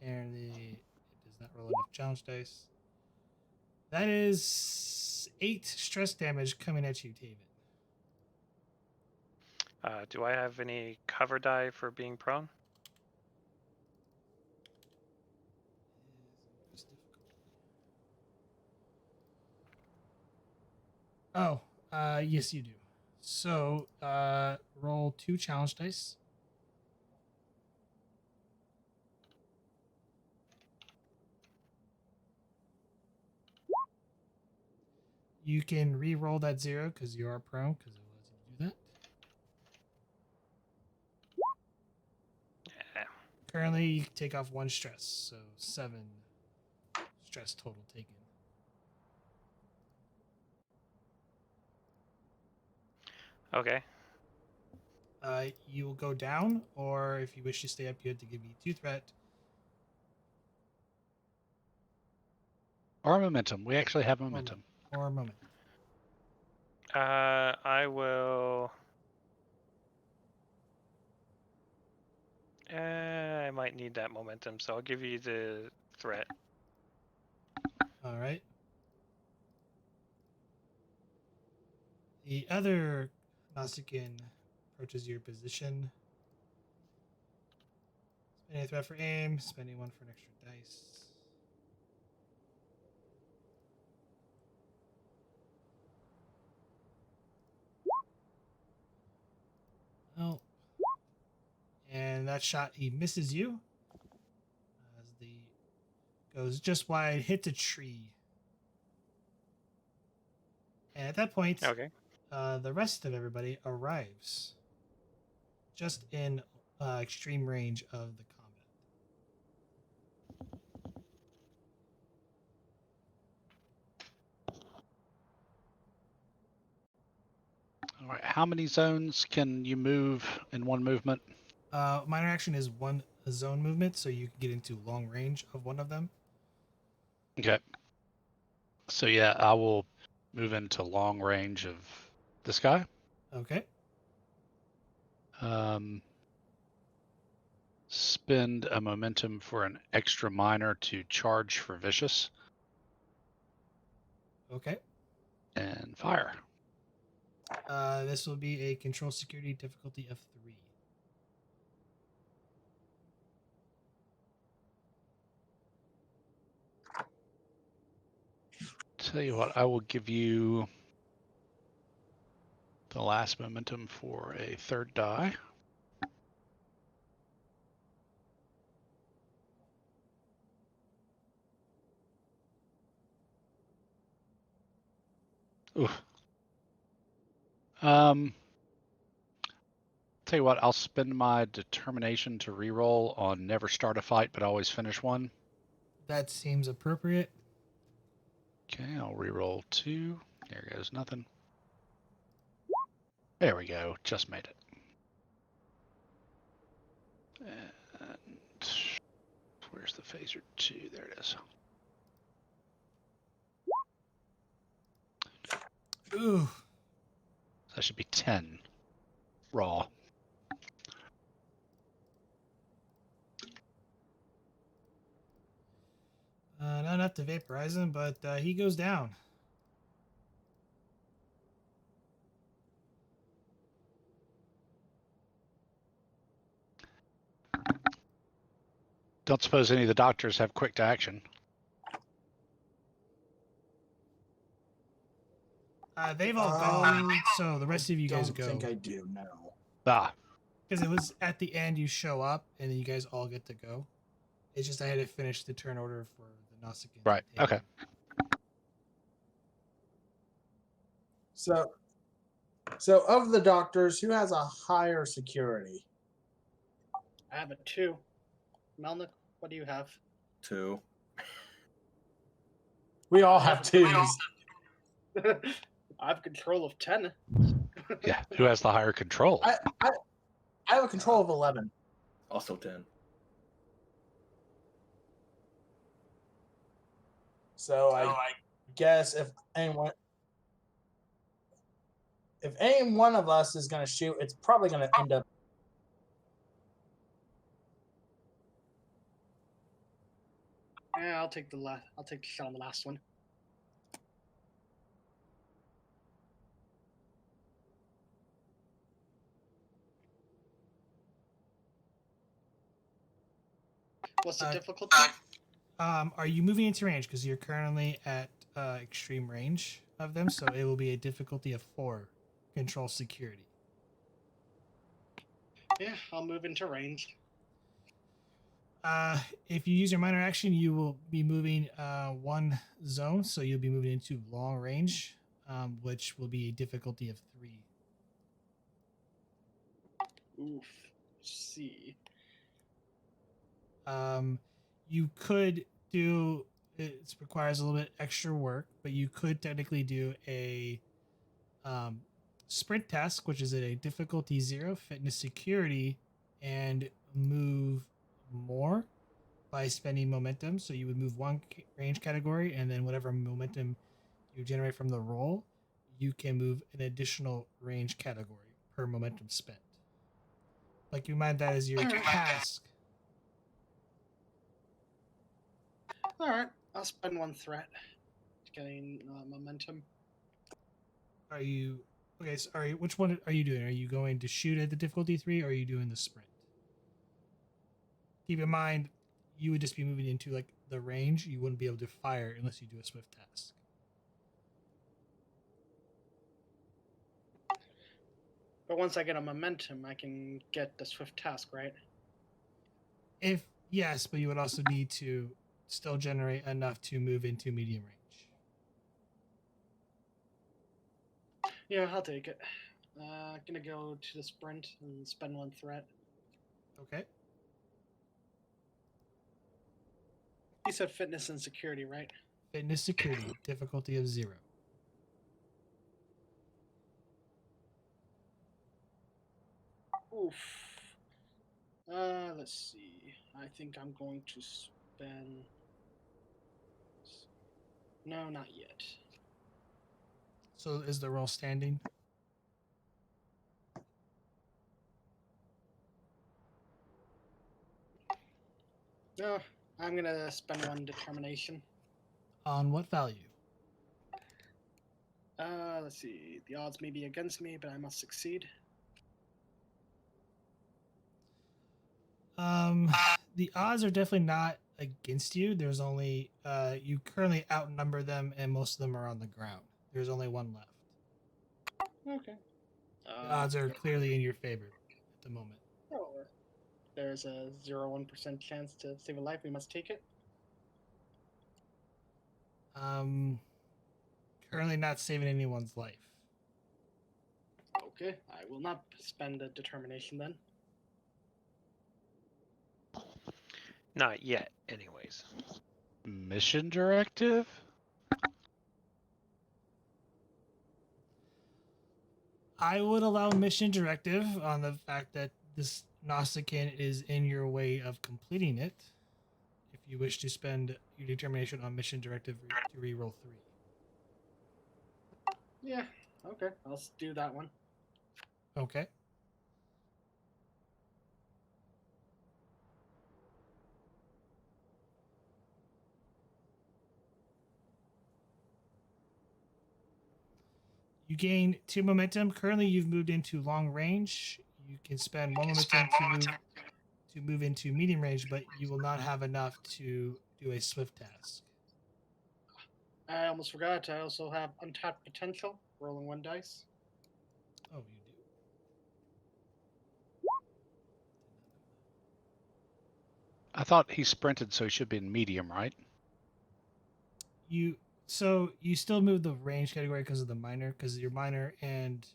Apparently, it does not roll enough challenge dice. That is 8 stress damage coming at you, David. Do I have any cover die for being prone? Oh, yes, you do. So, roll 2 challenge dice. You can re-roll that 0 because you are prone, because it allows you to do that. Yeah. Currently, you can take off 1 stress, so 7 stress total taken. Okay. You will go down, or if you wish to stay up, you have to give me 2 threat. Or momentum. We actually have momentum. Or a moment. I will. I might need that momentum, so I'll give you the threat. All right. The other Nausicaan approaches your position. Spending a threat for aim, spending 1 for an extra dice. Oh. And that shot, he misses you. As the goes just wide, hits a tree. And at that point, Okay. the rest of everybody arrives. Just in extreme range of the combat. All right. How many zones can you move in one movement? Minor action is 1 zone movement, so you can get into long range of one of them. Okay. So yeah, I will move into long range of this guy. Okay. Spend a momentum for an extra minor to charge for vicious. Okay. And fire. This will be a control security difficulty of 3. Tell you what, I will give you the last momentum for a 3rd die. Ooh. Tell you what, I'll spend my determination to reroll on never start a fight but always finish one. That seems appropriate. Okay, I'll reroll 2. There goes nothing. There we go. Just made it. And where's the phaser 2? There it is. Ooh. That should be 10 raw. Not enough to vaporize him, but he goes down. Don't suppose any of the doctors have quick to action. They've all gone, so the rest of you guys don't go. think I do, no. Ah, Because it was at the end you show up, and then you guys all get to go. It's just I had to finish the turn order for the Nausicaan. right. Okay. So of the doctors, who has a higher security? I have a 2. Melnick, what do you have? 2. We all have twos. I have control of 10. Yeah. Who has the higher control? I have a control of 11. Also 10. So I guess if any one of us is going to shoot, it's probably going to end up. Yeah, I'll take the shot on the last one. What's the difficulty? Are you moving into range? Because you're currently at extreme range of them, so it will be a difficulty of 4. Control security. Yeah, I'll move into range. If you use your minor action, you will be moving 1 zone, so you'll be moving into long range, which will be a difficulty of 3. Oof. Let's see. You could do it requires a little bit extra work, but you could technically do a sprint task, which is at a difficulty 0, fitness security, and move more by spending momentum. So you would move 1 range category, and then whatever momentum you generate from the roll, you can move an additional range category per momentum spent. Like you mind that as your task. All right, I'll spend 1 threat to gain momentum. Are you okay? So which one are you doing? Are you going to shoot at the difficulty 3, or are you doing the sprint? Keep in mind, you would just be moving into like the range. You wouldn't be able to fire unless you do a swift task. But once I get a momentum, I can get the swift task, right? If yes, but you would also need to still generate enough to move into medium range. Yeah, I'll take it. Gonna go to the sprint and spend 1 threat. Okay. You said fitness and security, right? Fitness security, difficulty of 0. Oof. Let's see. I think I'm going to spend. No, not yet. So is the roll standing? No, I'm gonna spend 1 determination. On what value? Let's see. The odds may be against me, but I must succeed. The odds are definitely not against you. There's only you currently outnumber them, and most of them are on the ground. There's only 1 left. Okay. The odds are clearly in your favor at the moment. Oh, there's a 0.1% chance to save a life. We must take it. Currently not saving anyone's life. Okay, I will not spend a determination then. Not yet, anyways. Mission directive? I would allow mission directive on the fact that this Nausicaan is in your way of completing it. If you wish to spend your determination on mission directive to reroll 3. Yeah. Okay. I'll do that one. Okay. You gain 2 momentum. Currently, you've moved into long range. You can spend 1 momentum to move into medium range, but you will not have enough to do a swift task. I almost forgot. I also have untapped potential. Rolling 1 dice. Oh, you do. I thought he sprinted, so he should be in medium, right? You still move the range category because of the minor, because your minor and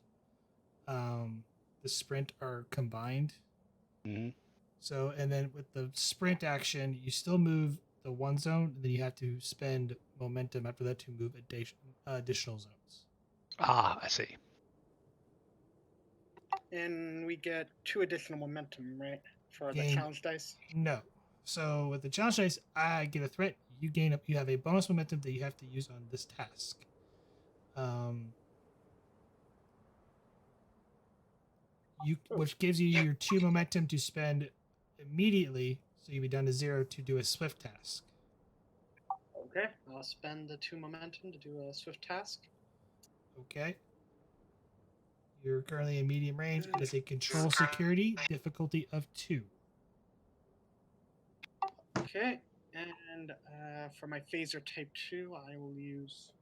the sprint are combined. Mm-hmm. So, and then with the sprint action, you still move the 1 zone, and then you have to spend momentum after that to move additional zones. Ah, I see. And we get 2 additional momentum, right? For the Gain- challenge dice. No. So with the challenge dice, I get a threat. You gain up. You have a bonus momentum that you have to use on this task. Which gives you your 2 momentum to spend immediately, so you'll be down to 0 to do a swift task. Okay. I'll spend the 2 momentum to do a swift task. Okay. You're currently in medium range. It is a control security difficulty of 2. Okay. And for my phaser type 2, I will use.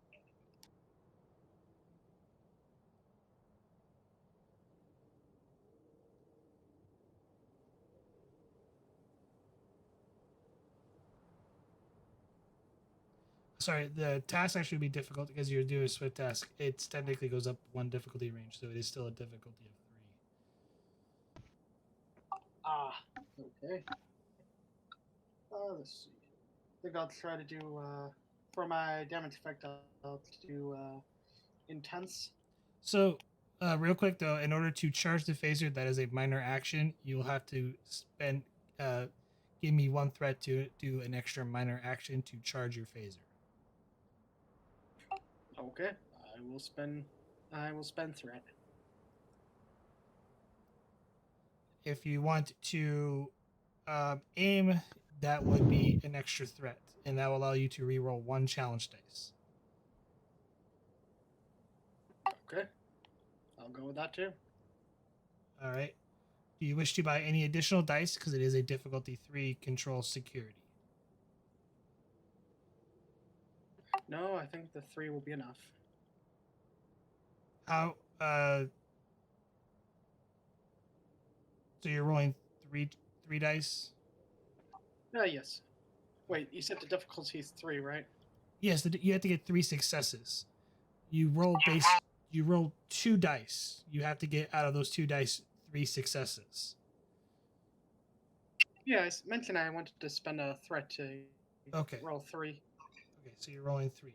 Sorry, the task actually would be difficult because you're doing a swift task. It technically goes up 1 difficulty range, so it is still a difficulty of 3. Ah. Okay. Let's see. I think I'll try to do for my damage effect. I'll do intense. So, real quick though, in order to charge the phaser, that is a minor action. You'll have to spend, give me 1 threat to do an extra minor action to charge your phaser. Okay, I will spend threat. If you want to aim, that would be an extra threat, and that will allow you to reroll 1 challenge dice. Okay, I'll go with that too. All right. Do you wish to buy any additional dice because it is a difficulty 3 control security? No, I think the 3 will be enough. How? So you're rolling three dice. Yes. Wait, you said the difficulty is 3, right? Yes, you have to get 3 successes. You roll 2 dice. You have to get out of those 2 dice 3 successes. Yeah, I mentioned I wanted to spend a threat to roll 3. Okay, so you're rolling 3.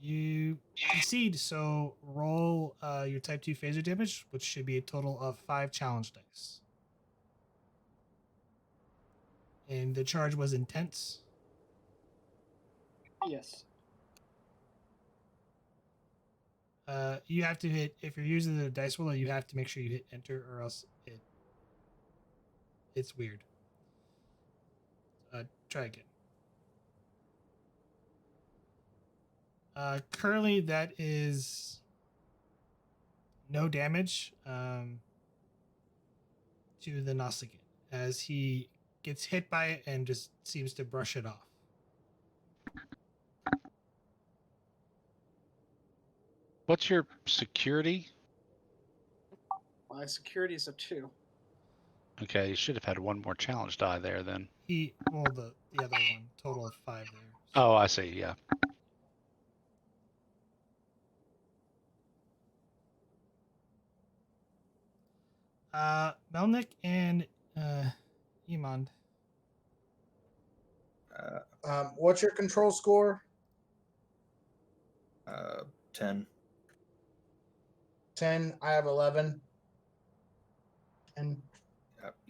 You succeed, so roll your type 2 phaser damage, which should be a total of 5 challenge dice. And the charge was intense. Yes. You have to hit, if you're using the dice roller, you have to make sure you hit enter, or else it's weird. Try again. Currently, that is no damage to the Nausicaan, as he gets hit by it and just seems to brush it off. What's your security? My security is a 2. Okay, you should have had 1 more challenge die there then. He rolled the other one, total of 5 there. Oh, I see, yeah. Melnick and Emond. What's your control score? 10. 10. I have 11. And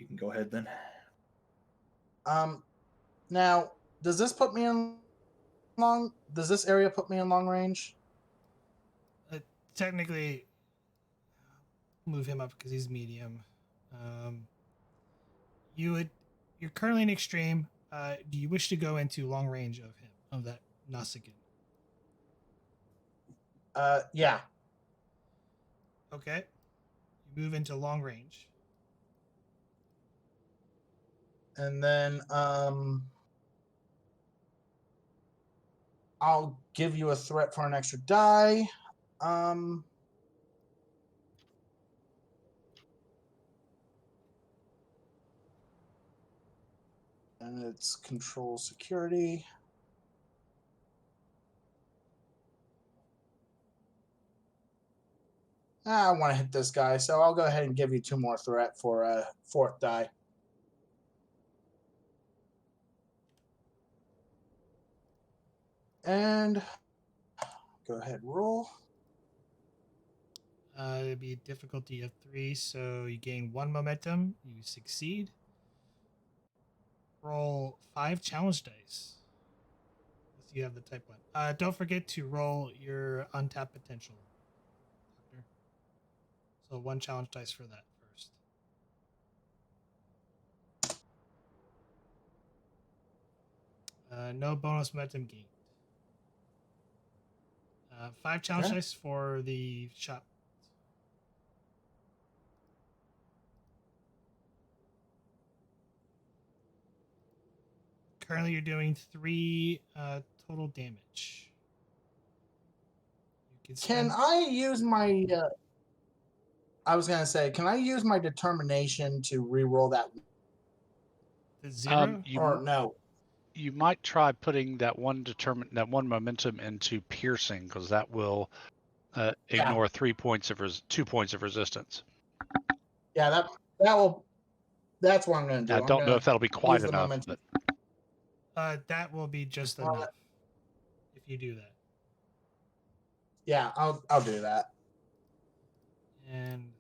You can go ahead then. now, does this put me in long? Does this area put me in long range? Technically, move him up because he's medium. You're currently in extreme. Do you wish to go into long range of him, of that Nausicaan? Yeah. Okay. You move into long range. And then I'll give you a threat for an extra die. And it's control security. I want to hit this guy, so I'll go ahead and give you 2 more threat for a 4th die. And go ahead, roll. It'd be a difficulty of 3, so you gain 1 momentum. You succeed. Roll 5 challenge dice. Unless you have the type 1. Don't forget to roll your untapped potential, Doctor. So 1 challenge dice for that first. No bonus momentum gained. 5 challenge dice for the shot. Currently, you're doing 3 total damage. Can I use my? I was gonna say, can I use my determination to re-roll that? The 0? Or no? You might try putting that one momentum into piercing, because that will ignore 2 points of resistance. Yeah, that will. That's what I'm gonna do. I don't know if that'll be quite enough, but that will be just enough if you do that. Yeah, I'll do that. And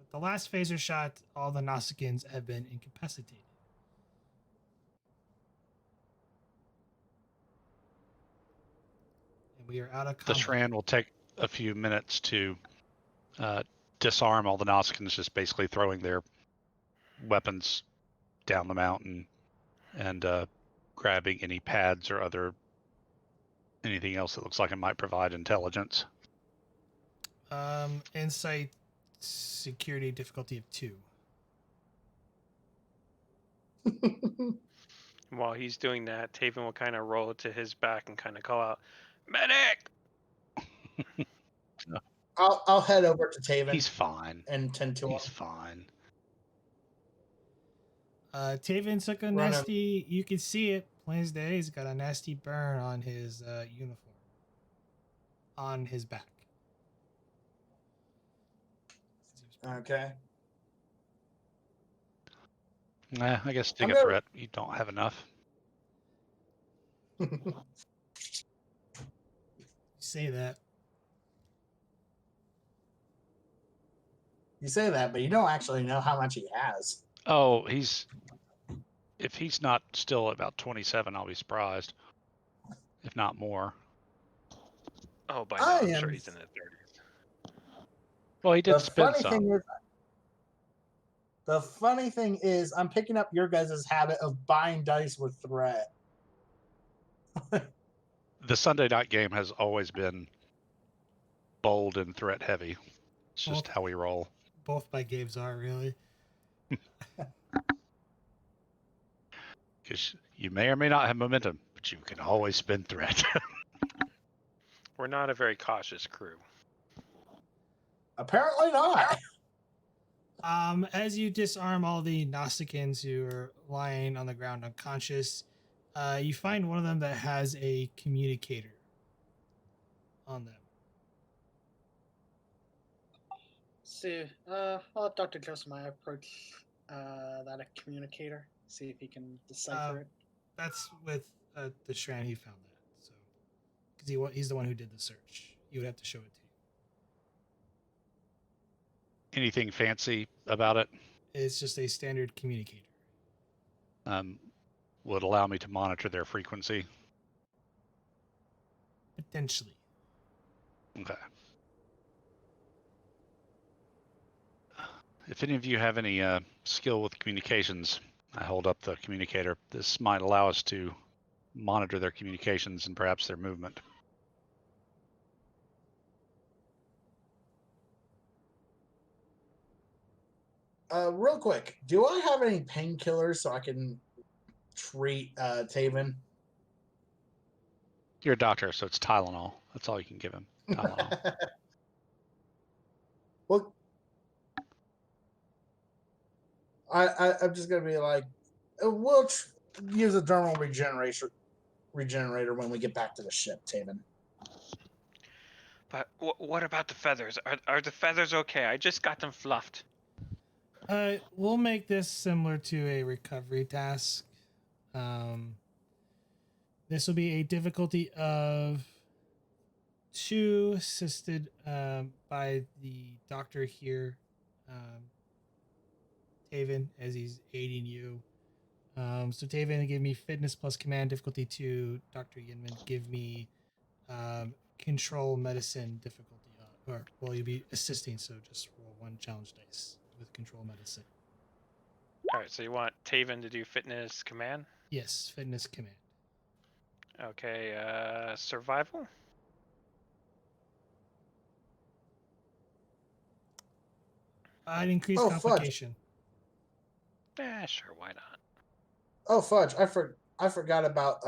with the last phaser shot, all the Nausicaans have been incapacitated. And we are out of combat. The Shran will take a few minutes to disarm all the Nausicaans, just basically throwing their weapons down the mountain and grabbing any pads or anything else that looks like it might provide intelligence. Insight security difficulty of 2. While he's doing that, Taven will kind of roll to his back and kind of call out, "Medic!" I'll head over to Taven. He's fine. And tend to him. He's fine. Taven took a nasty. You can see it plain as day. He's got a nasty burn on his uniform, on his back. Okay. I guess take a threat. You don't have enough. You say that. You say that, but you don't actually know how much he has. Oh, if he's not still at about 27, I'll be surprised. If not more. Oh, by now I'm sure he's in the 30s. Well, he did spend some. The funny thing is, I'm picking up your guys' habit of buying dice with threat. The Sunday night game has always been bold and threat heavy. It's just how we roll. Both my games are, really. Because you may or may not have momentum, but you can always spend threat. We're not a very cautious crew. Apparently not. As you disarm all the Nausicaans who are lying on the ground unconscious, you find one of them that has a communicator on them. see. I'll have Dr. Josmai approach that communicator, see if he can decipher it. That's with the Shran. He found that, so because he's the one who did the search. You would have to show it to you. Anything fancy about it? It's just a standard communicator. Would allow me to monitor their frequency. Potentially. Okay. If any of you have any skill with communications, I hold up the communicator. This might allow us to monitor their communications and perhaps their movement. Real quick, do I have any painkillers so I can treat Taven? You're a doctor, so it's Tylenol. That's all you can give him. Tylenol. Well, I'm just gonna be like, we'll use a dermal regenerator when we get back to the ship, Taven. But what about the feathers? Are the feathers okay? I just got them fluffed. We'll make this similar to a recovery task. This will be a difficulty of 2, assisted by the doctor here, Taven, as he's aiding you. So Taven, give me fitness plus command difficulty 2. Dr. Yinman, give me control medicine difficulty. You'll be assisting, so just roll 1 challenge dice with control medicine. All right, so you want Taven to do fitness command? Yes, fitness command. Okay, survival? I'd increase Oh, complication. Sure, why not? Oh fudge! I forgot about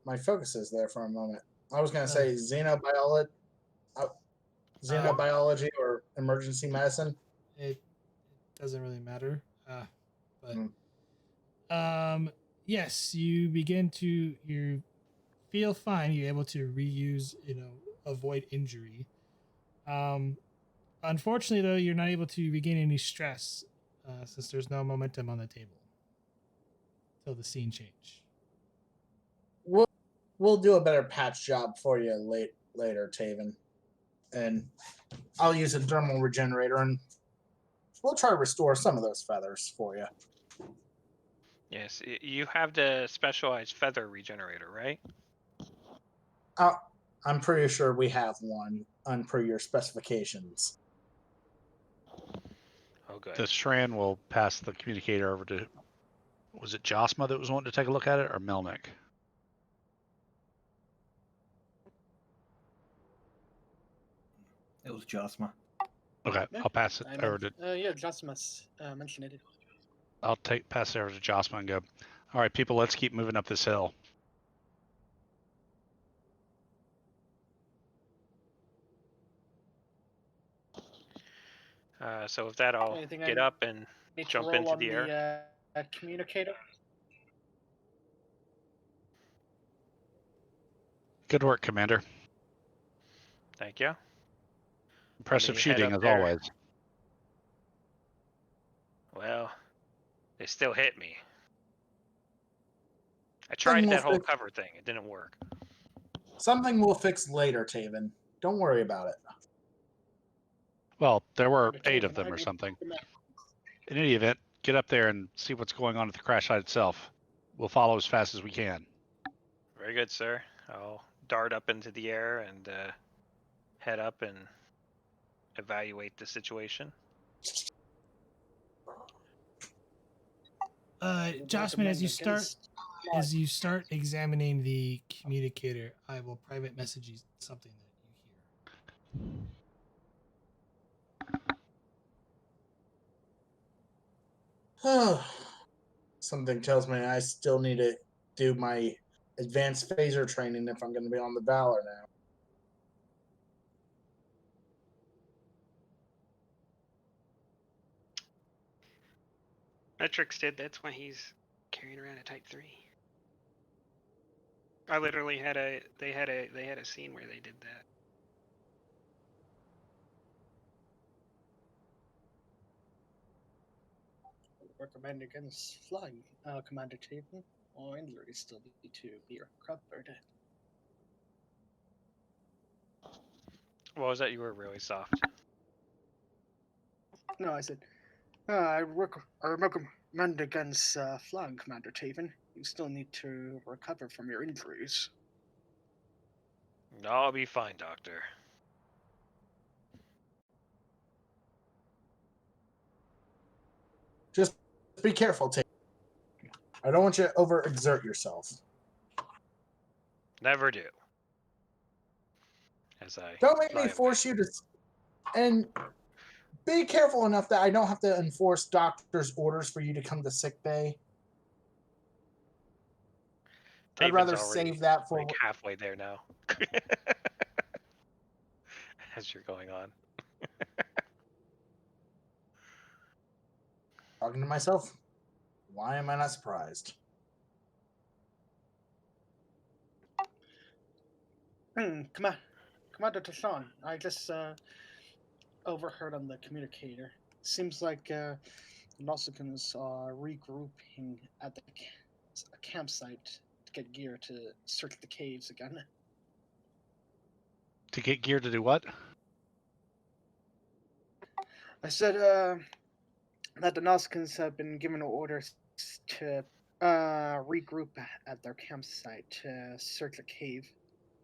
my focuses there for a moment. I was gonna say xenobiology or emergency medicine. It doesn't really matter. Yes, you begin to you feel fine. You're able to reuse, avoid injury. Unfortunately, though, you're not able to regain any stress since there's no momentum on the table till the scene change. We'll do a better patch job for you later, Taven, and I'll use a dermal regenerator and we'll try to restore some of those feathers for you. Yes, you have the specialized feather regenerator, right? I'm pretty sure we have one per your specifications. Oh, good. The Shran will pass the communicator over to, was it Josma that was wanting to take a look at it, or Melnick? It was Josma. Okay, Yeah, I'll pass it over to. Yeah, Josmas mentioned it. I'll pass it over to Josma and go. All right, people, let's keep moving up this hill. So with that, I'll get up and jump into the air. Communicator. Good work, Commander. Thank you. Impressive head shooting, up as there. always. Well, they still hit me. I tried that whole cover thing. It didn't work. Something we'll fix later, Taven. Don't worry about it. Well, there were 8 of them or something. In any event, get up there and see what's going on at the crash site itself. We'll follow as fast as we can. Very good, sir. I'll dart up into the air and head up and evaluate the situation. Jocelyn, as you start examining the communicator, I will private message you something that you hear. Something tells me I still need to do my advanced phaser training if I'm going to be on the Valor now. Metrix did. That's why he's carrying around a Type 3. I literally had a scene where they did that. recommend against flying, Commander Taven, or injuries still need to be recovered. What was that? You were really soft. No, I said, I recommend against flying, Commander Taven. You still need to recover from your injuries. No, I'll be fine, Doctor. Just be careful, Tate. I don't want you to overexert yourself. Never do. As I Don't make fly me away. force you to. And be careful enough that I don't have to enforce doctor's orders for you to come to sick bay. I'd Taven's rather already save that for like halfway there now. As you're going on. talking to myself. Why am I not surprised? Commander Tashan, I just overheard on the communicator. Seems like the Nausicaans are regrouping at the campsite to get gear to search the caves again. To get gear to do what? I said that the Nausicaans have been given orders to regroup at their campsite to search a cave.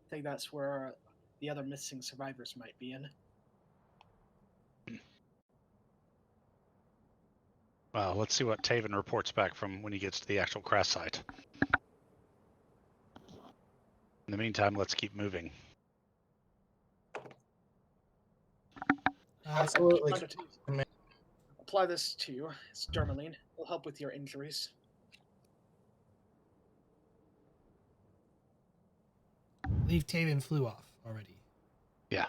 I think that's where the other missing survivors might be in. Well, let's see what Taven reports back from when he gets to the actual crash site. In the meantime, let's keep moving. Absolutely. Apply this to you. It's Dermaline. It'll help with your injuries. I believe Taven flew off already. Yeah.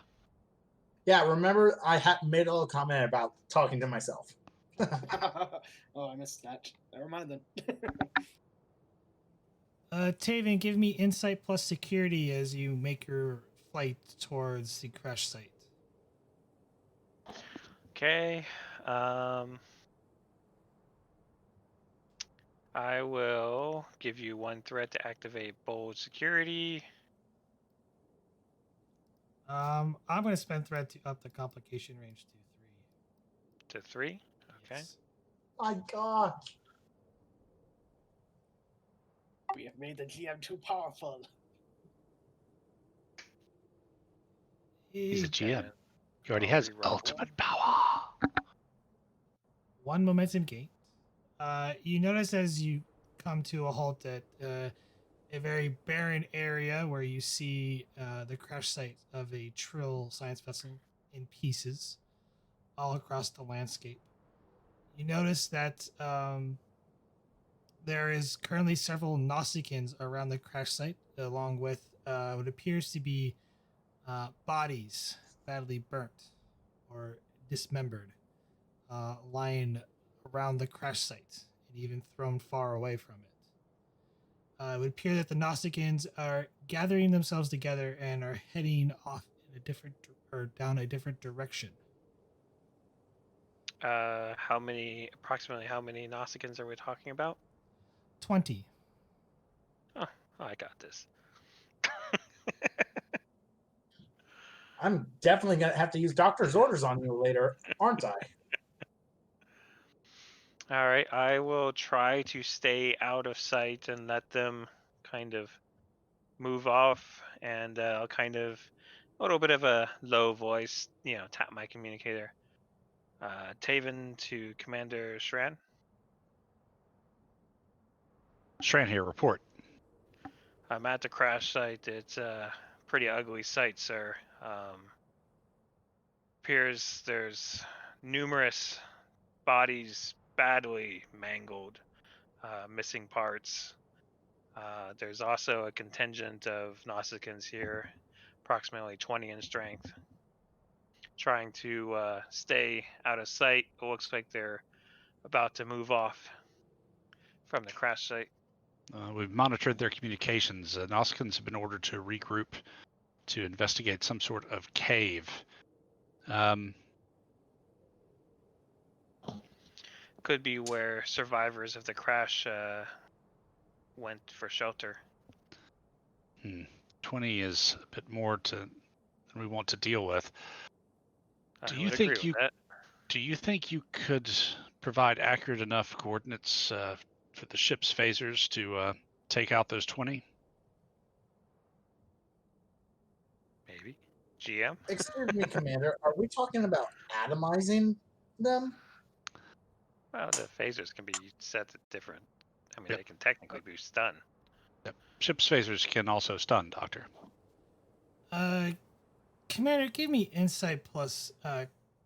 Yeah, remember I made a little comment about talking to myself. Oh, I missed that. Never mind then. Taven, give me insight plus security as you make your flight towards the crash site. Okay. I will give you one threat to activate bold security. I'm going to spend threat to up the complication range to 3. To 3. Okay. Yes. My God. We have made the GM too powerful. He's a GM. And He already I'll has reroll ultimate one. power. 1 momentum gain. You notice as you come to a halt at a very barren area where you see the crash site of a Trill science vessel in pieces all across the landscape. You notice that there is currently several Nausicaans around the crash site, along with what appears to be bodies badly burnt or dismembered, lying around the crash site and even thrown far away from it. It would appear that the Nausicaans are gathering themselves together and are heading off in a different or down a different direction. Approximately how many Nausicaans are we talking about? 20. Oh, I got this. I'm definitely going to have to use doctor's orders on you later, aren't I? All right, I will try to stay out of sight and let them kind of move off, and I'll kind of a little bit of a low voice, tap my communicator. Taven to Commander Shran. Shran here, report. I'm at the crash site. It's a pretty ugly sight, sir. Appears there's numerous bodies badly mangled, missing parts. There's also a contingent of Nausicaans here, approximately 20 in strength, trying to stay out of sight. It looks like they're about to move off from the crash site. We've monitored their communications. Nausicaans have been ordered to regroup to investigate some sort of cave. could be where survivors of the crash went for shelter. 20 is a bit more than we want to deal with. I Do would you agree think with you that. do you think you could provide accurate enough coordinates for the ship's phasers to take out those 20? Maybe. GM? Excuse me, Commander. Are we talking about atomizing them? Well, the phasers can be set to different. I mean, Yep. they can technically be stunned. Yep. Ship's phasers can also stun, Doctor. Commander, give me insight plus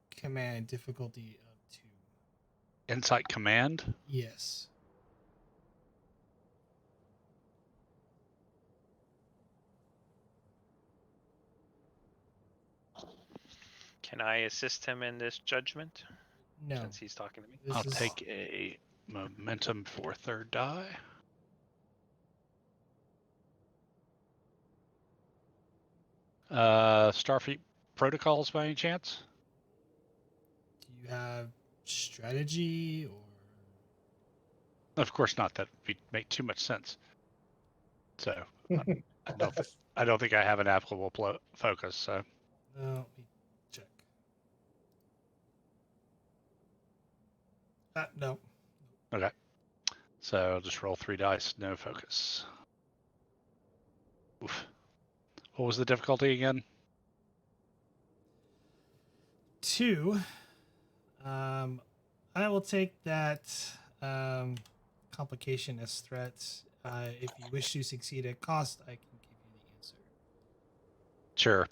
command difficulty of 2. Insight command? Yes. Can I assist him in this judgment? No. Since he's talking to me. This I'll is- take a momentum for third die. Starfleet protocols by any chance? Do you have strategy or? Of course not. That would make too much sense. So I don't think I have an applicable focus. So No, let me check. No. okay. So I'll just roll 3 dice. No focus. Oof. What was the difficulty again? 2. I will take that complication as threat. If you wish to succeed at cost, I can give you the answer. Sure.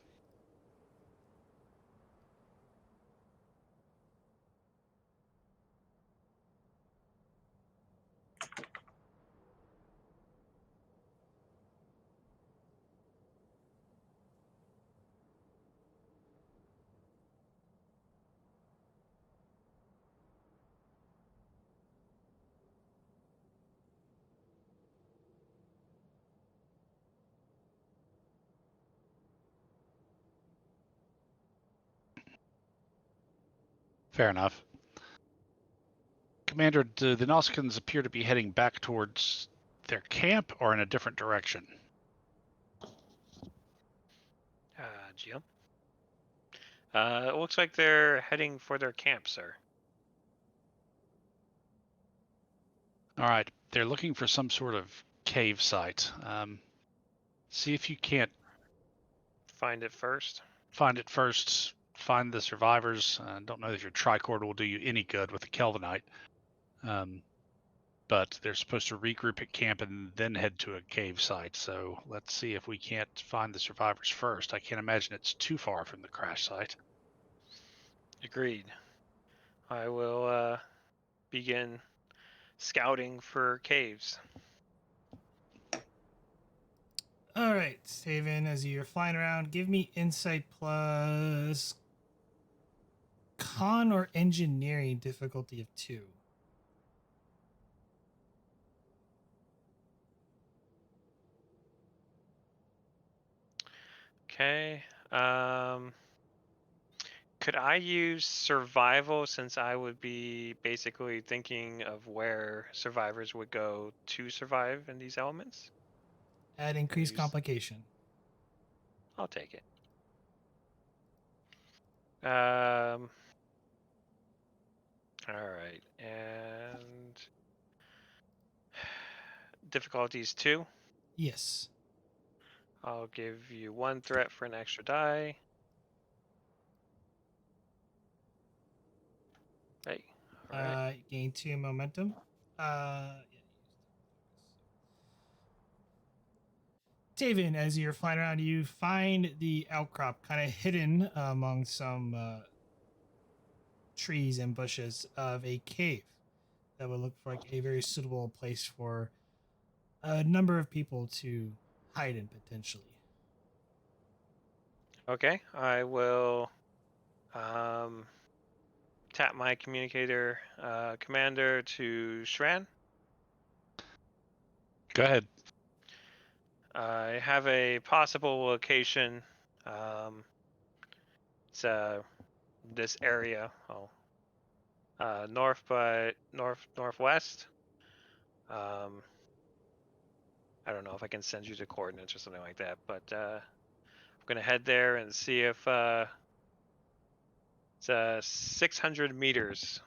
Fair enough. Commander, do the Nausicaans appear to be heading back towards their camp or in a different direction? GM? It looks like they're heading for their camp, sir. All right. They're looking for some sort of cave site. See if you can't Find it first. find it first. Find the survivors. Don't know if your tricord will do you any good with the Kelvinite. But they're supposed to regroup at camp and then head to a cave site. So let's see if we can't find the survivors first. I can't imagine it's too far from the crash site. Agreed. I will begin scouting for caves. All right, Steven, as you're flying around, give me insight plus con or engineering difficulty of 2. Okay. Could I use survival since I would be basically thinking of where survivors would go to survive in these elements? Add increased Use- complication. I'll take it. All right, and difficulties 2. Yes. I'll give you 1 threat for an extra die. Hey, all right. Gain 2 momentum. Yeah. Taven, as you're flying around, you find the outcrop kind of hidden among some trees and bushes of a cave that would look like a very suitable place for a number of people to hide in potentially. Okay, I will tap my communicator commander to Shran. Go ahead. I have a possible location. It's this area. I'll northwest. I don't know if I can send you the coordinates or something like that, but I'm gonna head there and see if it's 600 meters.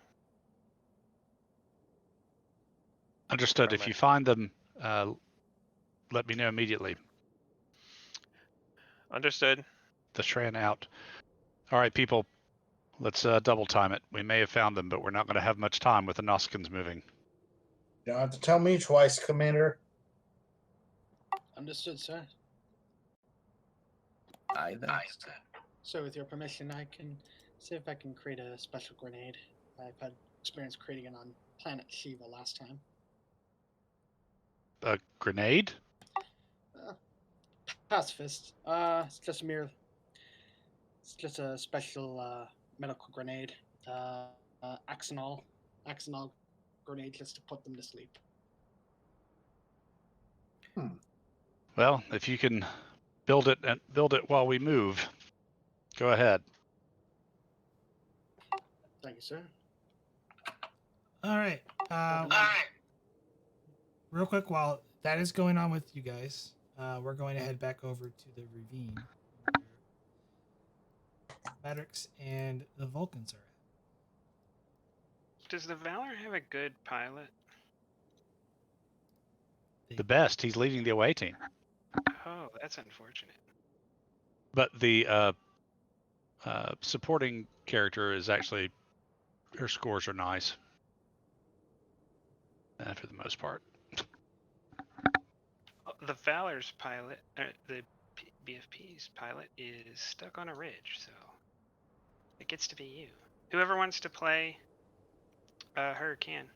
Understood. from If it. you find them, let me know immediately. Understood. The Shran out. All right, people. Let's double time it. We may have found them, but we're not going to have much time with the Nausicaans moving. You don't have to tell me twice, Commander. Understood, sir. Aye then. So, with your permission, I can see if I can create a special grenade. I've had experience creating it on planet Shiva last time. A grenade? Pacifist. It's just a special medical grenade. Axonol grenade just to put them to sleep. Well, if you can build it while we move, go ahead. Thank you, sir. All right. Real quick, while that is going on with you guys, we're going to head back over to the ravine where Madrix and the Vulcans are at. Does the Valor have a good pilot? The best. He's leading the away team. Oh, that's unfortunate. But the supporting character is actually, her scores are nice. For the most part. The Valor's pilot, the BFP's pilot, is stuck on a ridge, so it gets to be you. Whoever wants to play her can.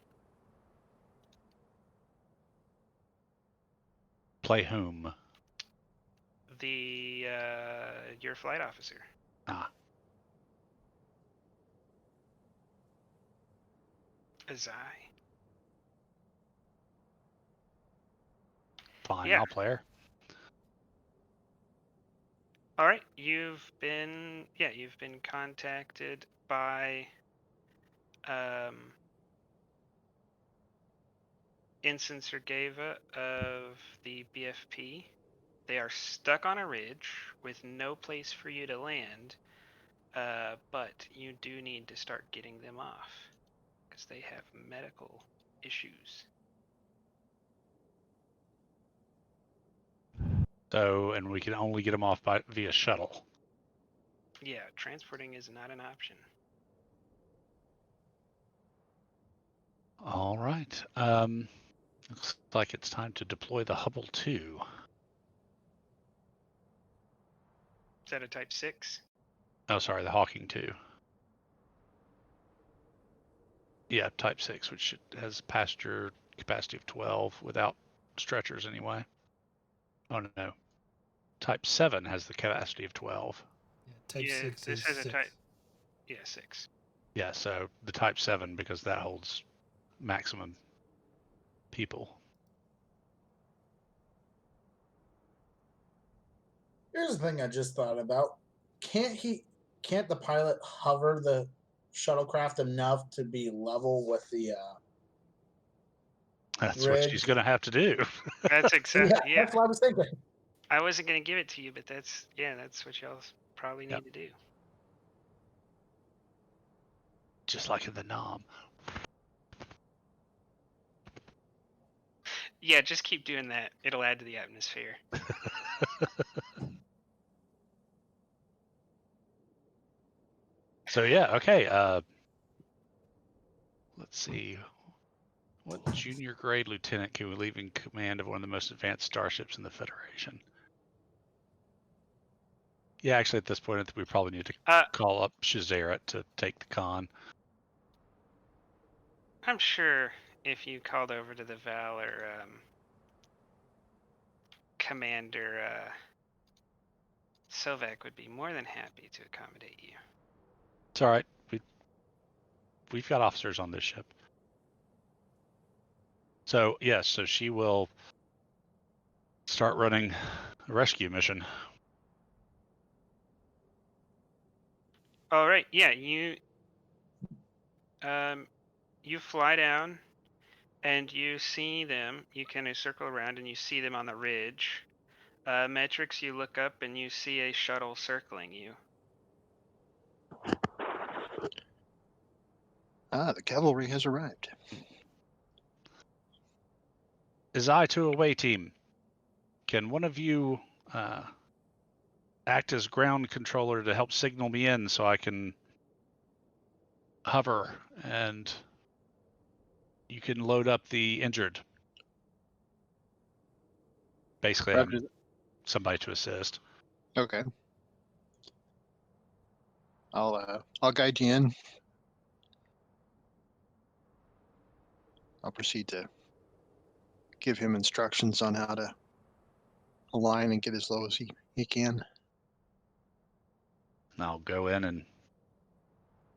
Play whom? The your flight officer. Ah. Azai. Fine, Yeah. I'll play her. All right, you've been contacted by Ensign Sergeva of the BFP. They are stuck on a ridge with no place for you to land, but you do need to start getting them off because they have medical issues. So, and we can only get them off via shuttle. Yeah, transporting is not an option. All right. Looks like it's time to deploy the Hubble 2. Is that a Type 6? Oh, sorry, the Hawking 2. Yeah, Type 6, which has passenger capacity of 12 without stretchers anyway. Oh, no. Type 7 has the capacity of 12. Yeah, Type Yeah, 6 this is has a 6. Type. Yeah, 6. Yeah, so the Type 7, because that holds maximum people. Here's the thing I just thought about. Can't the pilot hover the shuttlecraft enough to be level with the That's what she's going to have to do. That's exactly, yeah. That's what I was thinking. I wasn't going to give it to you, but that's what y'all probably need to do. Just like in the Nom. Yeah, just keep doing that. It'll add to the atmosphere. So yeah, okay. Let's see. What junior grade lieutenant can we leave in command of one of the most advanced starships in the Federation? Yeah, actually, at this point, I think we probably need to call up Shazera to take the con. I'm sure if you called over to the Valor, Commander Sovak would be more than happy to accommodate you. It's all right. We've got officers on this ship. So yes, so she will start running a rescue mission. All right, yeah, you. You fly down, and you see them. You kind of circle around, and you see them on the ridge. Metrics, you look up, and you see a shuttle circling you. The cavalry has arrived. As I to away team, can one of you act as ground controller to help signal me in so I can hover and you can load up the injured? Basically, I'm somebody to assist. Okay. I'll guide you in. I'll proceed to give him instructions on how to align and get as low as he can. And I'll go in and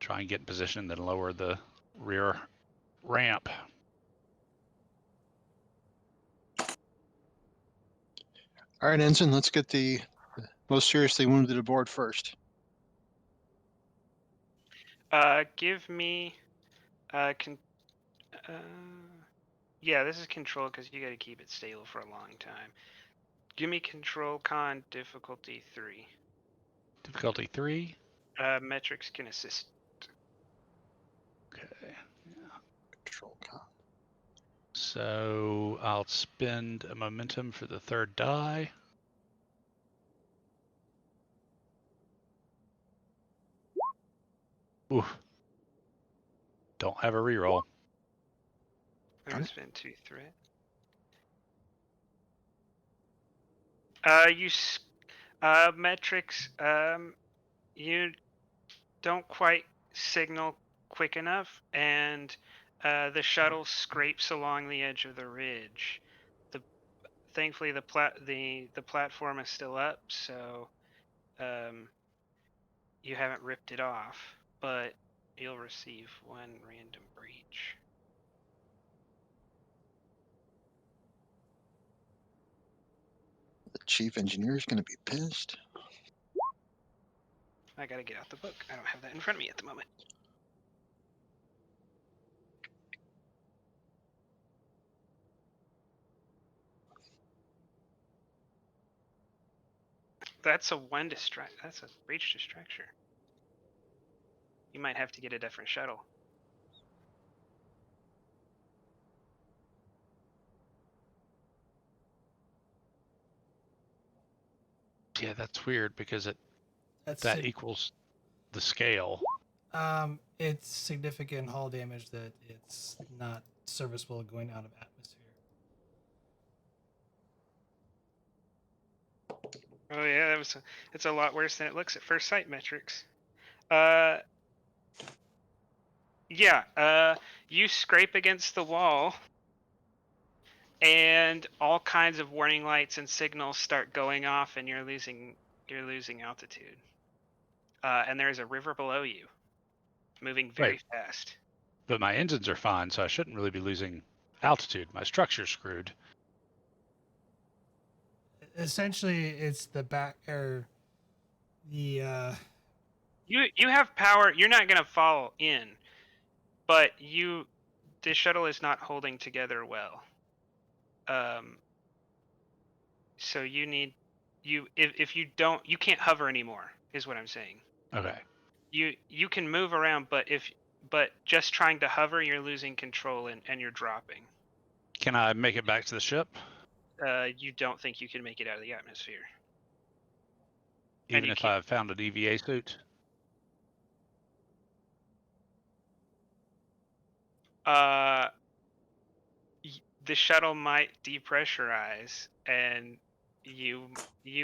try and get in position, then lower the rear ramp. All right, Ensign, let's get the most seriously wounded aboard first. Give me, yeah, this is control because you got to keep it stable for a long time. Give me control con difficulty 3. Difficulty 3. Metrics can assist. Okay. Control con. So I'll spend a momentum for the third die. Ooh. Don't have a reroll. I'm Darn gonna it. spend 2 threat. Metrics, you don't quite signal quick enough, and the shuttle scrapes along the edge of the ridge. Thankfully, the platform is still up, so you haven't ripped it off, but you'll receive 1 random breach. The chief engineer is going to be pissed. I gotta get out the book. I don't have that in front of me at the moment. That's a That's a breach to structure. You might have to get a different shuttle. Yeah, that's weird because That's that equals the scale. It's significant hull damage that it's not serviceable going out of atmosphere. Oh yeah, it's a lot worse than it looks at first sight, metrics. Yeah, you scrape against the wall, and all kinds of warning lights and signals start going off, and you're losing altitude. And there's a river below you, moving very fast. But my engines are fine, so I shouldn't really be losing altitude. My structure's screwed. Essentially, it's the back or the. You have power. You're not gonna fall in, but the shuttle is not holding together well. So you need if you don't, you can't hover anymore, is what I'm saying. Okay. You can move around, but just trying to hover, you're losing control and you're dropping. Can I make it back to the ship? You don't think you can make it out of the atmosphere. Even if I found an EVA suit? The shuttle might depressurize, and you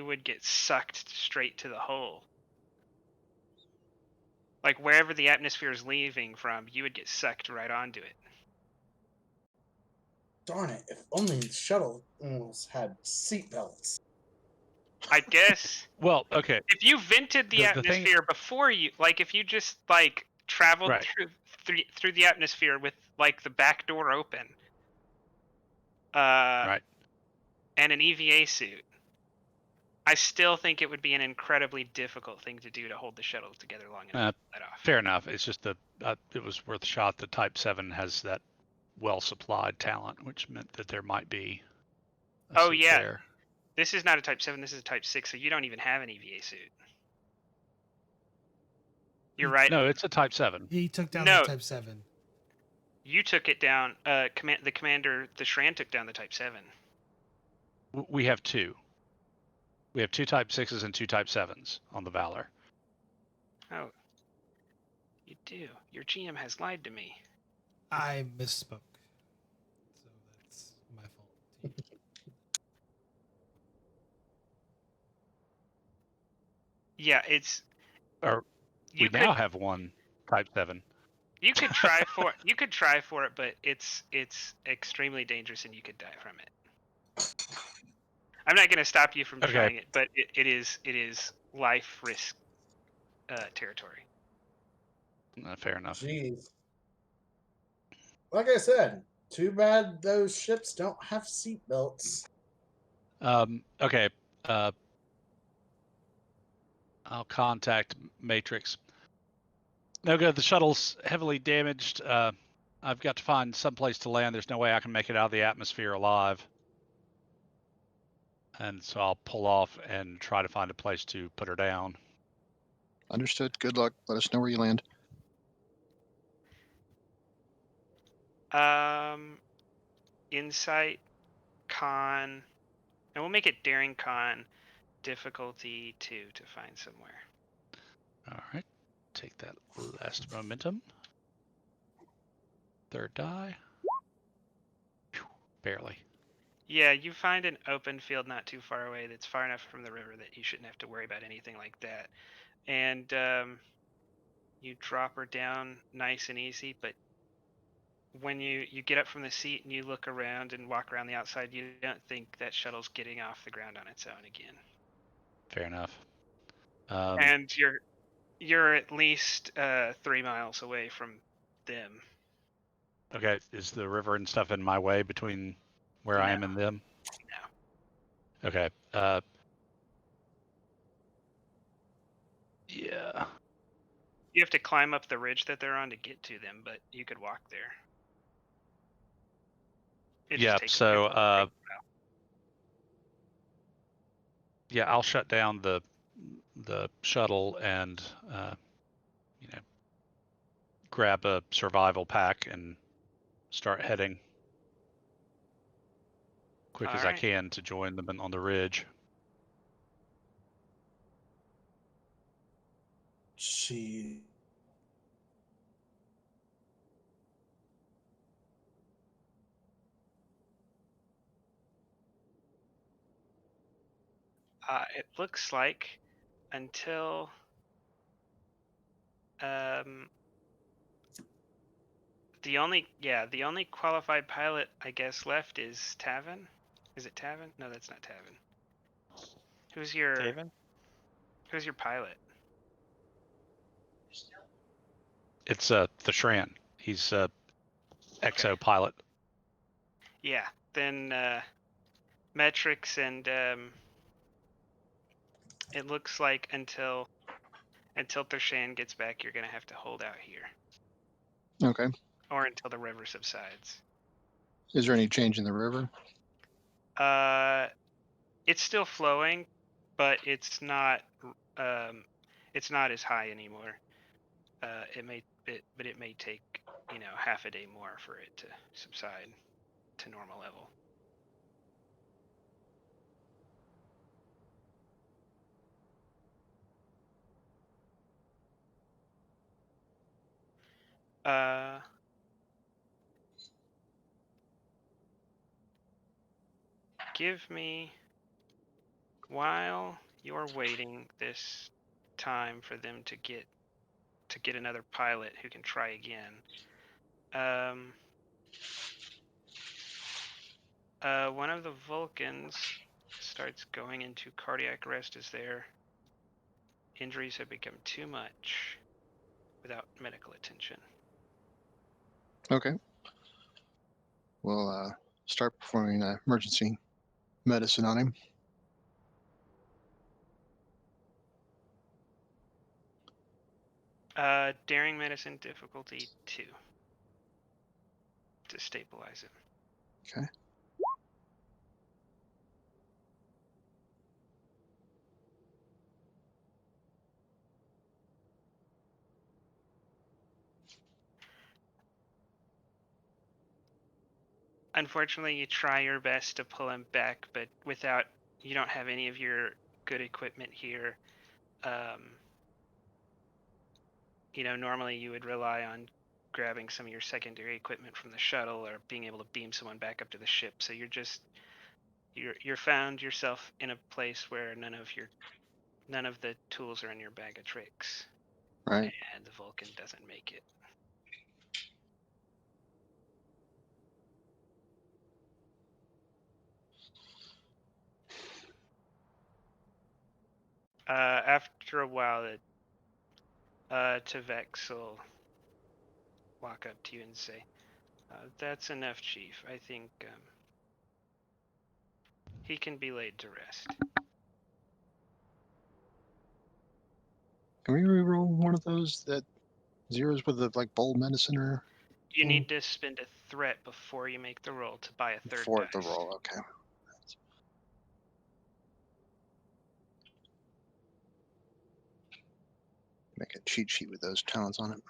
would get sucked straight to the hull. Like wherever the atmosphere is leaving from, you would get sucked right onto it. Darn it! If only the shuttle almost had seatbelts. I guess. Well, okay. If you vented the atmosphere before you, like if you just like traveled through the atmosphere with like the back door open, right, and an EVA suit, I still think it would be an incredibly difficult thing to do to hold the shuttle together long enough to pull that off. Fair enough. It's just it was worth a shot. The Type 7 has that well-supplied talent, which meant that there might be a Oh suit yeah, there. this is not a Type 7. This is a Type 6, so you don't even have an EVA suit. You're right. No, it's a Type 7. He took down No. the Type 7. You took it down. The commander, the Shran, took down the Type 7. We have two. We have two Type 6s and two Type 7s on the Valor. Oh, you do. Your GM has lied to me. I misspoke. So that's my fault. Yeah, it's. Or we now have one Type 7. You could try for you could try for it, but it's extremely dangerous and you could die from it. I'm not going to stop you from trying it, but it is life risk territory. Fair enough. Jeez. Like I said, too bad those ships don't have seatbelts. Okay. I'll contact Matrix. No good. The shuttle's heavily damaged. I've got to find some place to land. There's no way I can make it out of the atmosphere alive. And so I'll pull off and try to find a place to put her down. Understood. Good luck. Let us know where you land. Insight, con, and we'll make it daring con, difficulty 2 to find somewhere. All right. Take that last momentum. Third die. Whew, barely. Yeah, you find an open field not too far away that's far enough from the river that you shouldn't have to worry about anything like that. And you drop her down nice and easy, but when you get up from the seat and you look around and walk around the outside, you don't think that shuttle's getting off the ground on its own again. Fair enough. And you're at least 3 miles away from them. Okay, is the river and stuff in my way between where I am and them? No. Okay. Yeah. You have to climb up the ridge that they're on to get to them, but you could walk there. Yeah, so yeah, I'll shut down the shuttle and grab a survival pack and start heading quick as I can to join them on the ridge. Gee. It looks like until the only qualified pilot I guess left is Tavin. Is it Tavin? No, that's not Tavin. Who's your Taven? Who's your pilot? It's the Shran. He's exo pilot. Yeah, then Metrics and it looks like until Thershan gets back, you're gonna have to hold out here. Okay. Or until the river subsides. Is there any change in the river? It's still flowing, but it's not as high anymore. It may take half a day more for it to subside to normal level. Give me, while you're waiting this time for them to get another pilot who can try again. One of the Vulcans starts going into cardiac arrest as their injuries have become too much without medical attention. Okay. We'll start performing emergency medicine on him. Daring medicine difficulty 2 to stabilize it. Okay. Unfortunately, you try your best to pull him back, but you don't have any of your good equipment here. Normally you would rely on grabbing some of your secondary equipment from the shuttle or being able to beam someone back up to the ship. So you're found yourself in a place where none of the tools are in your bag of tricks. Right. And the Vulcan doesn't make it. After a while, Tevex will walk up to you and say, "That's enough, Chief. I think he can be laid to rest." Can we reroll one of those that zeros with the bold medicine or You need to spend a threat before you make the roll to buy a third before dice. the roll? Okay. Make a cheat sheet with those talents on it.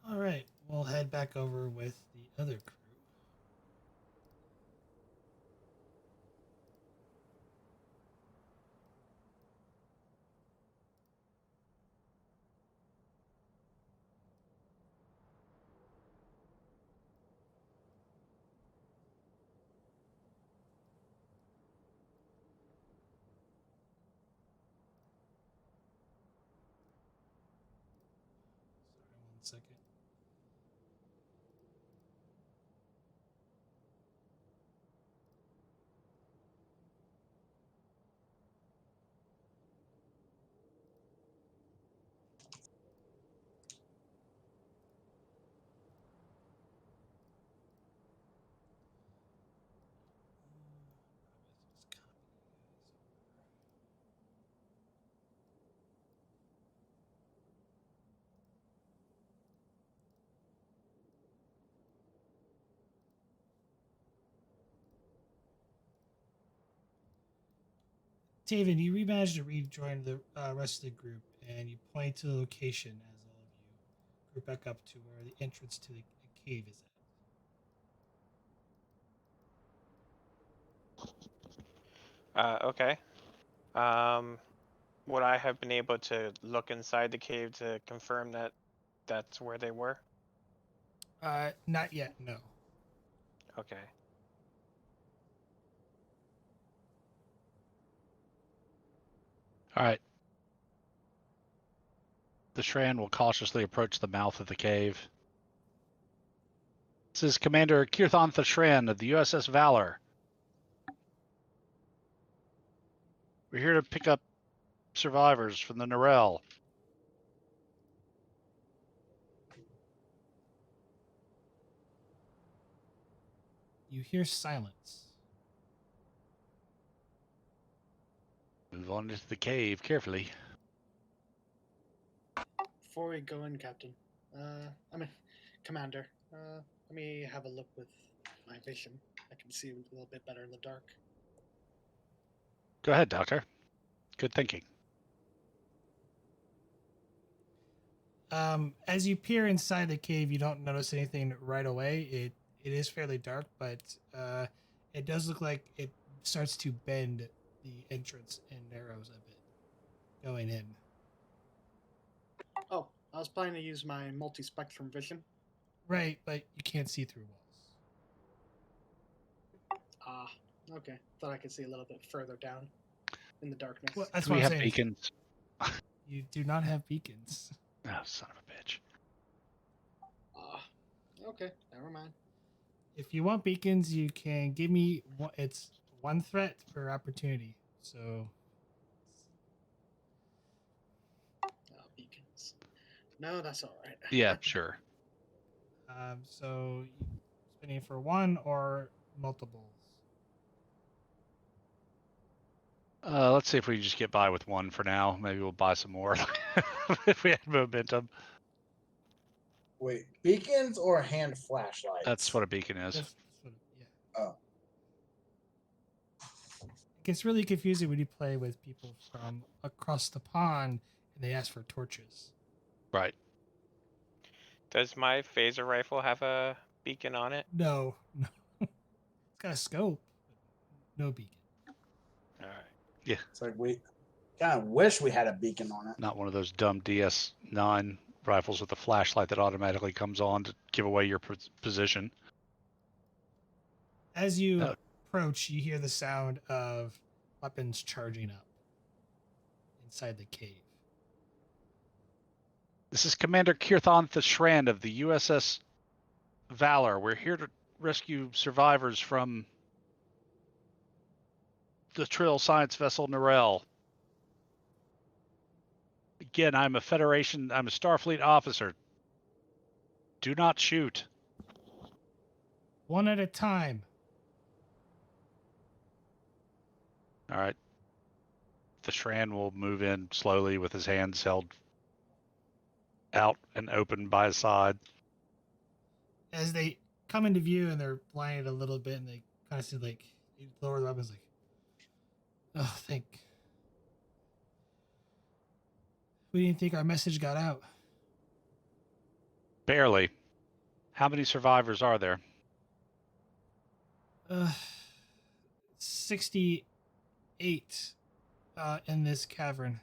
All right, we'll head back over with the other crew. Sorry, 1 second. Taven, you managed to rejoin the rest of the group, and you point to the location as all of you group back up to where the entrance to the cave is at. Okay. Would I have been able to look inside the cave to confirm that that's where they were? Not yet, no. Okay. All right. The Shran will cautiously approach the mouth of the cave. This is Commander Kirthon Shran of the USS Valor. We're here to pick up survivors from the Narell. You hear silence. Move on into the cave carefully. Before we go in, Captain, Commander, let me have a look with my vision. I can see a little bit better in the dark. Go ahead, Doctor. Good thinking. As you peer inside the cave, you don't notice anything right away. It is fairly dark, but it does look like it starts to bend the entrance and narrows a bit going in. Oh, I was planning to use my multi-spectrum vision. Right, but you can't see through walls. Okay, thought I could see a little bit further down in the darkness. Well, that's Do what we I'm have saying. beacons? You do not have beacons. Oh, son of a bitch. Okay, never mind. If you want beacons, you can give me one. It's one threat per opportunity. So Beacons. No, that's all right. Yeah, sure. so spending for one or multiples. Let's see if we can just get by with one for now. Maybe we'll buy some more if we have momentum. Wait, beacons or hand flashlights? That's what a beacon is. That's what, yeah. Oh. It gets really confusing when you play with people from across the pond and they ask for torches. Right. Does my phaser rifle have a beacon on it? No. It's got a scope, but no beacon. All right. It's like we kind of wish we had a beacon on it. Not one of those dumb DS9 rifles with a flashlight that automatically comes on to give away your position. As you approach, you hear the sound of weapons charging up inside the cave. This is Commander Kirthon Thashran of the USS Valor. We're here to rescue survivors from the Trill science vessel Narell. Again, I'm a Starfleet officer. Do not shoot. One at a time. All right. Thashran will move in slowly with his hands held out and open by his side. As they come into view and they're blinded a little bit and they kind of see like you lower the weapons like, oh, thank. We didn't think our message got out. Barely. How many survivors are there? 68 in this cavern.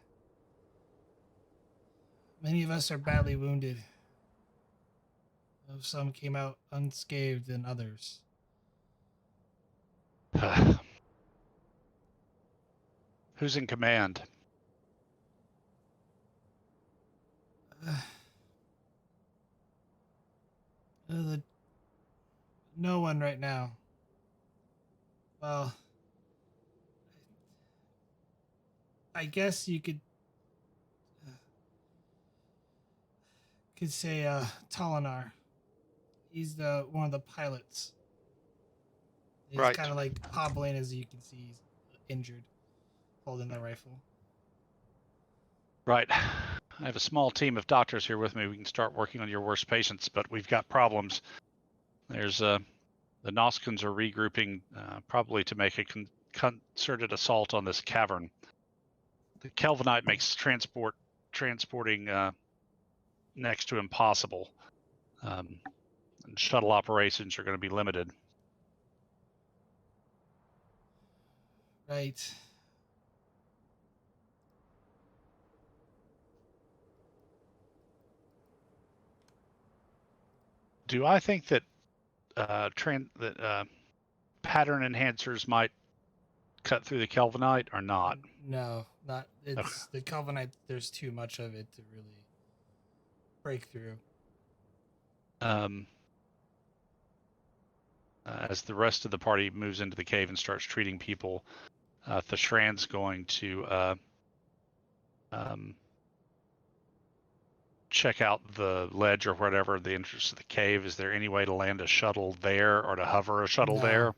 Many of us are badly wounded. Some came out unscathed than others. Who's in command? No one right now. Well, I guess you could say Tolinar. He's one of the pilots. He's Right. kind of like hobbling, as you can see, he's injured, holding the rifle. Right. I have a small team of doctors here with me. We can start working on your worst patients, but we've got problems. There's the Noskans are regrouping, probably to make a concerted assault on this cavern. The Kelvinite makes transporting next to impossible. And shuttle operations are going to be limited. Right. Do I think that pattern enhancers might cut through the Kelvinite or not? No, not. It's the Kelvinite. There's too much of it to really break through. As the rest of the party moves into the cave and starts treating people, Thashran's going to check out the ledge or whatever, the entrance to the cave. Is there any way to land a shuttle there or to hover a shuttle there?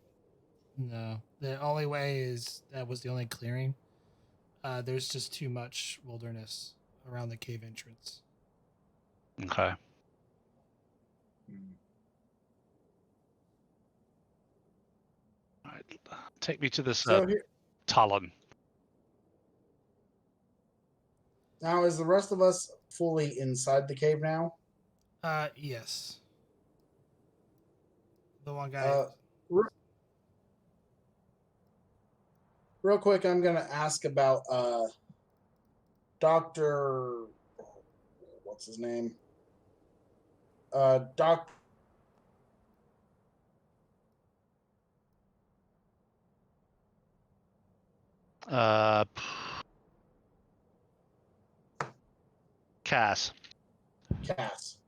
No. The only way that was the only clearing. There's just too much wilderness around the cave entrance. Okay. All right. Take me to this Talon. Now, is the rest of us fully inside the cave now? Yes. The one guy. Real quick, I'm going to ask about Dr. What's his name? Cass. Cass.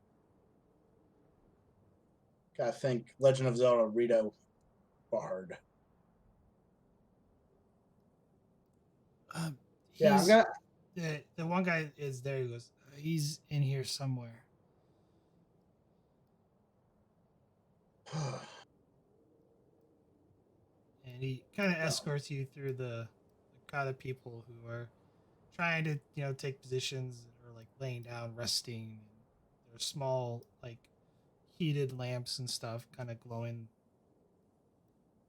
Gotta think Legend of Zelda Rito Bard. Yeah, I'm He's gonna. the one guy is there. He goes, he's in here somewhere. And he kind of escorts you through the crowd of people who are trying to, take positions or like laying down, resting. There's small, like, heated lamps and stuff kind of glowing,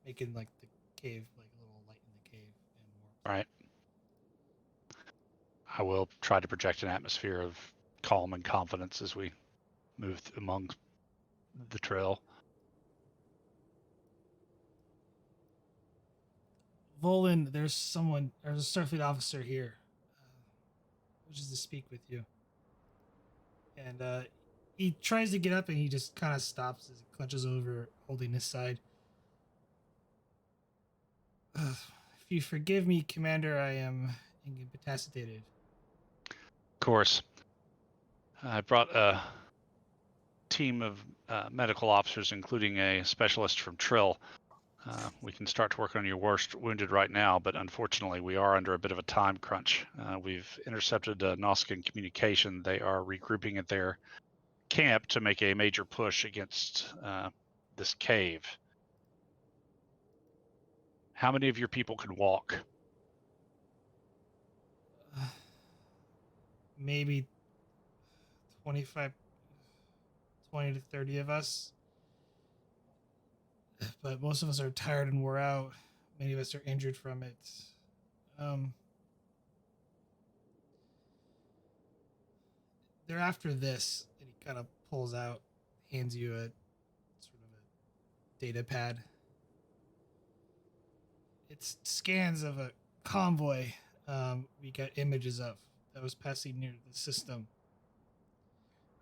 making like the cave, like a little light in the cave and more. All right. I will try to project an atmosphere of calm and confidence as we move among the trail. Volan, there's a Starfleet officer here, wishes to speak with you. And he tries to get up and he just kind of stops as he clutches over, holding his side. If you forgive me, Commander, I am incapacitated. Of course. I brought a team of medical officers, including a specialist from Trill. We can start to work on your worst wounded right now, but unfortunately we are under a bit of a time crunch. We've intercepted Nausicaan communication. They are regrouping at their camp to make a major push against this cave. How many of your people can walk? Maybe 20 to 30 of us. But most of us are tired and wore out. Many of us are injured from it. They're after this, and he kind of pulls out, hands you a sort of a data pad. It's scans of a convoy we got images of that was passing near the system.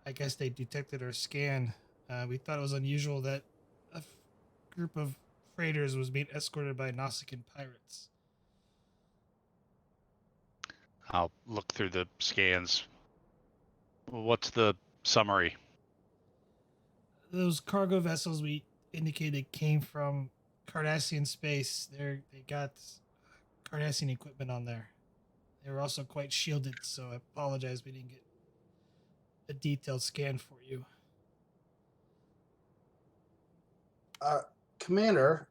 I guess they detected our scan. We thought it was unusual that a group of freighters was being escorted by Nausicaan pirates. I'll look through the scans. What's the summary? Those cargo vessels we indicated came from Cardassian space. They got Cardassian equipment on there. They were also quite shielded, so I apologize we didn't get a detailed scan for you. Commander,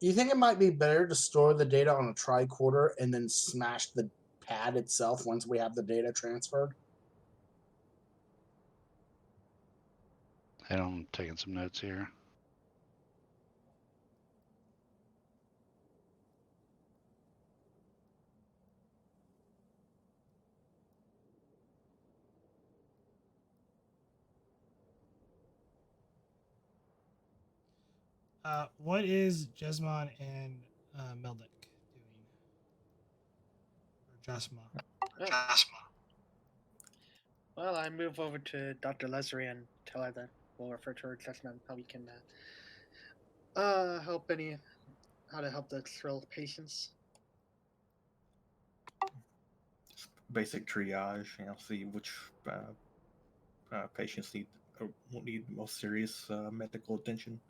you think it might be better to store the data on a tricorder and then smash the pad itself once we have the data transferred? I'm taking some notes here. What is Jesmon and Meldick doing? Or Jasma? Well, I move over to Dr. Leslie and tell her that we'll refer to her judgment how we can help how to help the Trill patients. Basic triage, see which patients need most serious medical attention.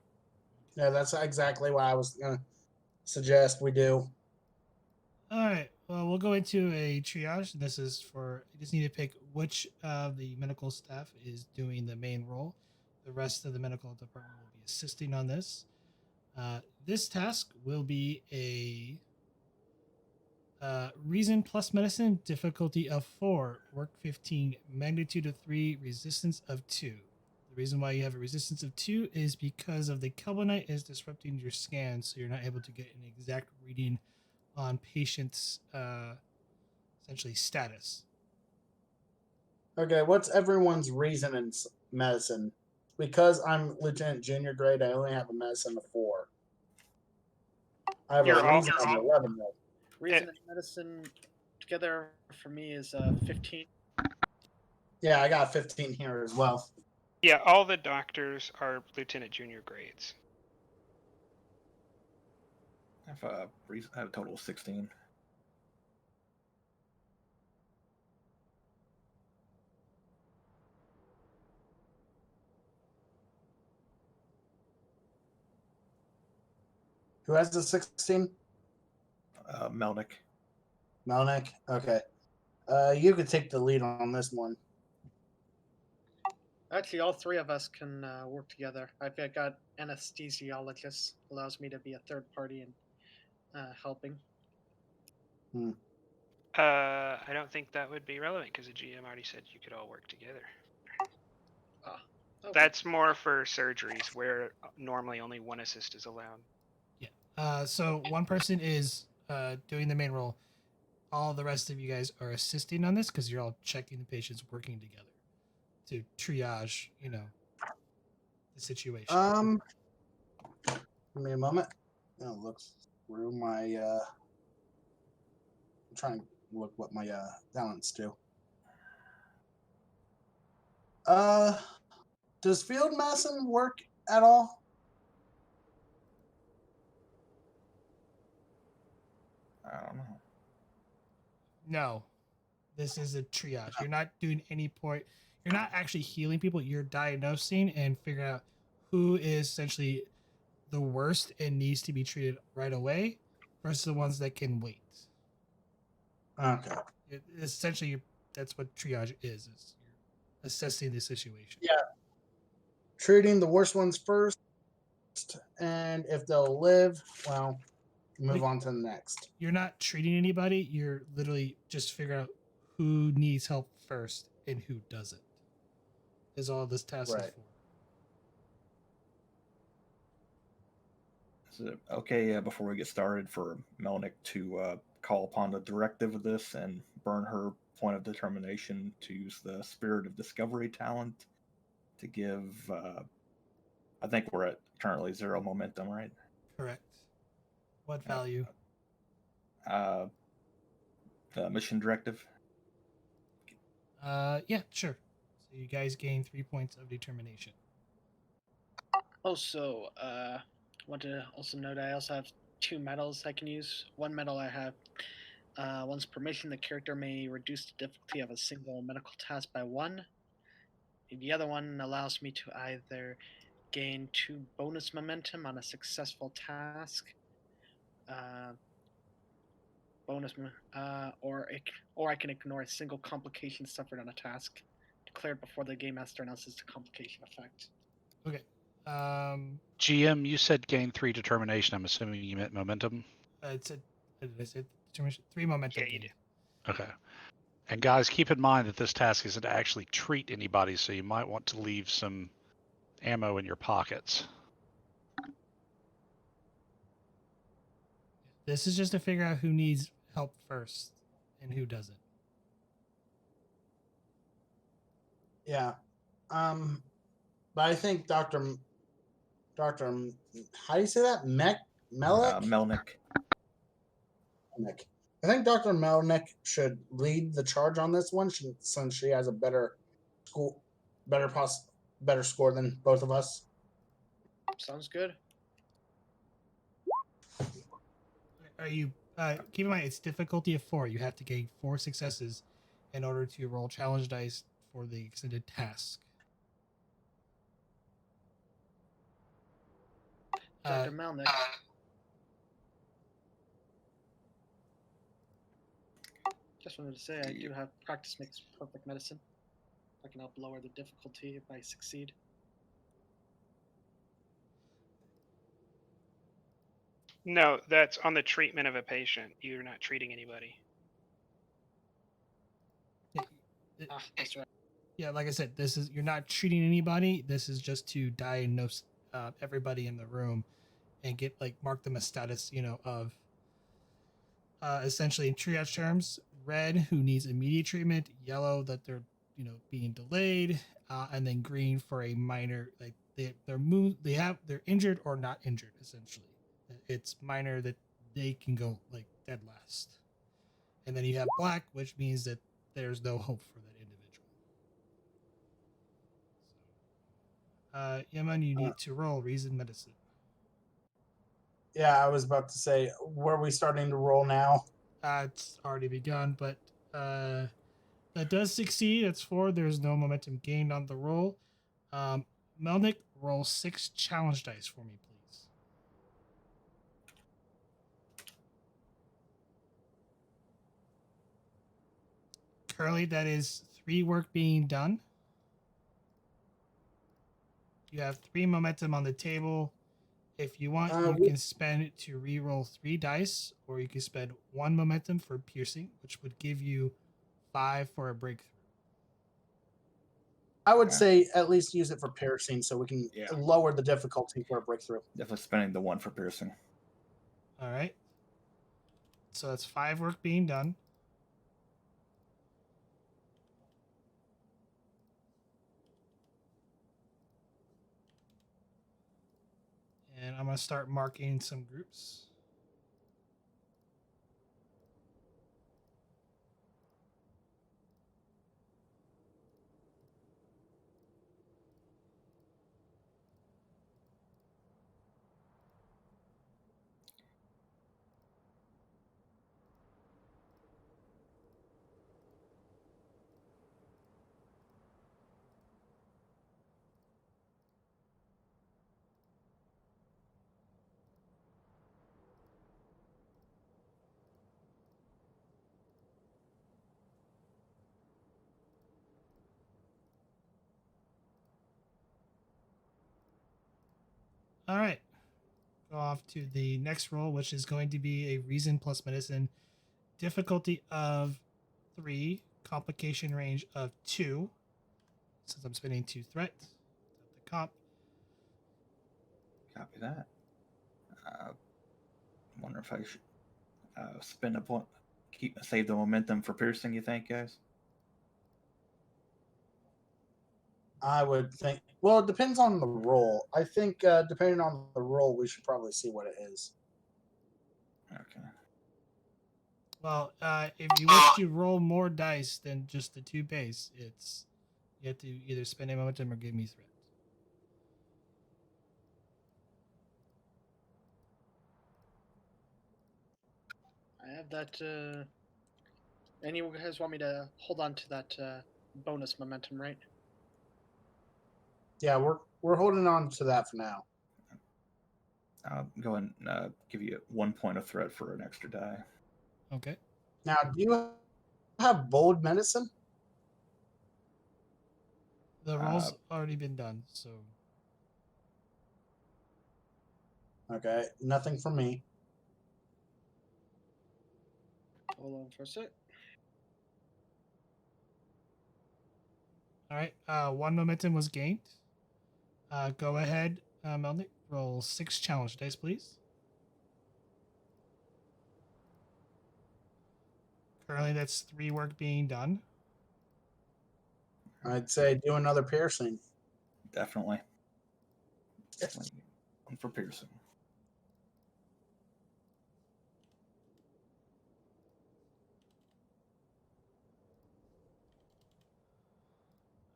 Yeah, that's exactly what I was going to suggest we do. All right. Well, we'll go into a triage. This is for, you just need to pick which of the medical staff is doing the main role. The rest of the medical department will be assisting on this. This task will be a reason plus medicine, difficulty of 4, work 15, magnitude of 3, resistance of 2. The reason why you have a resistance of 2 is because of the Kelbonite is disrupting your scan, so you're not able to get an exact reading on patient's essentially status. Okay, what's everyone's reason in medicine? Because I'm Lieutenant Junior grade, I only have a medicine of 4. I have a reason of 11 though. Reason and medicine together for me is 15. Yeah, I got 15 here as well. Yeah, all the doctors are Lieutenant Junior grades. I have a total of 16. Who has the 16? Melnick. Melnick? Okay. You could take the lead on this one. Actually, all three of us can work together. I've got anesthesiologist, allows me to be a third party in helping. I don't think that would be relevant because the GM already said you could all work together. Okay. That's more for surgeries where normally only one assist is allowed. Yeah. So one person is doing the main role. All the rest of you guys are assisting on this because you're all checking the patients, working together to triage, the situation. Give me a moment. Look through my. I'm trying to look what my talents do. Does field medicine work at all? I don't know. No, this is a triage. You're not doing any point. You're not actually healing people. You're diagnosing and figuring out who is essentially the worst and needs to be treated right away versus the ones that can wait. Okay. Essentially, that's what triage is you're assessing the situation. Yeah. Treating the worst ones first, and if they'll live, well, move on to the next. You're not treating anybody. You're literally just figuring out who needs help first and who doesn't. Is all this task is for. Is it okay before we get started for Melnick to call upon the directive of this and burn her point of determination to use the Spirit of Discovery talent to give? I think we're at currently 0 momentum, right? Correct. What value? The mission directive. Yeah, sure. So you guys gain 3 points of determination. Also, want to also note I also have 2 medals I can use. One medal I have, once permission, the character may reduce the difficulty of a single medical task by 1. And the other one allows me to either gain 2 bonus momentum on a successful task, or I can ignore a single complication suffered on a task declared before the game master announces the complication effect. Okay. GM, you said gain 3 determination. I'm assuming you meant momentum. It's a determination 3 momentum. Yeah, you gain. do. Okay. And guys, keep in mind that this task isn't to actually treat anybody, so you might want to leave some ammo in your pockets. This is just to figure out who needs help first and who doesn't. Yeah. But I think Dr. How do you say that? Melnick? Melnick. Melnick. I think Dr. Melnick should lead the charge on this one since she has a better score than both of us. Sounds good. Are you keep in mind it's difficulty of 4. You have to gain 4 successes in order to roll challenge dice for the extended task. Dr. Melnick. Just wanted to say I do have practice makes perfect medicine. I can help lower the difficulty if I succeed. No, that's on the treatment of a patient. You're not treating anybody. That's right. Yeah, like I said, you're not treating anybody. This is just to diagnose everybody in the room and mark them a status, of essentially in triage terms, red who needs immediate treatment, yellow that they're being delayed, and then green for a minor they're injured or not injured. Essentially, it's minor that they can go dead last, and then you have black, which means that there's no hope for that individual. Yaman, you need to roll reason medicine. Yeah, I was about to say, were we starting to roll now? It's already begun, but that does succeed. It's 4. There's no momentum gained on the roll. Melnick, roll 6 challenge dice for me, please. Curly, that is 3 work being done. You have 3 momentum on the table. If you want, you can spend it to re-roll 3 dice, or you can spend 1 momentum for piercing, which would give you 5 for a breakthrough. I would say at least use it for piercing so we can Yeah. lower the difficulty for a breakthrough. Definitely spending the 1 for piercing. All right. So that's 5 work being done. And I'm going to start marking some groups. All right. Go off to the next roll, which is going to be a reason plus medicine. Difficulty of 3. Complication range of 2. Since I'm spending 2 threats. The comp. Copy that. Wonder if I should spend a point, save the momentum for piercing. You think, guys? I would think. Well, it depends on the roll. I think depending on the roll, we should probably see what it is. Okay. Well, if you wish to roll more dice than just the 2 base, it's you have to either spend a momentum or give me threat. I have that. Any of you guys want me to hold on to that bonus momentum, right? Yeah, we're holding on to that for now. I'll go and give you 1 point of threat for an extra die. Okay. Now, do you have bold medicine? The roll's already been done, so. Okay, nothing for me. Hold on for a sec. All right. 1 momentum was gained. Go ahead, Melnick. Roll 6 challenge dice, please. Currently, that's 3 work being done. I'd say do another piercing. Definitely. 1 for piercing.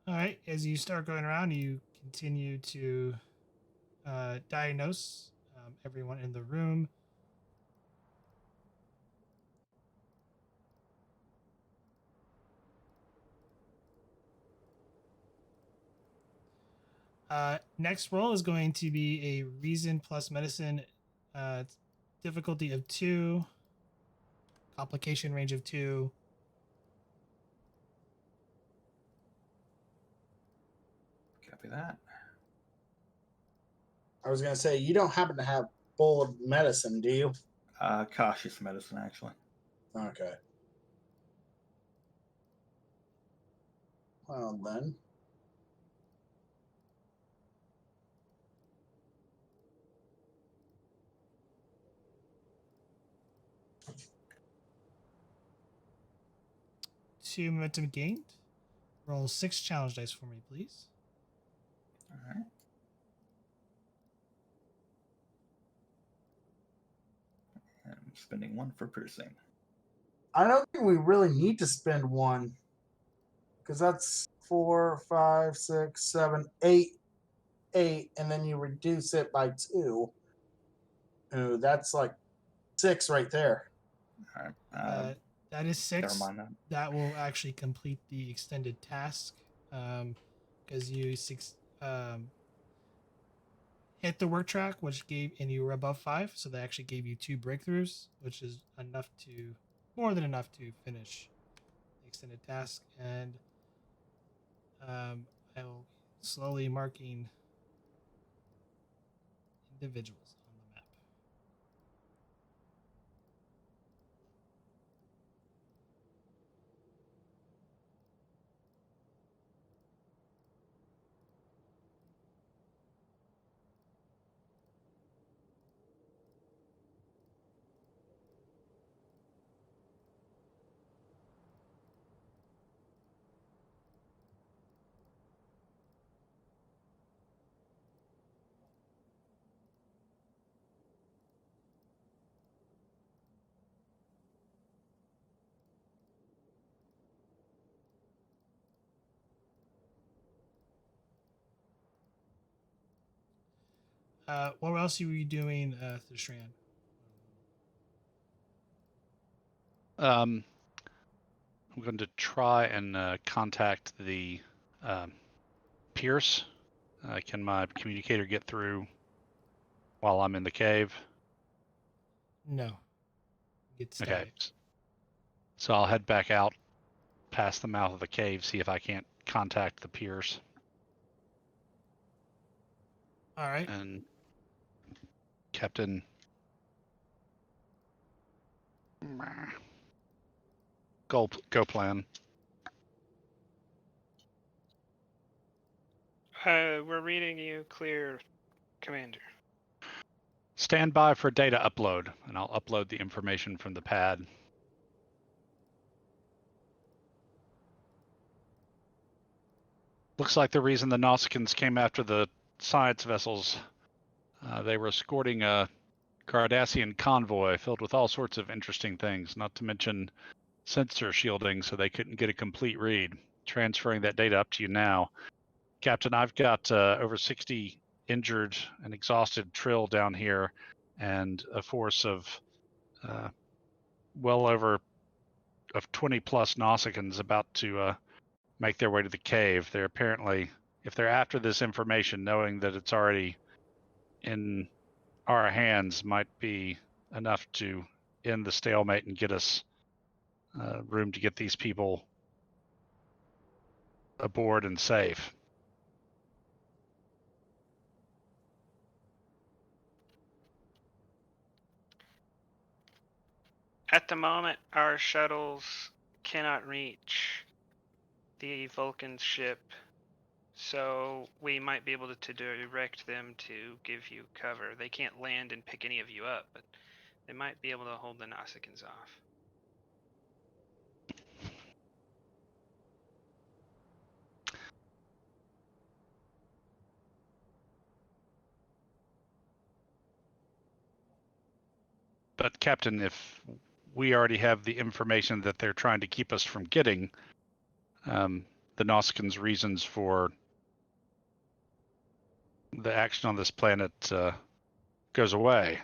All right. As you start going around, you continue to diagnose everyone in the room. Next roll is going to be a reason plus medicine, difficulty of 2, complication range of 2. Copy that. I was gonna say you don't happen to have bold medicine, do you? Cautious medicine, actually. Okay. Well then. Two momentum gained. Roll 6 challenge dice for me, please. All right. And I'm spending 1 for piercing. I don't think we really need to spend 1. Because that's 4, 5, 6, 7, 8, 8, and then you reduce it by 2. Ooh, that's like 6 right there. All right. That is 6. Never mind that. That will actually complete the extended task because you hit the work track, which and you were above 5, so they actually gave you 2 breakthroughs, which is more than enough to finish the extended task, and I will slowly marking individuals on the map. What else were you doing, Thishran? I'm going to try and contact the Peirce. Can my communicator get through while I'm in the cave? No. Get static. Okay. So I'll head back out past the mouth of the cave, see if I can't contact the Peirce. All right. And Captain. Go plan. We're reading you clear, Commander. Stand by for data upload, and I'll upload the information from the pad. Looks like the reason the Nausicaans came after the science vessels, they were escorting a Cardassian convoy filled with all sorts of interesting things, not to mention sensor shielding so they couldn't get a complete read. Transferring that data up to you now. Captain, I've got over 60 injured and exhausted Trill down here, and a force of well over 20 plus Nausicaans about to make their way to the cave. They're apparently, if they're after this information, knowing that it's already in our hands might be enough to end the stalemate and get us room to get these people aboard and safe. At the moment, our shuttles cannot reach the Vulcan ship, so we might be able to direct them to give you cover. They can't land and pick any of you up, but they might be able to hold the Nausicaans off. But Captain, if we already have the information that they're trying to keep us from getting, the Nausicaans' reasons for the action on this planet goes away.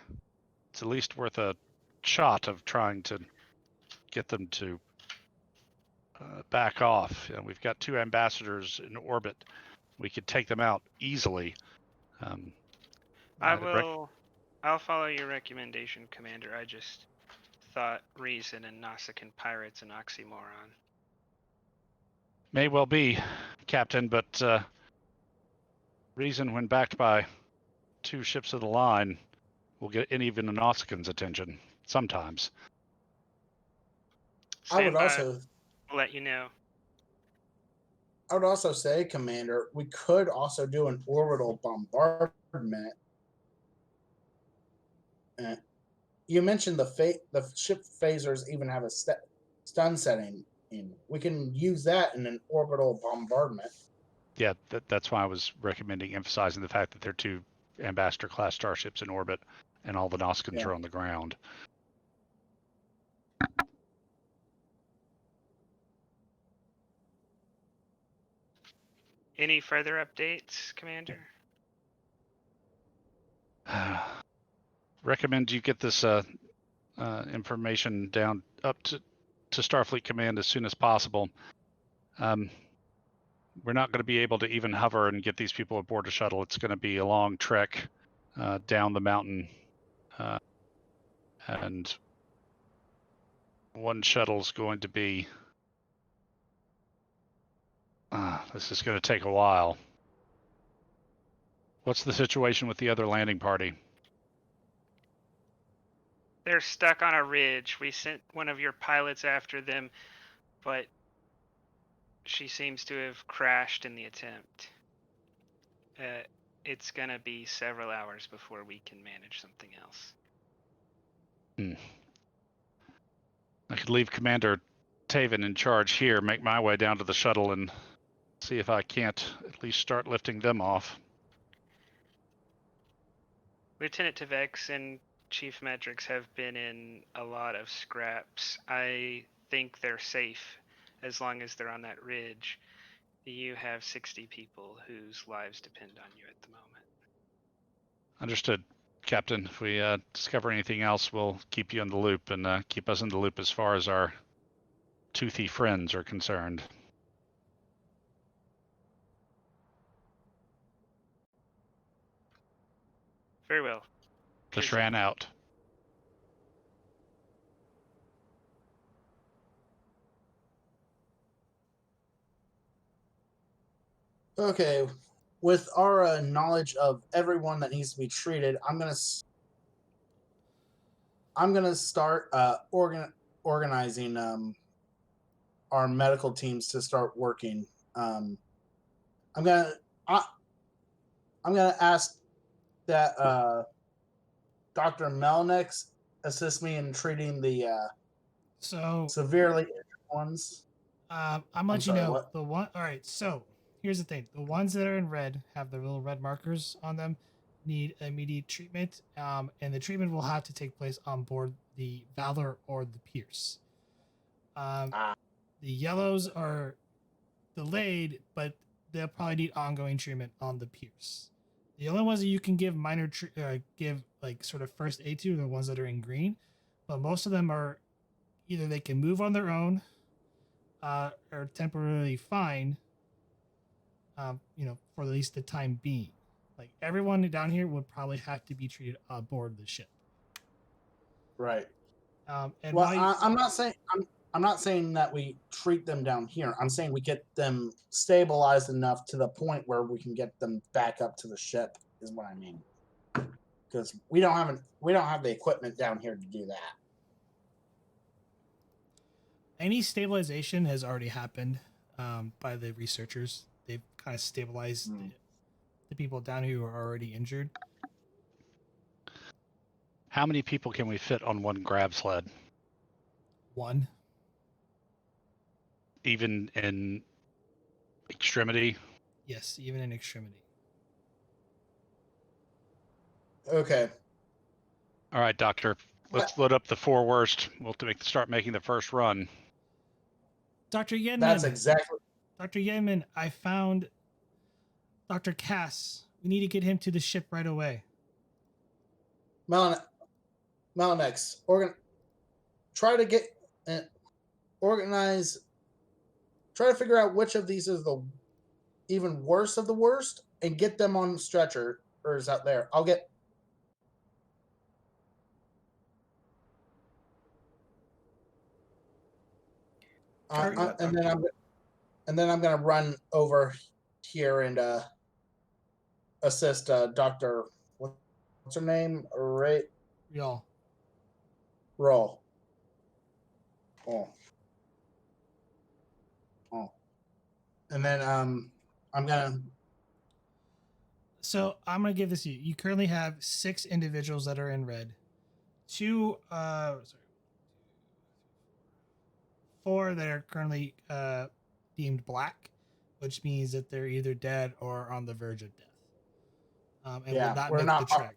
It's at least worth a shot of trying to get them to back off. We've got 2 ambassadors in orbit. We could take them out easily. I'll follow your recommendation, Commander. I just thought reason and Nausicaan pirates an oxymoron. May well be, Captain, but reason, when backed by 2 ships of the line, will get even a Nausicaa's attention sometimes. I would also let you know. I would also say, Commander, we could also do an orbital bombardment. You mentioned the ship phasers even have a stun setting in. We can use that in an orbital bombardment. Yeah, that's why I was recommending emphasizing the fact that there are 2 ambassador-class starships in orbit, and all the Nausicaans are on the ground. Any further updates, Commander? Recommend you get this information down up to Starfleet Command as soon as possible. We're not going to be able to even hover and get these people aboard a shuttle. It's going to be a long trek down the mountain, and one shuttle's going to be This is going to take a while. What's the situation with the other landing party? They're stuck on a ridge. We sent one of your pilots after them, but she seems to have crashed in the attempt. It's going to be several hours before we can manage something else. I could leave Commander Taven in charge here, make my way down to the shuttle, and see if I can't at least start lifting them off. Lieutenant Tavex and Chief Metrics have been in a lot of scraps. I think they're safe as long as they're on that ridge. You have 60 people whose lives depend on you at the moment. Understood, Captain. If we discover anything else, we'll keep you in the loop, and keep us in the loop as far as our toothy friends are concerned. Very well. Just ran out. Okay, with our knowledge of everyone that needs to be treated, I'm gonna start organizing our medical teams to start working. I'm gonna ask that Dr. Melnix assist me in treating the severely injured ones. I'm let sorry, you know what? the one. All right, so here's the thing: the ones that are in red have the little red markers on them, need immediate treatment, and the treatment will have to take place on board the Valor or the Peirce. The yellows are delayed, but they'll probably need ongoing treatment on the Peirce. The only ones that you can give give like sort of first aid to are the ones that are in green, but most of them are either they can move on their own, are temporarily fine, for at least the time being. Like everyone down here would probably have to be treated aboard the ship. Right. And well, I'm not saying that we treat them down here. I'm saying we get them stabilized enough to the point where we can get them back up to the ship. Is what I mean. Because we don't have the equipment down here to do that. Any stabilization has already happened by the researchers. They've kind of stabilized the people down here who are already injured. How many people can we fit on one grab sled? One. Even in extremity? Yes, even in extremity. Okay. All right, Doctor. Let's load up the 4 worst. We'll start making the first run. Dr. Yenman. That's exactly. Dr. Yenman, I found Dr. Cass. We need to get him to the ship right away. Melnex, try to get organize. Try to figure out which of these is the even worst of the worst, and get them on stretchers out there. I'll get. And then I'm gonna run over here and assist Dr. What's her name? Y'all. Roll. And then I'm gonna. So I'm gonna give this to you. You currently have 6 individuals that are in red. 4 that are currently deemed black, which means that they're either dead or on the verge of death. And will not make the trek.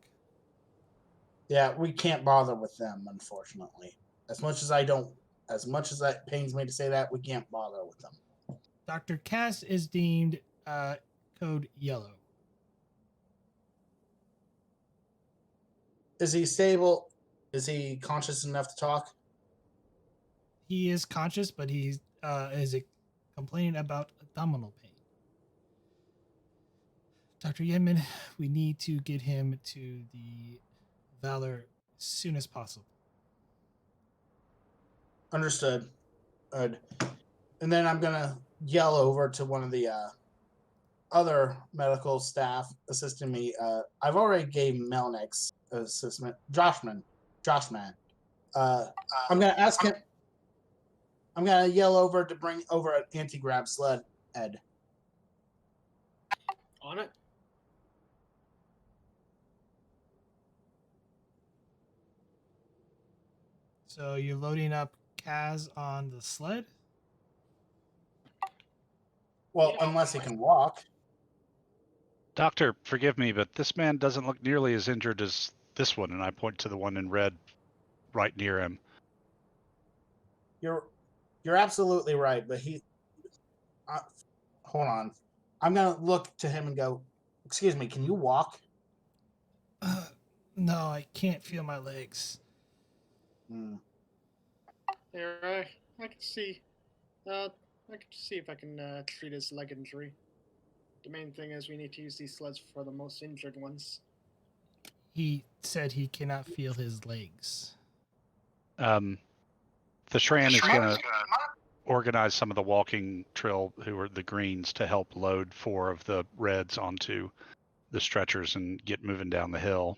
Yeah, we can't bother with them, unfortunately. As much as that pains me to say that, we can't bother with them. Dr. Cass is deemed code yellow. Is he stable? Is he conscious enough to talk? He is conscious, but he is complaining about abdominal pain. Dr. Yenman, we need to get him to the Valor as soon as possible. Understood. Good. And then I'm gonna yell over to one of the other medical staff assisting me. I've already gave Melnick's assistant, Joshman. I'm gonna ask him. I'm gonna yell over to bring over an anti-grav sled, Ed. On it. So you're loading up Kaz on the sled? Well, unless he can walk. Doctor, forgive me, but this man doesn't look nearly as injured as this one, and I point to the one in red right near him. You're absolutely right, but he. Hold on. I'm gonna look to him and go, "Excuse me, can you walk?" No, I can't feel my legs. There, I can see. I can see if I can treat his leg injury. The main thing is we need to use these sleds for the most injured ones. He said he cannot feel his legs. The Shran is going to organize some of the walking trill, who are the greens, to help load 4 of the reds onto the stretchers and get moving down the hill.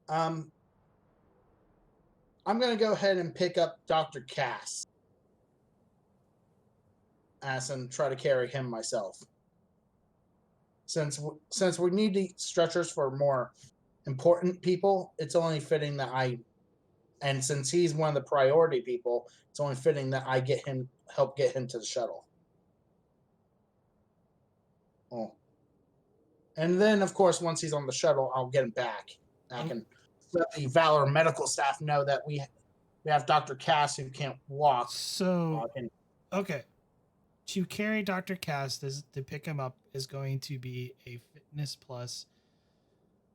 I'm gonna go ahead and pick up Dr. Cass. And try to carry him myself. Since we need the stretchers for more important people, it's only fitting that and since he's one of the priority people, it's only fitting that I help get him to the shuttle. Oh. And then, of course, once he's on the shuttle, I'll get him back. I can let the Valor medical staff know that we have Dr. Cass who can't walk. So, okay. To carry Dr. Cass, to pick him up is going to be a fitness plus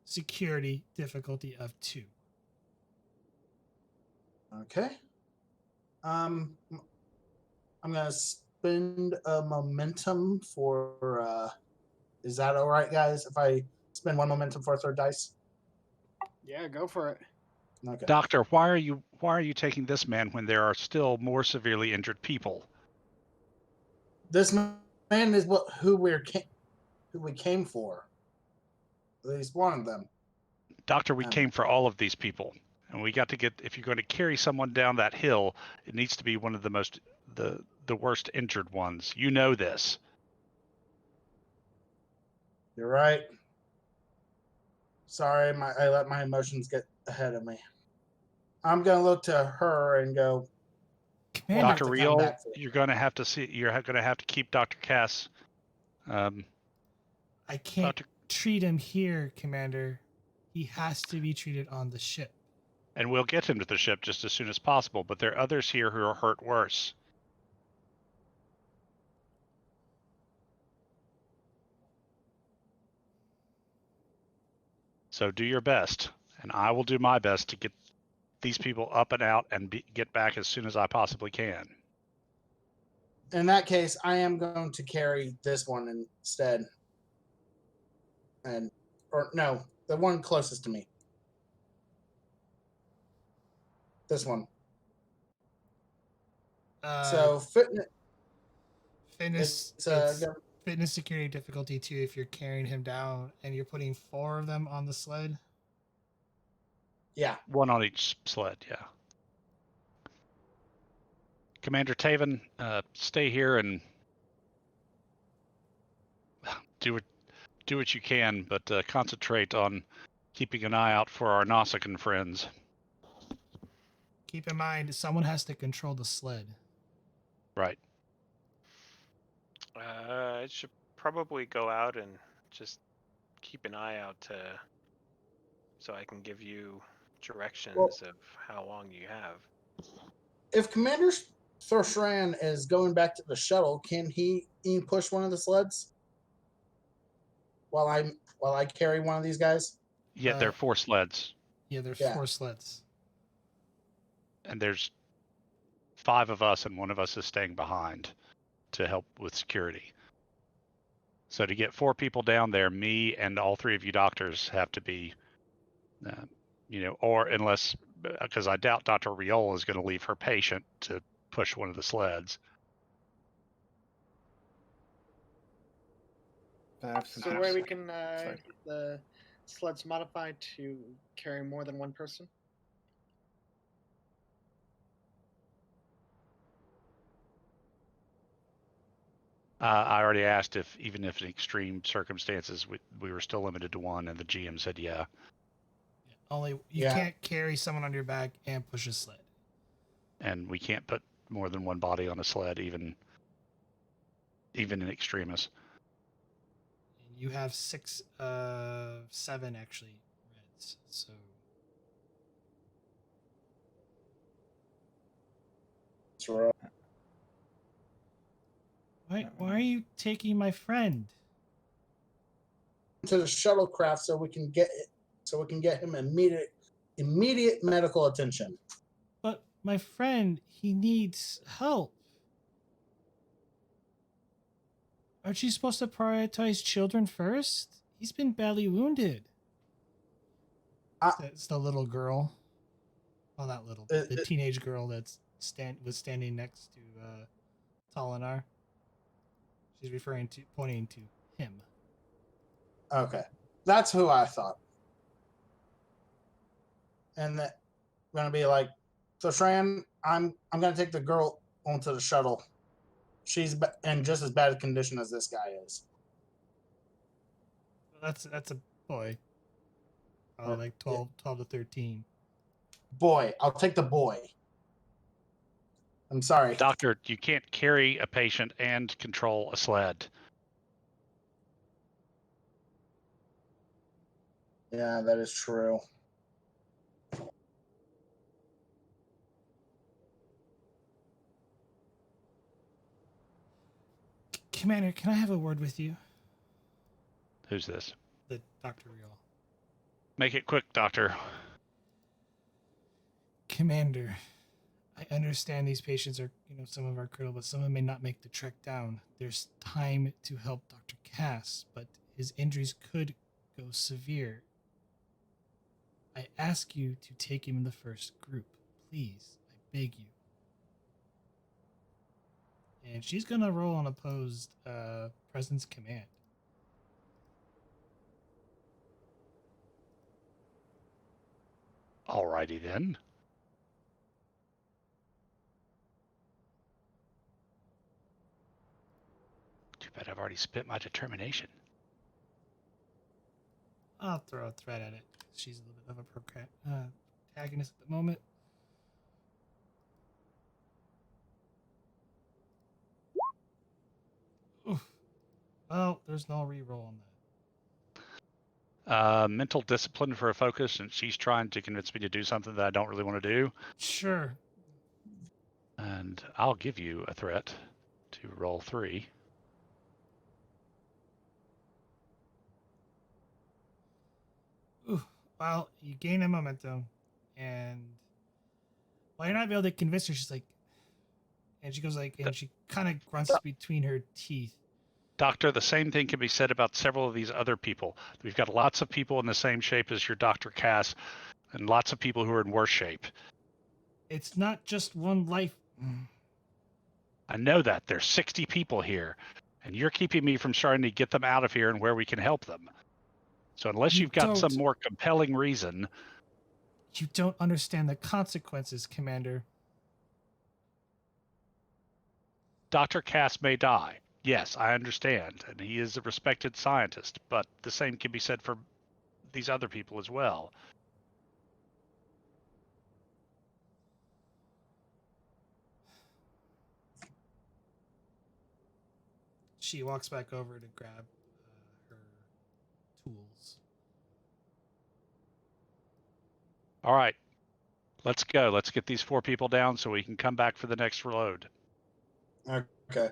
security difficulty of 2. Okay. I'm gonna spend a momentum for. Is that all right, guys? If I spend 1 momentum for a 3rd dice? Yeah, go for it. Okay. Doctor, why are you taking this man when there are still more severely injured people? This man is who we came for. At least one of them. Doctor, we came for all of these people, and we got to get. If you're going to carry someone down that hill, it needs to be one of the worst injured ones. You know this. You're right. Sorry, I let my emotions get ahead of me. I'm gonna look to her and go, Dr. Riol, you're going to have to keep Dr. Cass. I can't treat him here, Commander. He has to be treated on the ship. And we'll get him to the ship just as soon as possible, but there are others here who are hurt worse. So do your best, and I will do my best to get these people up and out and get back as soon as I possibly can. In that case, I am going to carry this one instead. Or no, the one closest to me. This one. So fitness security difficulty 2 if you're carrying him down and you're putting 4 of them on the sled. Yeah. 1 on each sled, yeah. Commander Taven, stay here and do what you can, but concentrate on keeping an eye out for our Nausicaan friends. Keep in mind, someone has to control the sled. Right. I should probably go out and just keep an eye out so I can give you directions of how long you have. If Commander Thorshran is going back to the shuttle, can he push one of the sleds while I carry one of these guys? Yeah, there are 4 sleds. Yeah, there's 4 sleds. And there's 5 of us, and 1 of us is staying behind to help with security. So to get 4 people down there, me and all 3 of you doctors have to be, or unless, because I doubt Dr. Riol is going to leave her patient to push one of the sleds. Perhaps Is there a way we can get the sleds modified to carry more than one person? I already asked if, even if in extreme circumstances, we were still limited to one, and the GM said yeah. Only you Yeah. can't carry someone on your back and push a sled. And we can't put more than one body on a sled, even in extremis. And you have 7 actually reds, so. That's right. Why are you taking my friend? To the shuttlecraft so we can get him immediate medical attention. But my friend, he needs help. Aren't you supposed to prioritize children first? He's been badly wounded. It's the little girl. Well, not little, the teenage girl that's was standing next to Tolinar. She's pointing to him. Okay, that's who I thought. And that I'm gonna be like, so Shran, I'm gonna take the girl onto the shuttle. She's in just as bad a condition as this guy is. That's a boy. Probably like 12 to 13. Boy, I'll take the boy. I'm sorry. Doctor, you can't carry a patient and control a sled. Yeah, that is true. Commander, can I have a word with you? Who's this? The Dr. Real. Make it quick, Doctor. Commander, I understand these patients are, some of them are critical, but some of them may not make the trek down. There's time to help Dr. Cass, but his injuries could go severe. I ask you to take him in the first group. Please, I beg you. And she's going to roll on opposed presence command. Alrighty then. Too bad I've already spent my determination. I'll throw a threat at it. She's a little bit of a protagonist at the moment. Oof. Well, there's no reroll on that. Mental discipline for a focus, and she's trying to convince me to do something that I don't really want to do. Sure. And I'll give you a threat to roll 3. Ooh, well, you gain a momentum, and while you're not able to convince her, she's like, and she goes like, and she kind of grunts between her teeth. Doctor, the same thing can be said about several of these other people. We've got lots of people in the same shape as your Dr. Cass, and lots of people who are in worse shape. It's not just one life. I know that. There's 60 people here, and you're keeping me from starting to get them out of here and where we can help them. So unless you've got some more compelling reason... You don't understand the consequences, Commander. Dr. Cass may die. Yes, I understand, and he is a respected scientist, but the same can be said for these other people as well. She walks back over to grab her tools. All right, let's go. Let's get these 4 people down so we can come back for the next reload. Okay.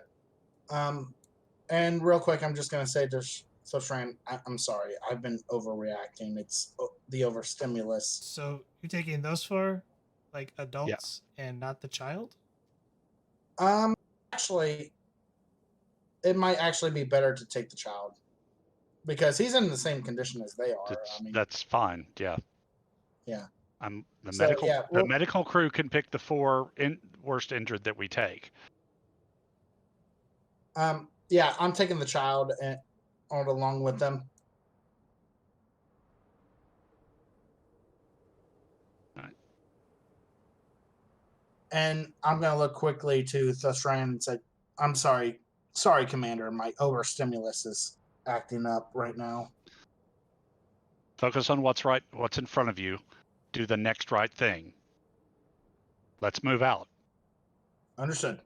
And real quick, I'm just gonna say to Shran, I'm sorry. I've been overreacting. It's the overstimulus. So you're taking those 4, like adults, and not the child? Actually, it might actually be better to take the child because he's in the same condition as they are. That's fine. Yeah. Yeah. The medical crew can pick the 4 worst injured that we take. Yeah, I'm taking the child, all along with them. Right. And I'm going to look quickly to Thusran and say, I'm sorry. Sorry, Commander. My overstimulus is acting up right now. Focus on what's right, what's in front of you. Do the next right thing. Let's move out. Understood.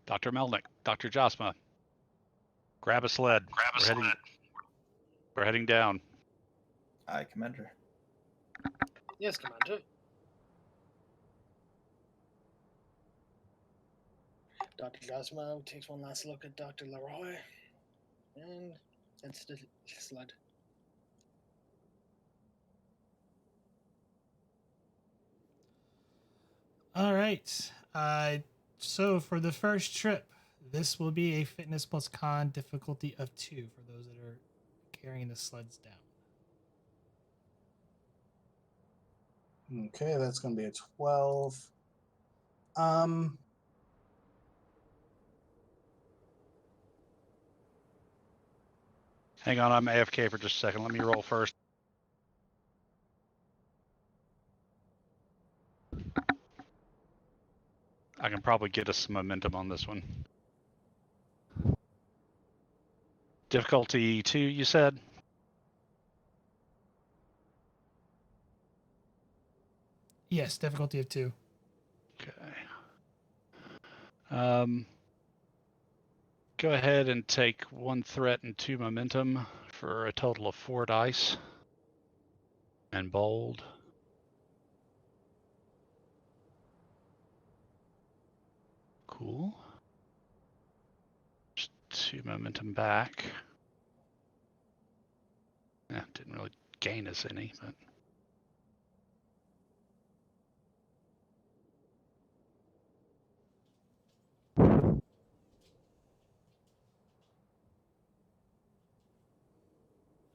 Dr. Melnick, Dr. Jasma, grab a sled. We're heading down. Aye, Commander. Yes, Commander. Dr. Jasmo takes one last look at Dr. Leroy and heads to the sled. All right. So for the first trip, this will be a fitness plus con difficulty of 2 for those that are carrying the sleds down. Okay, that's going to be a 12. Hang on, I'm AFK for just a second. Let me roll first. I can probably get us some momentum on this one. Difficulty 2, you said? Yes, difficulty of 2. Okay. Go ahead and take 1 threat and 2 momentum for a total of 4 dice. And bold. Cool. Just 2 momentum back. Didn't really gain us any, but.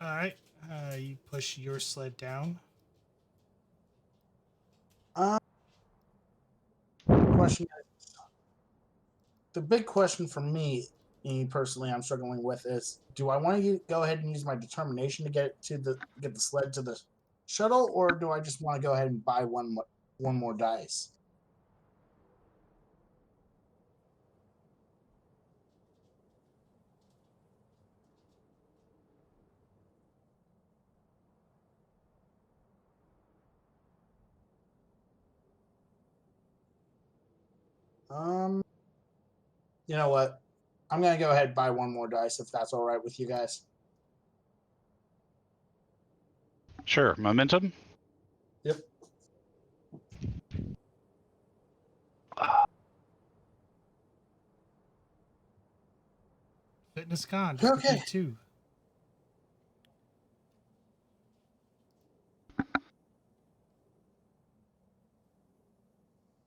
All right. You push your sled down. Question. The big question for me personally, I'm struggling with is: do I want to go ahead and use my determination to get the sled to the shuttle, or do I just want to go ahead and buy one more dice? You know what? I'm gonna go ahead and buy one more dice if that's all right with you guys. Sure, momentum? Yep. Fitness con, difficulty Okay. of 2.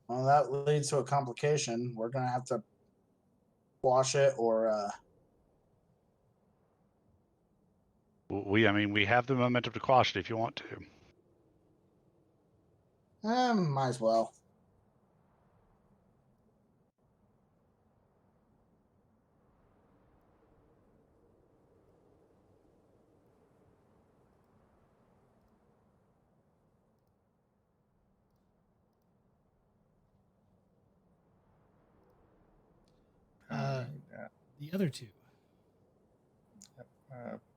Well, that leads to a complication. We're gonna have to wash it, or We have the momentum to quash it if you want to. might as well. The other 2.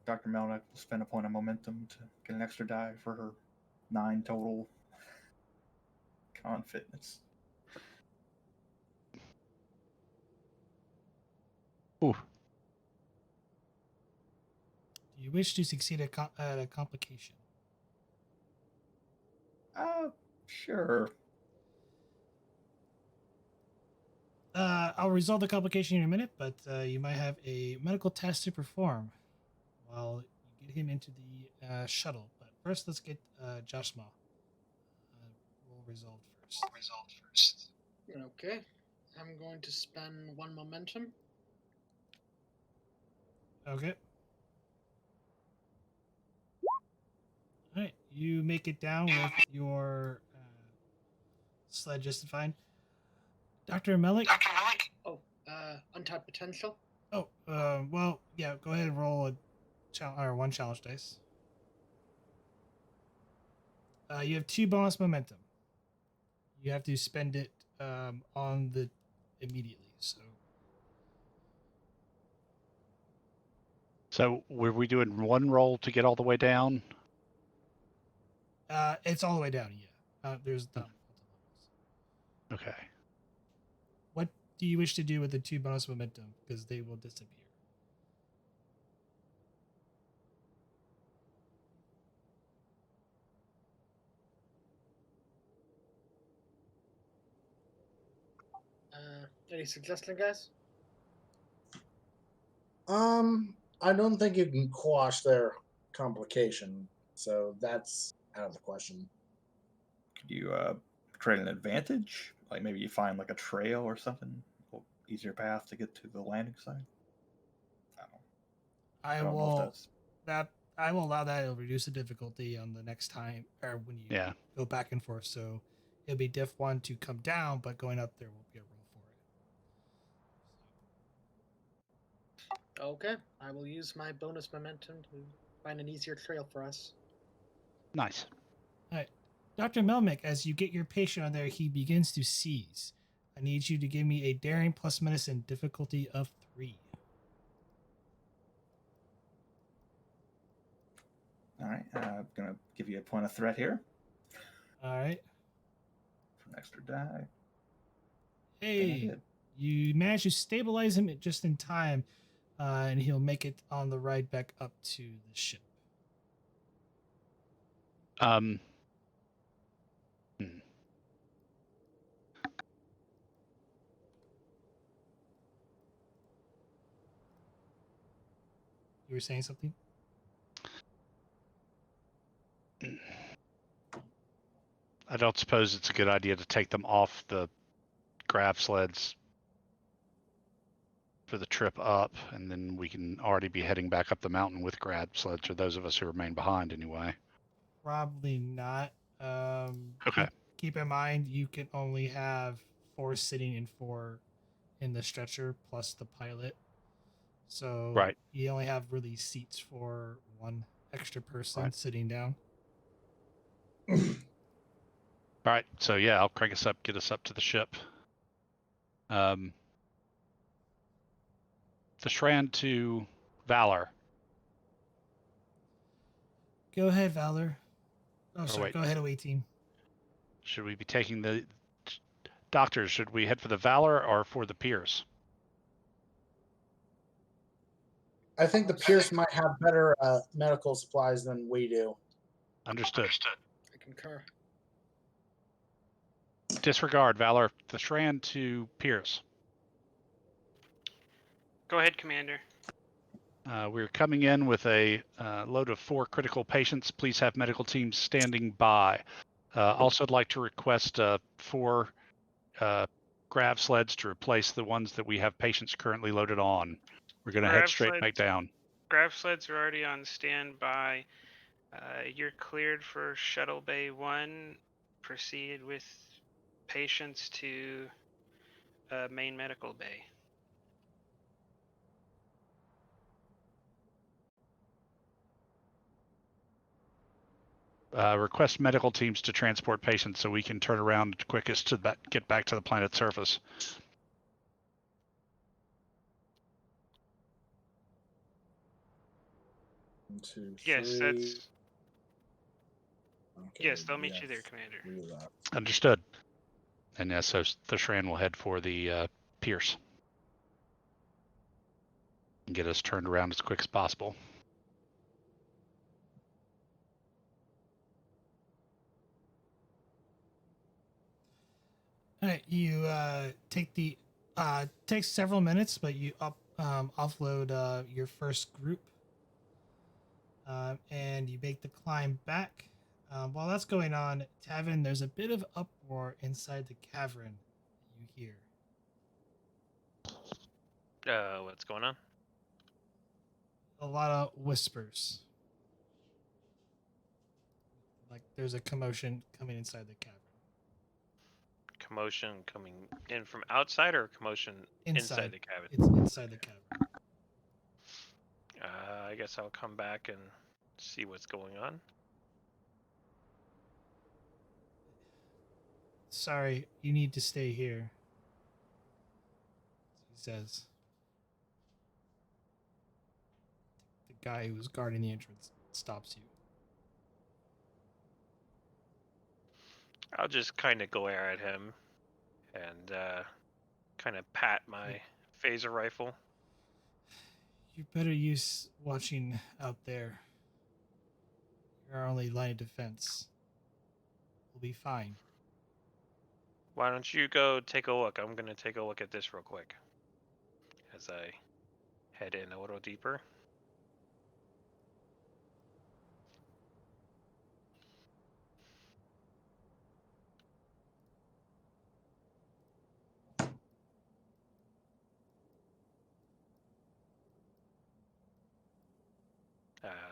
Dr. Melnick will spend a point of momentum to get an extra die for her 9 total con fitness. Ooh. Do you wish to succeed at a complication? Sure. I'll resolve the complication in a minute, but you might have a medical test to perform while you get him into the shuttle. But first, let's get Joshma. Roll resolved first. Okay. I'm going to spend 1 momentum. Okay. All right. You make it down with your sled just fine. Dr. Melik? Oh, untapped potential. Oh, well, yeah, go ahead and roll one challenge dice. You have 2 bonus momentum. You have to spend it on the immediately. So were we doing one roll to get all the way down? It's all the way down. Yeah, there's not multiple levels. Okay. What do you wish to do with the 2 bonus momentum? Because they will disappear. Any suggestion, guys? I don't think you can quash their complication, so that's out of the question. Could you create an advantage? Like maybe you find like a trail or something, easier path to get to the landing site. I don't know if that's... I will allow that. It'll reduce the difficulty on the next time, or when you go back and forth. So it'll be diff 1 to come down, but going up there won't be a roll for it. Okay, I will use my bonus momentum to find an easier trail for us. Nice. All right. Dr. Melmick, as you get your patient on there, he begins to seize. I need you to give me a daring plus medicine difficulty of 3. All right, I'm going to give you a point of threat here. All right. For an extra die. Hey, you manage to stabilize him just in time, and he'll make it on the ride back up to the ship. You were saying something? I don't suppose it's a good idea to take them off the grab sleds for the trip up, and then we can already be heading back up the mountain with grab sleds, or those of us who remain behind anyway. Probably not. Okay. Keep in mind, you can only have 4 sitting and 4 in the stretcher, plus the pilot. So you only have really seats for 1 extra person sitting down. All right, so yeah, I'll crank us up, get us up to the ship. The Shran to Valor. Go ahead, Valor. Oh, sorry. Wait. Go ahead, away team. Should we be taking the doctors? Should we head for the Valor or for the Peirce? I think the Peirce might have better medical supplies than we do. Understood. I concur. Disregard, Valor. The Shran to Peirce. Go ahead, Commander. We're coming in with a load of 4 critical patients. Please have medical teams standing by. Also, I'd like to request 4 grav sleds to replace the ones that we have patients currently loaded on. We're going to head straight back down. Grav sleds are already on standby. You're cleared for Shuttle Bay 1. Proceed with patients to main medical bay. Request medical teams to transport patients so we can turn around quickest to get back to the planet's surface. One, two, yes, three. that's. Okay, yes, they'll meet you there, Commander. Understood. And yeah, so the Shran will head for the Peirce and get us turned around as quick as possible. All right, you takes several minutes, but you offload your first group, and you make the climb back. While that's going on, Tavin, there's a bit of uproar inside the cavern. You hear What's going on? a lot of whispers. Like there's a commotion coming inside the cavern. commotion coming in from outside or commotion inside the cabin? It's inside the cavern. I guess I'll come back and see what's going on. Sorry, you need to stay here. He says. The guy who was guarding the entrance stops you. I'll just kind of glare at him and kind of pat my phaser rifle. You better use watching out there. You're our only line of defense. We'll be fine. Why don't you go take a look? I'm going to take a look at this real quick as I head in a little deeper.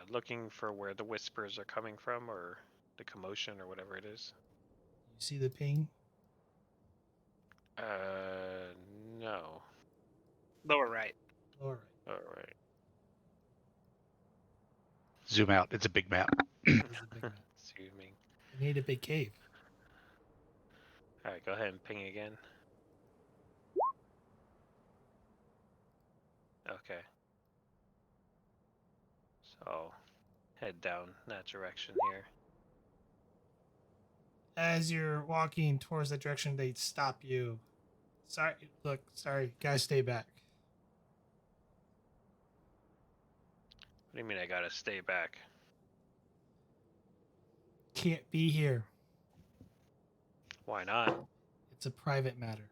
Looking for where the whispers are coming from, or the commotion, or whatever it is. You see the ping? No. Lower right. All right. All right. Zoom out. It's a big map. It's a big map. Zooming. You need a big cave. All right, go ahead and ping again. Okay. So, head down that direction here. As you're walking towards that direction, they stop you. Sorry, guys, stay back. What do you mean I gotta stay back? Can't be here. Why not? It's a private matter.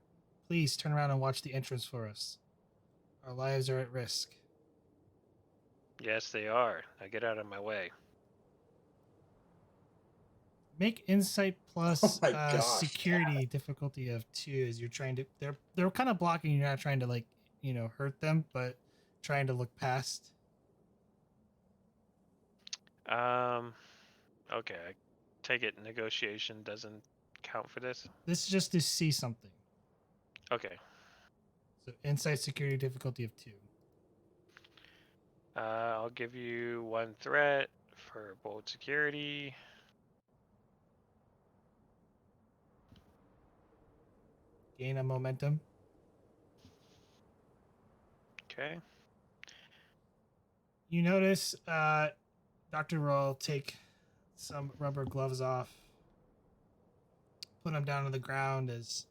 Please turn around and watch the entrance for us. Our lives are at risk. Yes, they are. Now get out of my way. Make insight plus Oh my gosh. security difficulty of 2 as you're trying to. They're kind of blocking. You're not trying to hurt them, but trying to look past. Okay. I take it negotiation doesn't count for this. This is just to see something. Okay. So insight security difficulty of 2. I'll give you 1 threat for bold security. Gain a momentum. Okay. You notice Dr. Roll take some rubber gloves off, put them down on the ground as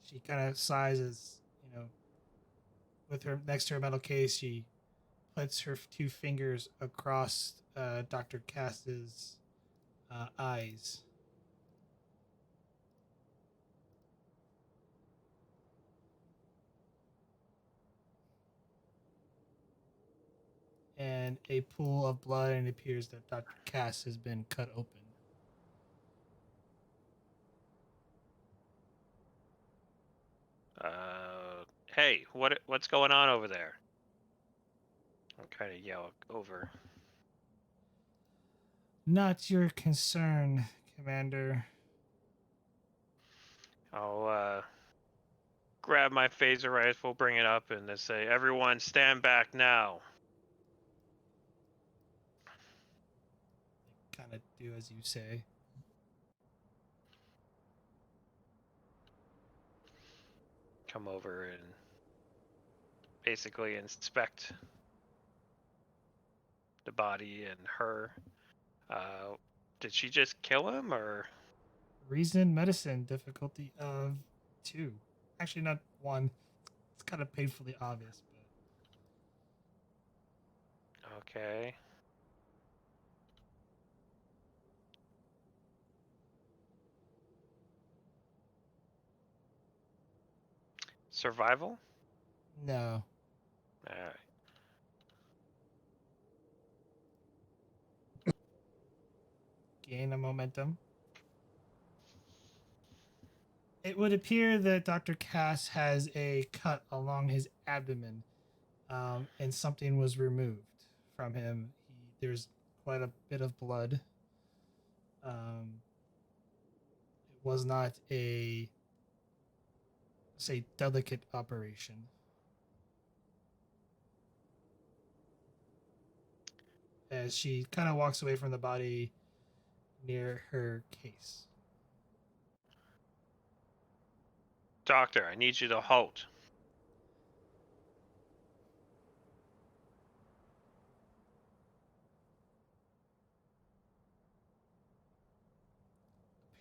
she kind of sighs with her next to her metal case. She puts her 2 fingers across Dr. Cass's eyes. And a pool of blood, and it appears that Dr. Cass has been cut open. Hey, what's going on over there? I'll kind of yell over. Not your concern, Commander. I'll grab my phaser rifle, bring it up, and just say, "Everyone, stand back now." Kind of do as you say. Come over and basically inspect the body and her. Did she just kill him, or? Reason medicine difficulty of 2. Actually, not 1. It's kind of painfully obvious, but Okay. Survival? no. Alright. Gain a momentum. It would appear that Dr. Cass has a cut along his abdomen, and something was removed from him. There's quite a bit of blood. It was not a say, delicate operation. As she kind of walks away from the body near her case. Doctor, I need you to halt.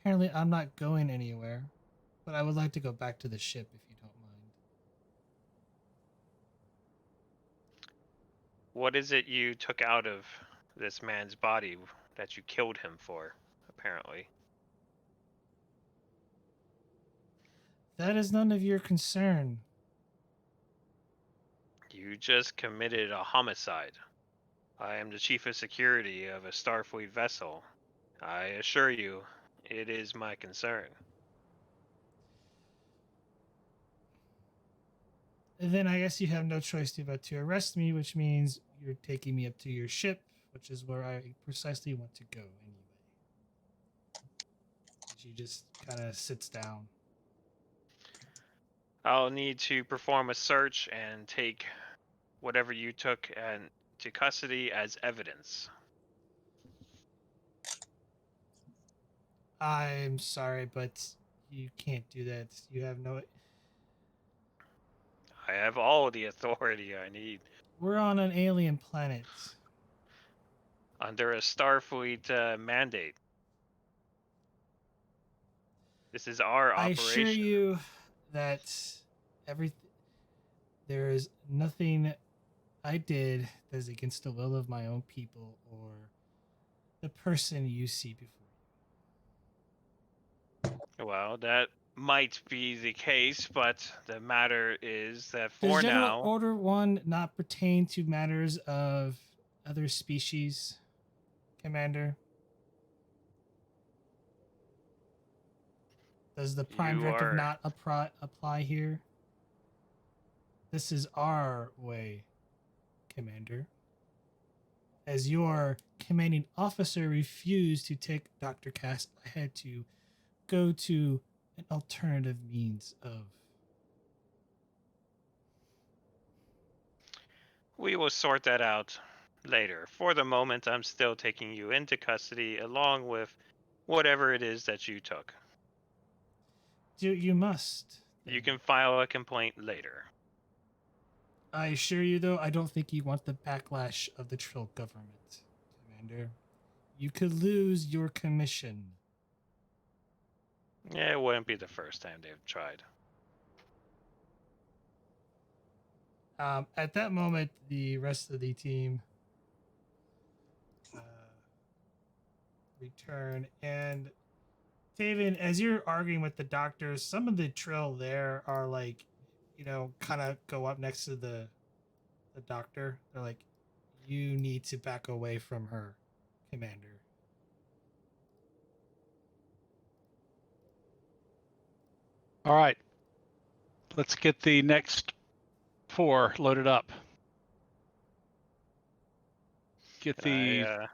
Apparently, I'm not going anywhere, but I would like to go back to the ship if you don't mind. What is it you took out of this man's body that you killed him for, apparently? That is none of your concern. You just committed a homicide. I am the chief of security of a Starfleet vessel. I assure you, it is my concern. Then I guess you have no choice but to arrest me, which means you're taking me up to your ship, which is where I precisely want to go anyway. She just kind of sits down. I'll need to perform a search and take whatever you took to custody as evidence. I'm sorry, but you can't do that. You have no... I have all the authority I need. We're on an alien planet. Under a Starfleet mandate. This is our I operation. assure you that there is nothing I did that is against the will of my own people or the person you see before you. Well, that might be the case, but the matter is that Does for General now... Order 1 not pertain to matters of other species, Commander? Does the Prime Directive not apply here? This is our way, Commander. As your commanding officer refused to take Dr. Cass, I had to go to an alternative means of... We will sort that out later. For the moment, I'm still taking you into custody along with whatever it is that you took. You must. You can file a complaint later. I assure you, though, I don't think you want the backlash of the Trill government, Commander. You could lose your commission. Yeah, it wouldn't be the first time they've tried. At that moment, the rest of the team return. And Taven, as you're arguing with the doctors, some of the Trill there are like, kind of go up next to the doctor. They're like, you need to back away from her, Commander. All right. Let's get the next 4 loaded up. Get the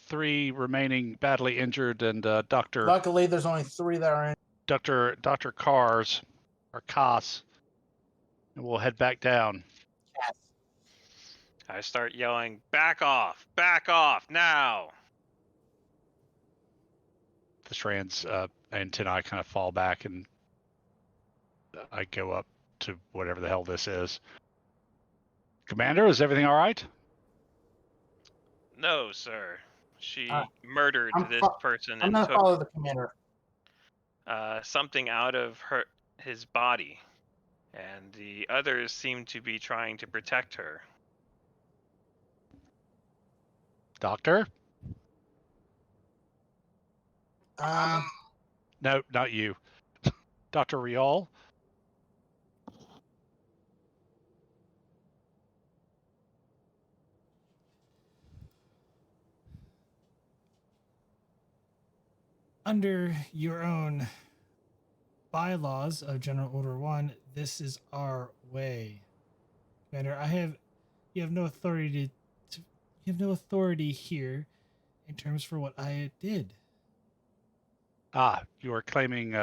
3 remaining badly injured and Dr. Luckily, there's only 3 that are in. Dr. Cars or Cass, and we'll head back down. Yes. I start yelling, back off, now! The Strand's antennae kind of fall back, and I go up to whatever the hell this is. Commander, is everything all right? No, sir. She murdered this person I'm and gonna took follow the commander. Something out of his body, and the others seem to be trying to protect her. Doctor? No, not you. Dr. Rial? Under your own bylaws of General Order 1, this is our way. Commander, you have no authority you have no authority here in terms for what I did. You are claiming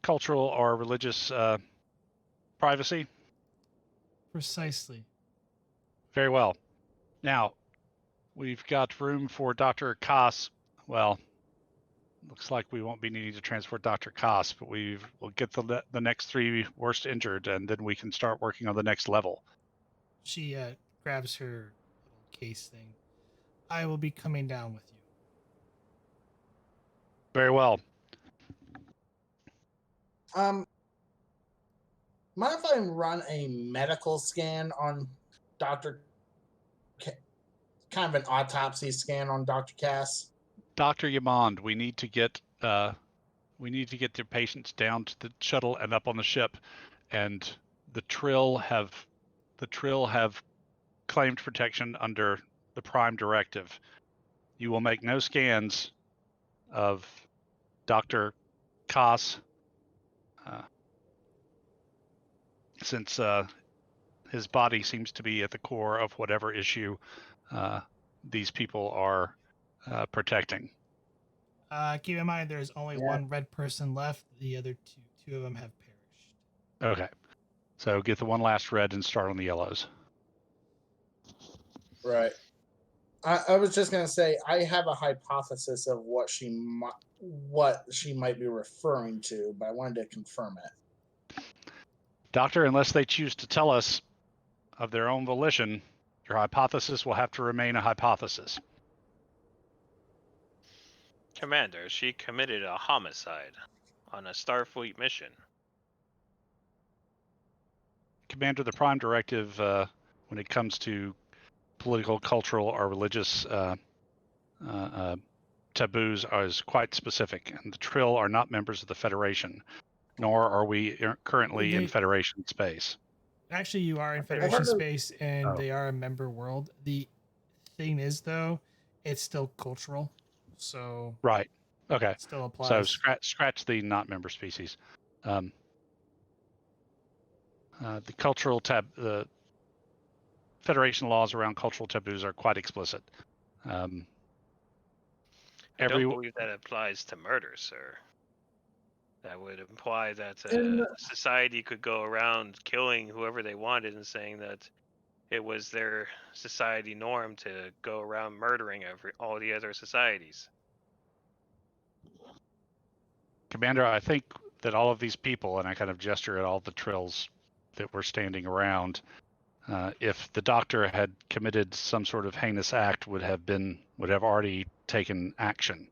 cultural or religious privacy? Precisely. Very well. Now, we've got room for Dr. Koss. Well, looks like we won't be needing to transport Dr. Koss, but we'll get the next 3 worst injured, and then we can start working on the next level. She grabs her little case thing. I will be coming down with you. Very well. Mind if I run a medical scan on Dr. Kind of an autopsy scan on Dr. Cass? Dr. Yamond, we need to get the patients down to the shuttle and up on the ship, and the Trill have claimed protection under the Prime Directive. You will make no scans of Dr. Koss, since his body seems to be at the core of whatever issue these people are protecting. Keep in mind, there's only one red person left. The other two of them have perished. Okay, so get the one last red and start on the yellows. Right. I was just gonna say I have a hypothesis of what she might be referring to, but I wanted to confirm it. Doctor, unless they choose to tell us of their own volition, your hypothesis will have to remain a hypothesis. Commander, she committed a homicide on a Starfleet mission. Commander, the Prime Directive, when it comes to political, cultural, or religious taboos, is quite specific, and the Trill are not members of the Federation, nor are we currently in Federation space. Actually, you are in Federation space, and they are a member world. The thing is, though, it's still cultural, so right. Okay. It still applies. So scratch the not member species. The cultural the Federation laws around cultural taboos are quite explicit. I don't believe that applies to murder, sir. That would imply that society could go around killing whoever they wanted and saying that it was their society norm to go around murdering all the other societies. Commander, I think that all of these people, and I kind of gesture at all the Trills that were standing around, if the Doctor had committed some sort of heinous act, would have already taken action.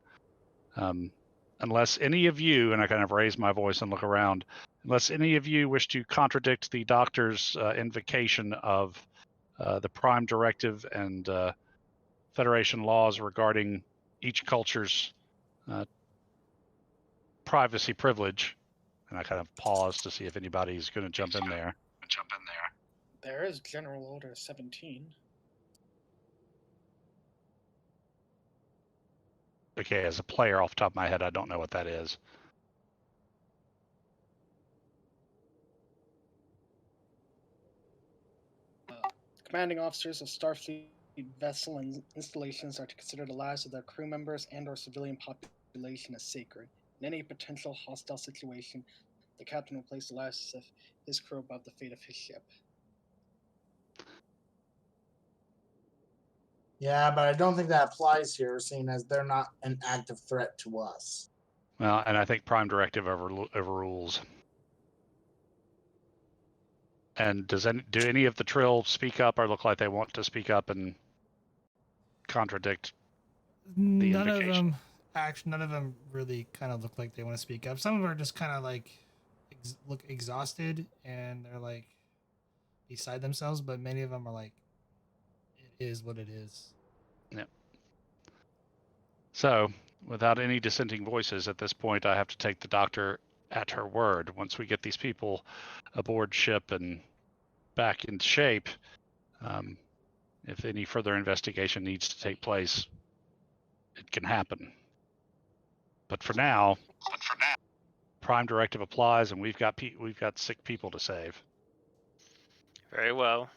Unless any of you, and I kind of raise my voice and look around, unless any of you wish to contradict the Doctor's invocation of the Prime Directive and Federation laws regarding each culture's privacy privilege, and I kind of pause to see if anybody's going to jump in there. There is General Order 17. Okay, as a player off the top of my head, I don't know what that is. Commanding officers of Starfleet vessel and installations are to consider the lives of their crew members and or civilian population as sacred. In any potential hostile situation, the captain will place the lives of his crew above the fate of his ship. Yeah, but I don't think that applies here, seeing as they're not an active threat to us. Well, and I think Prime Directive overrules. And do any of the Trill speak up or look like they want to speak up and contradict the invocation? None of them really kind of look like they want to speak up. Some of them are just kind of like look exhausted and they're like beside themselves, but many of them are like, it is what it is. Yep. So, without any dissenting voices at this point, I have to take the Doctor at her word. Once we get these people aboard ship and back in shape, if any further investigation needs to take place, it can happen. But for now, Prime Directive applies, and we've got sick people to save. Very well,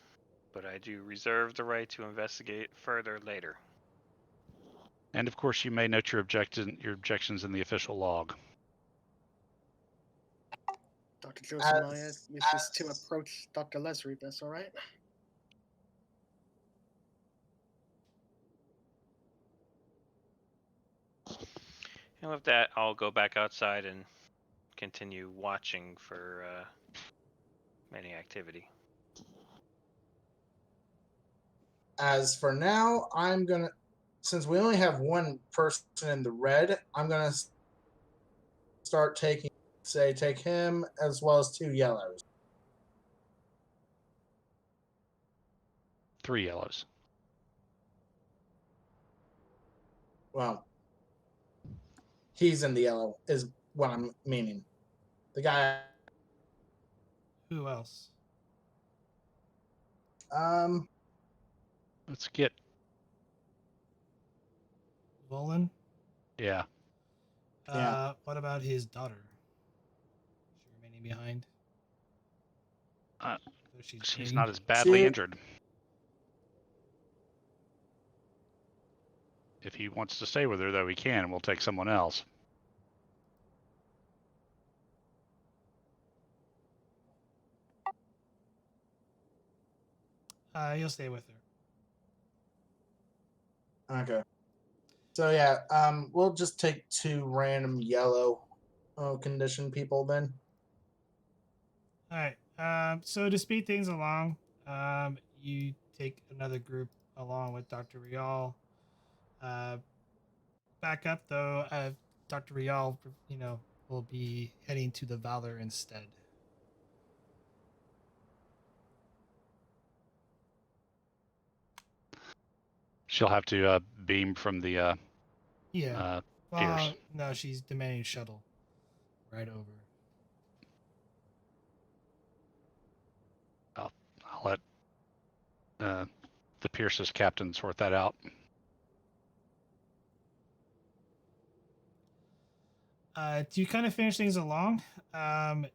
but I do reserve the right to investigate further later. And of course, you may note your objections in the official log. Dr. Josiah As- wishes to as- approach Dr. Leslie. That's all right. And with that, I'll go back outside and continue watching for any activity. As for now, I'm gonna, since we only have one person in the red, I'm gonna start take him as well as 2 yellows. 3 yellows. Well, he's in the yellow is what I'm meaning. The guy. Who else? Let's get. Volan? Yeah. Yeah. What about his daughter? Is she remaining behind? So She's bleeding? not as badly She- injured. If he wants to stay with her, though, he can, and we'll take someone else. You'll stay with her. Okay. So yeah, we'll just take 2 random yellow condition people then. All right. So to speed things along, you take another group along with Dr. Rial. Back up though, Dr. Rial, will be heading to the Valor instead. She'll have to beam from the Yeah. Peirce. No, she's demanding shuttle right over. I'll let the Peirce's captain sort that out. To kind of finish things along, let's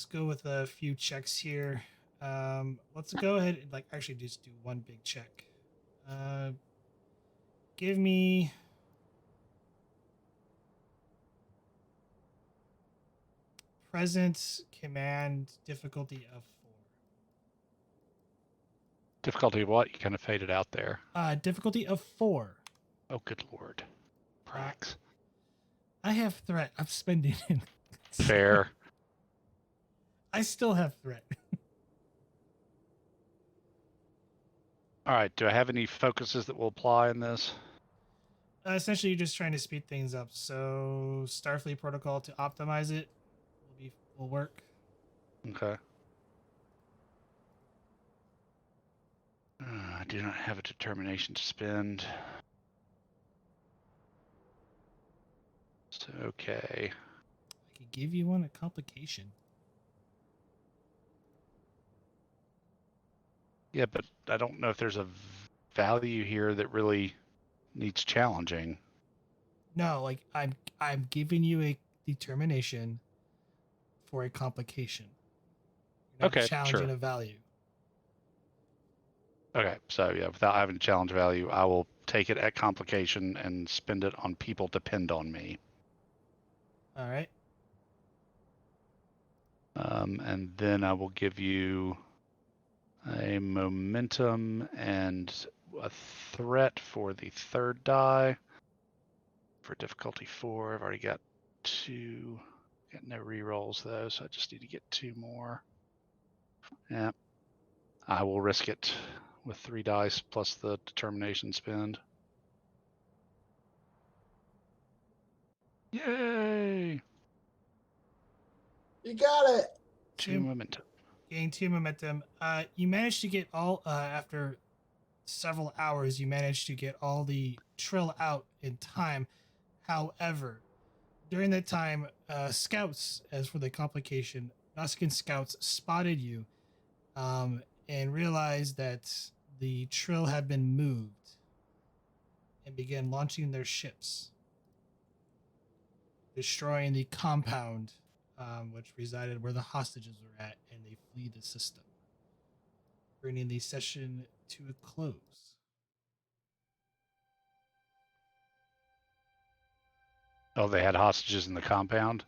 go with a few checks here. Let's go ahead and actually just do one big check. Give me presence command difficulty of 4. Difficulty of what? You kind of faded out there. Difficulty of 4. Oh, good lord. Prax. I have threat. I'm spending it. Fair. I still have threat. All right. Do I have any focuses that will apply in this? Essentially, you're just trying to speed things up. So Starfleet protocol to optimize it will work. Okay. I do not have a determination to spend. So, okay. I could give you one, a complication. Yeah, but I don't know if there's a value here that really needs challenging. No, I'm giving you a determination for a complication. You're not Okay, challenging sure. a value. Okay, so yeah, without having a challenge value, I will take it at complication and spend it on people depend on me. All right. And then I will give you a momentum and a threat for the 3rd die. For difficulty 4, I've already got 2. Got no rerolls though, so I just need to get 2 more. Yeah. I will risk it with 3 dice plus the determination spend. Yay! You got it. 2 momentum. Gain 2 momentum. You managed to get all after several hours. You managed to get all the Trill out in time. However, during that time, scouts, as for the complication, Nuskin scouts spotted you, and realized that the Trill had been moved, and began launching their ships, destroying the compound, which resided where the hostages were at, and they flee the system, bringing the session to a close. Oh, they had hostages in the compound?